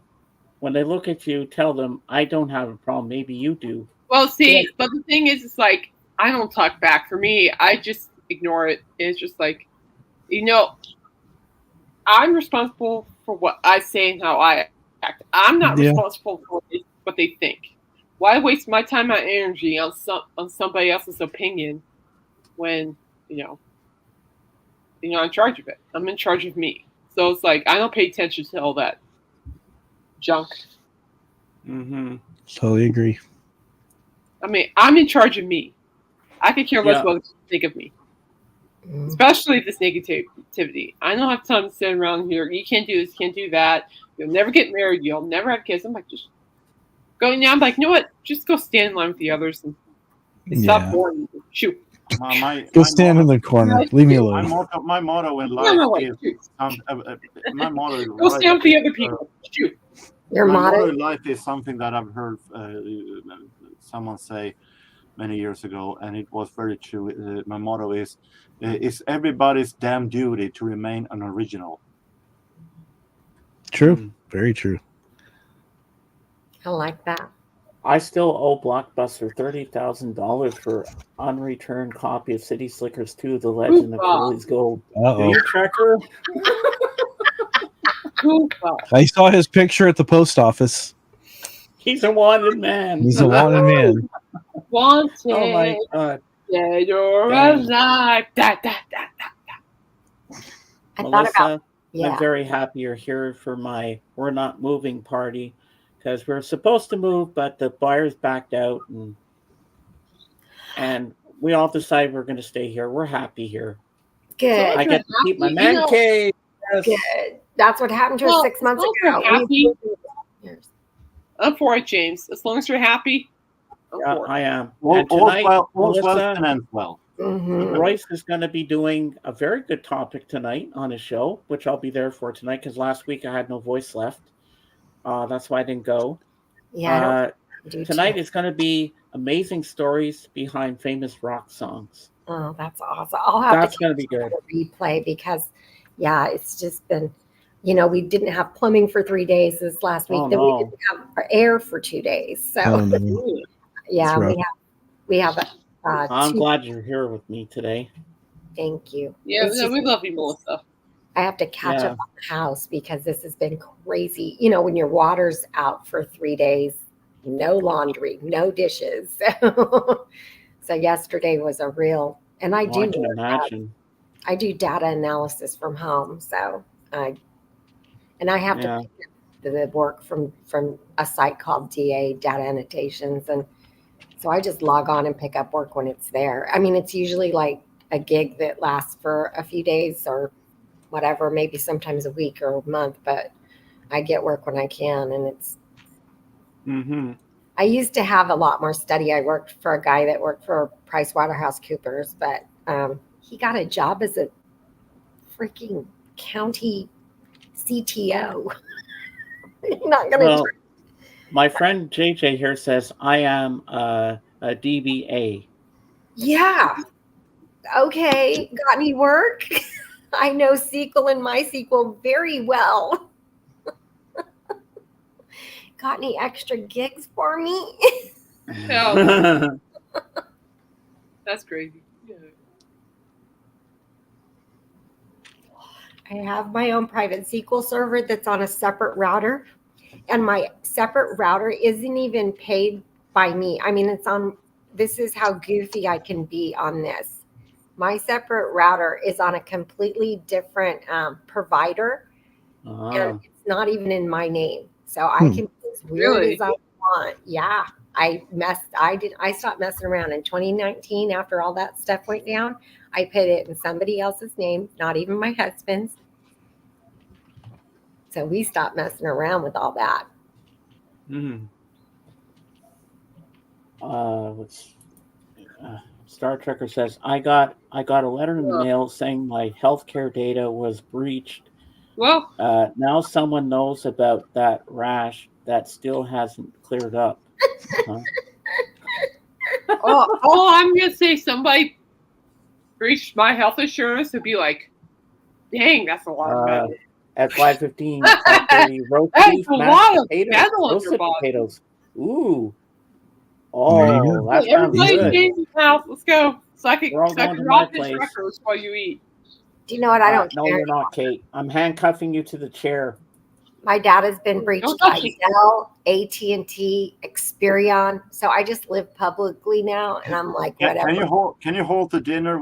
When they look at you, tell them, I don't have a problem. Maybe you do. Well, see, but the thing is, it's like, I don't talk back. For me, I just ignore it. It's just like, I'm responsible for what I say and how I act. I'm not responsible for what they think. Why waste my time and energy on somebody else's opinion when, I'm in charge of it. I'm in charge of me. So it's like, I don't pay attention to all that junk. Mm-hmm. Totally agree. I mean, I'm in charge of me. I could care less what people think of me. Especially this negativity. I don't have time to sit around here. You can't do this, can't do that. You'll never get married. You'll never have kids. I'm like, just going now. I'm like, you know what? Just go stand in line with the others and stop boring. Shoot. Go stand in the corner. Leave me alone. My motto in life is my motto. Go stand with the other people. Shoot. Your motto in life is something that I've heard someone say many years ago, and it was very true. My motto is it's everybody's damn duty to remain an original. True. Very true. I like that. I still owe Blockbuster $30,000 for unreturned copy of City Slickers 2: The Legend of Curly's Gold. Uh-oh. You tracker? I saw his picture at the post office. He's a wanted man. He's a wanted man. Wanted. Oh my God. Dead or alive. Da, da, da, da. Melissa, I'm very happy you're here for my We're Not Moving party, because we're supposed to move, but the buyers backed out, and we all decided we're going to stay here. We're happy here. Good. So I get to keep my man cave. Yes. Good. That's what happened to us 6 months ago. Happy. I'm for it, James. As long as you're happy. Yeah, I am. All's well Melissa, and ends well. Mm-hmm. Royce is going to be doing a very good topic tonight on his show, which I'll be there for tonight, because last week I had no voice left. That's why I didn't go. Yeah. Tonight is going to be amazing stories behind famous rock songs. Oh, that's awesome. I'll have that's going to be good. Replay because, it's just been, we didn't have plumbing for 3 days this last week. We didn't have air for 2 days. So, we have. I'm glad you're here with me today. Thank you. Yeah, we love you, Melissa. I have to catch up on the house because this has been crazy. When your water's out for 3 days, no laundry, no dishes. So yesterday was a real, and I can imagine. I do data analysis from home, so I have to pick the work from a site called DA Data Annotations, and so I just log on and pick up work when it's there. I mean, it's usually like a gig that lasts for a few days or whatever, maybe sometimes a week or a month, but I get work when I can, and it's. Mm-hmm. I used to have a lot more study. I worked for a guy that worked for PricewaterhouseCoopers, but he got a job as a freaking county CTO. Not gonna. My friend JJ here says I am a DBA. Yeah. Okay. Got any work? I know SQL and MySQL very well. Got any extra gigs for me? No. That's crazy. Yeah. I have my own private SQL server that's on a separate router, and my separate router isn't even paid by me. I mean, this is how goofy I can be on this. My separate router is on a completely different provider, and it's not even in my name. So I can be as weird as I want. Yeah. I stopped messing around in 2019 after all that stuff went down. I put it in somebody else's name, not even my husband's. So we stopped messing around with all that. Star Trekker says I got a letter in the mail saying my healthcare data was breached. Well, now someone knows about that rash that still hasn't cleared up. I'm gonna say somebody breached my health insurance would be like, dang, that's a lot of money. at 5:15, 5:30, roast That's beef, a mashed lot of potatoes, metal in your roasted body. potatoes. Ooh. There you Oh, go. that Hey, sounds everybody good. change the house. Let's go. So I We're all can going to my rob this place. records while you eat. Do you know what? I don't No, care. you're not, Kate. I'm handcuffing you to the chair. My dad has been breached Don't by touch me. Dell, AT&T, Experion. So I just live publicly now, and I'm like, whatever. Can you hold the dinner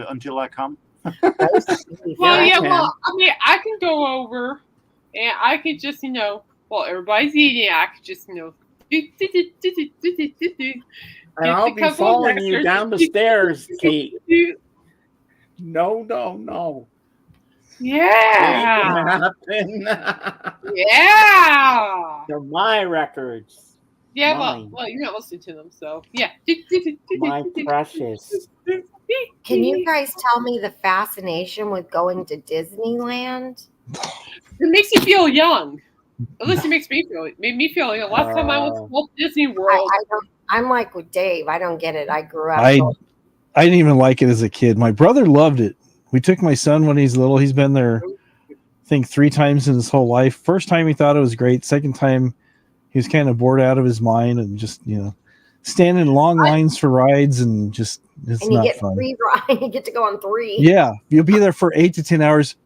until I come? Roast beef. Well, I yeah, can. well, I mean, I can go over and I could just, while everybody's eating, I could just, And I'll be couple following you records. down the stairs, Kate. No. Yeah. Ain't gonna happen. Yeah. They're my records. Yeah, Mine. well, you're not listening to them, so yeah. My precious. Can you guys tell me the fascination with going to Disneyland? It makes you feel young. At least it makes me feel. It made me feel young. Last time I went to Walt Disney World. I'm like with Dave. I don't get it. I grew up. I didn't even like it as a kid. My brother loved it. We took my son when he's little. He's been there, I think, 3 times in his whole life. First time he thought it was great. Second time he was kind of bored out of his mind and just, stand in long lines for rides and just, it's and you not get fun. 3 rides. You get to go on 3. Yeah. You'll be there for 8 to 10 hours,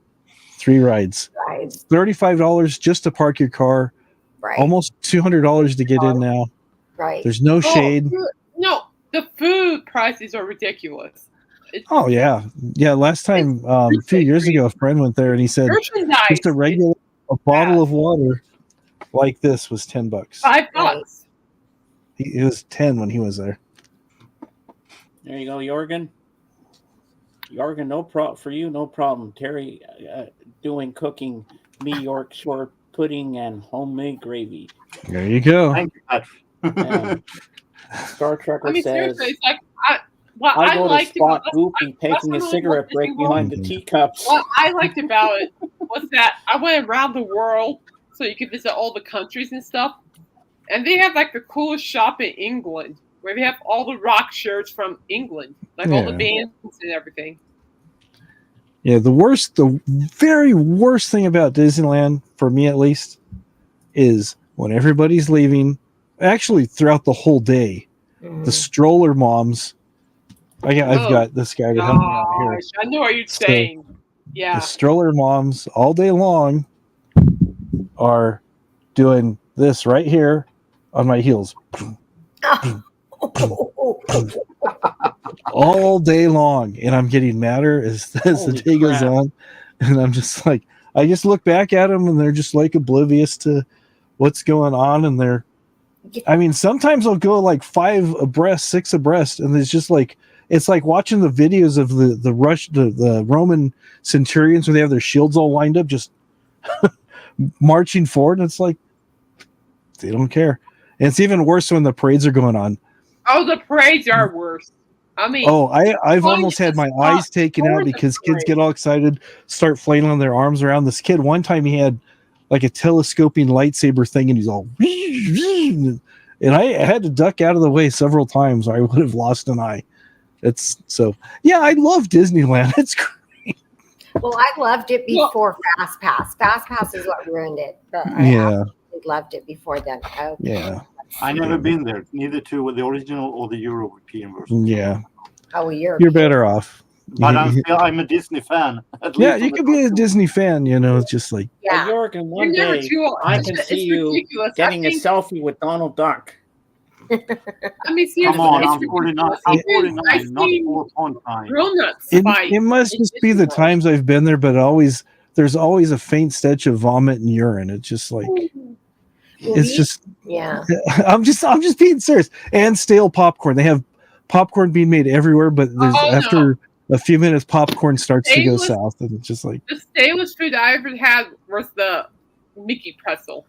3 rides. Rides. $35 just to park your car. Right. Almost $200 to get in now. Right. There's no shade. No, the food prices are ridiculous. Oh yeah. Last time, a few years ago, a friend went there and he said just a regular bottle of water like this was $10. $5. It was 10 when he was there. There you go, Jorgen. Jorgen, no problem for you. No problem. Terry doing cooking me Yorkshire pudding and homemade gravy. There you go. Thank you. Star Trekker says, seriously, it's like I go to spot Goopy taking a cigarette break behind the teacups. What I liked about it was that I went around the world so you could visit all the countries and stuff. And they have like the coolest shop in England where they have all the rock shirts from England, like all the bands and everything. Yeah, the very worst thing about Disneyland, for me at least, is when everybody's leaving, actually throughout the whole day, the stroller moms. I've got this guy to help me out here. I know what you're saying. Yeah. The stroller moms all day long are doing this right here on my heels. All day long, and I'm getting madder as the day goes on, and I'm just like, I just look back at them and they're just like oblivious to what's going on, and sometimes I'll go like 5 abreast, 6 abreast, and it's just like, it's like watching the videos of the Roman centurions where they have their shields all lined up, just marching forward, and it's like they don't care. And it's even worse when the parades are going on. Oh, the parades are worse. I mean, I've almost had my eyes taken out because kids get all excited, start flailing their arms around. This kid, one time he had like a telescoping lightsaber thing, and he's all, and I had to duck out of the way several times, or I would have lost an eye. I love Disneyland. It's great. Well, I loved it before Fast Pass. Fast Pass is what ruined it. But I loved it before then. Okay. Yeah. I never been there, neither to the original or the European version. Yeah. Oh, you're better off. But I'm a Disney fan. Yeah, you could be a Disney fan, it's just like. Yeah. Jorgen, one day I can see you getting a selfie with Donald Duck. I mean, seriously, come on, I'm 49. I'm 49, not 4.9. Real nuts. It must just be the times I've been there, but there's always a faint stench of vomit and urine. It's just like, it's just, yeah. I'm just being serious. And stale popcorn. They have popcorn being made everywhere, but after a few minutes, popcorn starts to go south, and it's just like the stalest food I ever had was the Mickey pretzel.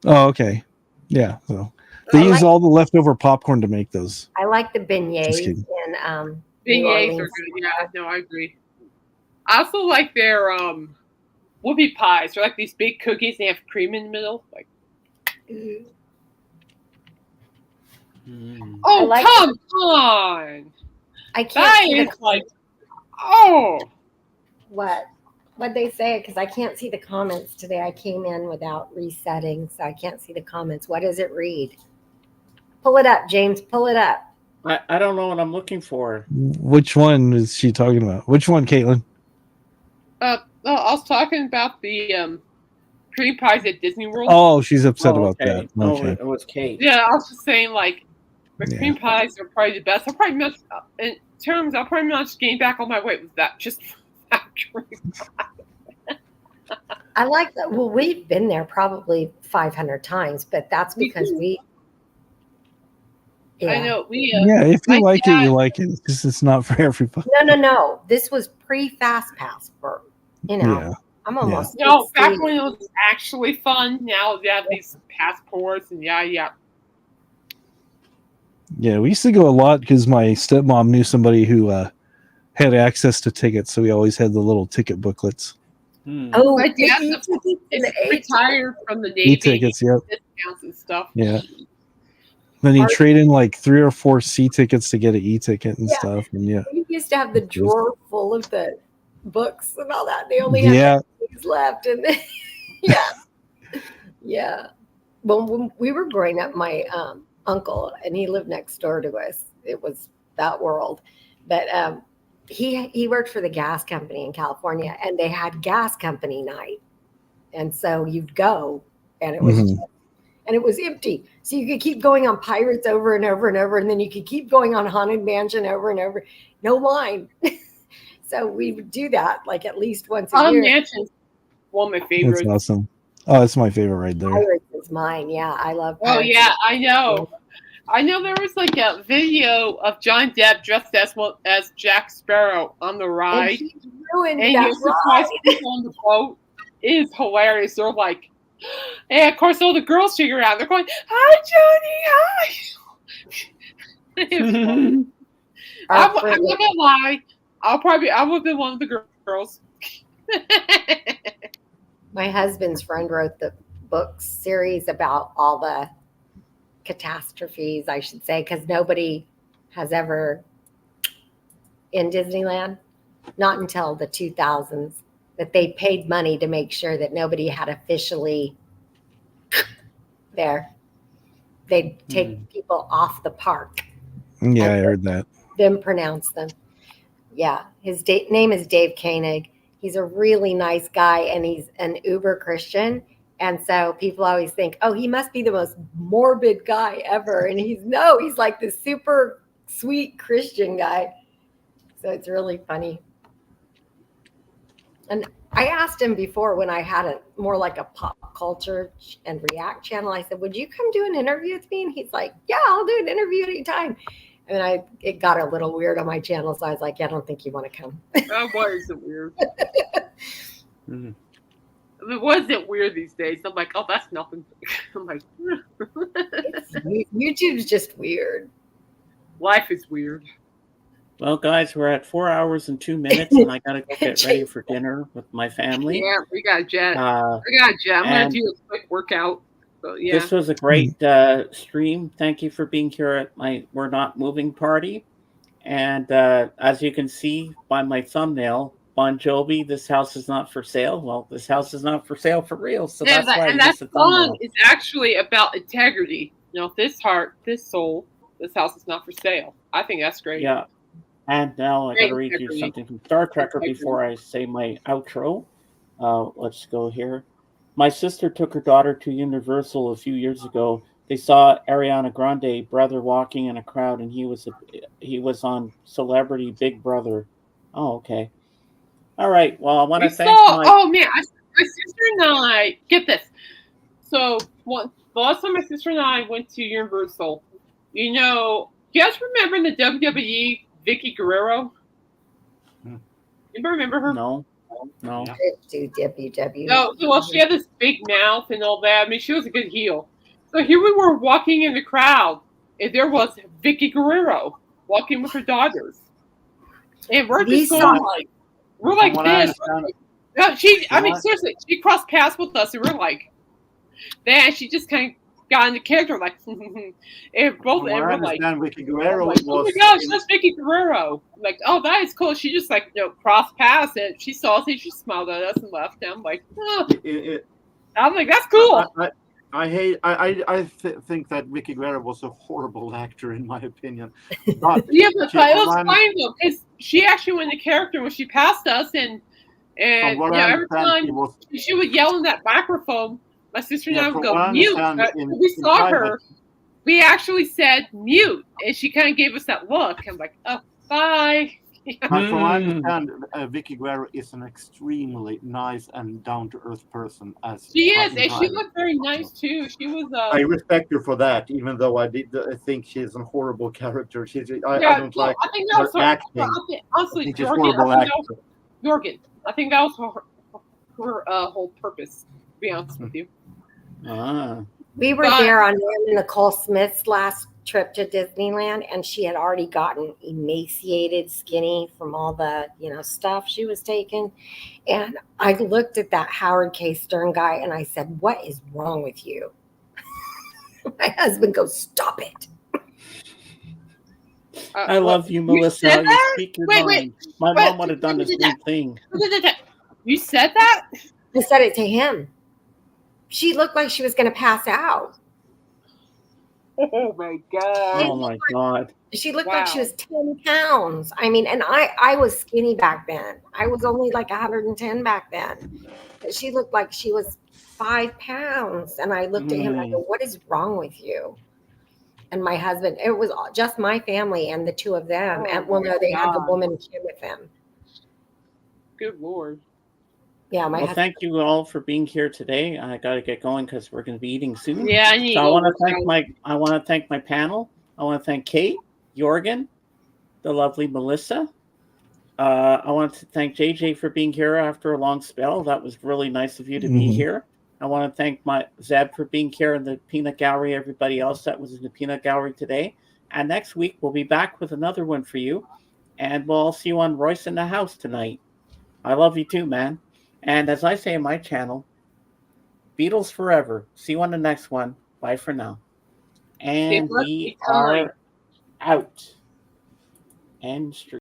Oh, okay, yeah. So they use all the leftover popcorn to make those. I like the beignets and beignets are good. Yeah, no, I agree. I also like their whoopie pies. They're like these big cookies. They have cream in the middle. Like, come on! I can't. That is like, oh, what? What'd they say? Because I can't see the comments today. I came in without resetting, so I can't see the comments. What does it read? Pull it up, James. Pull it up. I don't know what I'm looking for. Which one is she talking about? Which one, Caitlin? I was talking about the cream pies at Disney World. Oh, she's upset about okay. that. No, Okay. it was Kate. Yeah, I was just saying, like, the Yeah. cream pies are probably the best. I'll probably mess in terms. I'll probably not gain back all my weight with that. Just that cream pie. I like that. Well, we've been there probably 500 times, but that's because we. I know we. Yeah, if you my like dad- it, you like it. It's not for everybody. No. This was pre-Fast Pass for, Yeah. I'm almost. No, 60. back when it was actually fun. Now they have these passports and yeah. Yeah, we used to go a lot because my stepmom knew somebody who had access to tickets, so we always had the little ticket booklets. Oh, My the dad's E-tickets and the A-tickets. retired from the Navy. E-tickets, yep. Discounts and stuff. Yeah. Then you trade in like 3 or 4 C tickets to get an E-ticket and Yeah. stuff. And yeah. We used to have the drawer full of the books and all that. They only had Yeah. things left, and then, yeah. Well, when we were growing up, my uncle, and he lived next door to us. It was that world, but he worked for the gas company in California, and they had gas company night, and so you'd go, and it was. Mhm. And it was empty. So you could keep going on Pirates over and over and over. And then you could keep going on Haunted Mansion over and over. No line. So we would do that like at least once a Haunted year. Mansion's one of my favorites. That's awesome. Oh, that's my favorite right there. Pirates is mine. Yeah, I love Oh Pirates. yeah, I know. I know there was like a video of Johnny Depp dressed as Jack Sparrow on the And ride, he ruined and that you're surprised ride. people on the boat. It is hilarious. They're like, and of course all the girls figure out. They're going, "Hi, Johnny, hi." It's funny. I'm not gonna lie. I would have been one of the girls. My husband's friend wrote the book series about all the catastrophes, I should say, because nobody has ever in Disneyland, not until the 2000s, that they paid money to make sure that nobody had officially there. They'd take people off the park, Yeah, I heard that. then pronounce them. Yeah, his name is Dave Koenig. He's a really nice guy, and he's an uber Christian. And so people always think, oh, he must be the most morbid guy ever. And he's like the super sweet Christian guy. So it's really funny. And I asked him before when I had a more like a pop culture and react channel, I said, would you come do an interview with me? And he's like, yeah, I'll do an interview anytime. And then it got a little weird on my channel. So I was like, yeah, I don't think you want to come. That wasn't weird. It wasn't weird these days. I'm like, oh, that's nothing. I'm like, YouTube's just weird. life is weird. Well, guys, we're at 4 hours and 2 minutes, and I gotta go get ready for dinner with my family. Yeah, we got a jet. I'm gonna and do a quick workout. So yeah. this was a great stream. Thank you for being here at my We're Not Moving party. And as you can see by my thumbnail, Bon Jovi, This House Is Not For Sale. Well, this house is not for sale for real. So Yeah, that's why and it's that a thumbnail. song is actually about integrity. You know, this heart, this soul, this house is not for sale. I think that's great. Yeah. And now I got to Great read you integrity. something from Star Trekker before I say my outro. Let's go here. My sister took her daughter to Universal a few years ago. They saw Ariana Grande brother walking in a crowd, and he was on Celebrity Big Brother. Oh, okay. All right. Well, I want to thank Oh man, my sister and I get this. So the last time my sister and I went to Universal, you know, you guys remember in the WWE Vicky Guerrero? You remember her? No. Do WWE. No, well, she had this big mouth and all that. I mean, she was a good heel. So here we were walking in the crowd, and there was Vicky Guerrero walking with her daughters, and we're just going like, we're like this. No, I mean, seriously, she crossed paths with us, and we're like, man, she just kind of got into character, like, and both From and what I we're like, understand, Vicky Guerrero like, oh my was gosh, that's Vicky Guerrero. Like, oh, that is cool. She just like, crossed paths it. She saw us and she smiled at us and left. And I'm like, oh. I'm like, that's cool. I think that Vicky Guerrero was a horrible actor, in my opinion. But yeah, but it was fine though, because she actually went into character when she passed us, and every time she would yell in that microphone, my sister and I would go mute. We saw her. We actually said mute, and she kind of gave us that look. I'm like, oh, bye. From what I understand, Vicky Guerrero is an extremely nice and down-to-earth person. As she is, and she looked very nice too. She was. I respect her for that, even though I think she's a horrible character. I don't like her acting. Honestly, Jorgen. I think that was her whole purpose. To be honest with you. We were there on Nicole Smith's last trip to Disneyland, and she had already gotten emaciated, skinny from all the stuff she was taking. And I looked at that Howard K. Stern guy and I said, "What is wrong with you?" My husband goes, "Stop it." I love you, Melissa. How you speak your mind. My mom would have done the same thing. You said that? I said it to him. She looked like she was going to pass out. Oh my God. Oh my God. She looked like she was 10 pounds. I mean, and I was skinny back then. I was only like 110 back then. But she looked like she was 5 pounds. And I looked at him and I go, "What is wrong with you?" And my husband, it was just my family and the two of them. And they had the woman kid with them. Good Lord. Yeah, well, thank you all for being here today. I got to get going because we're going to be eating soon. Yeah, I want to thank my panel. I want to thank Kate, Jorgen, the lovely Melissa. I want to thank JJ for being here after a long spell. That was really nice of you to be here. I want to thank my Zeb for being here in the Peanut Gallery. Everybody else that was in the Peanut Gallery today. And next week we'll be back with another one for you. And we'll all see you on Royce in the House tonight. I love you too, man. And as I say in my channel, Beatles forever. See you on the next one. Bye for now. And we are out. End stream.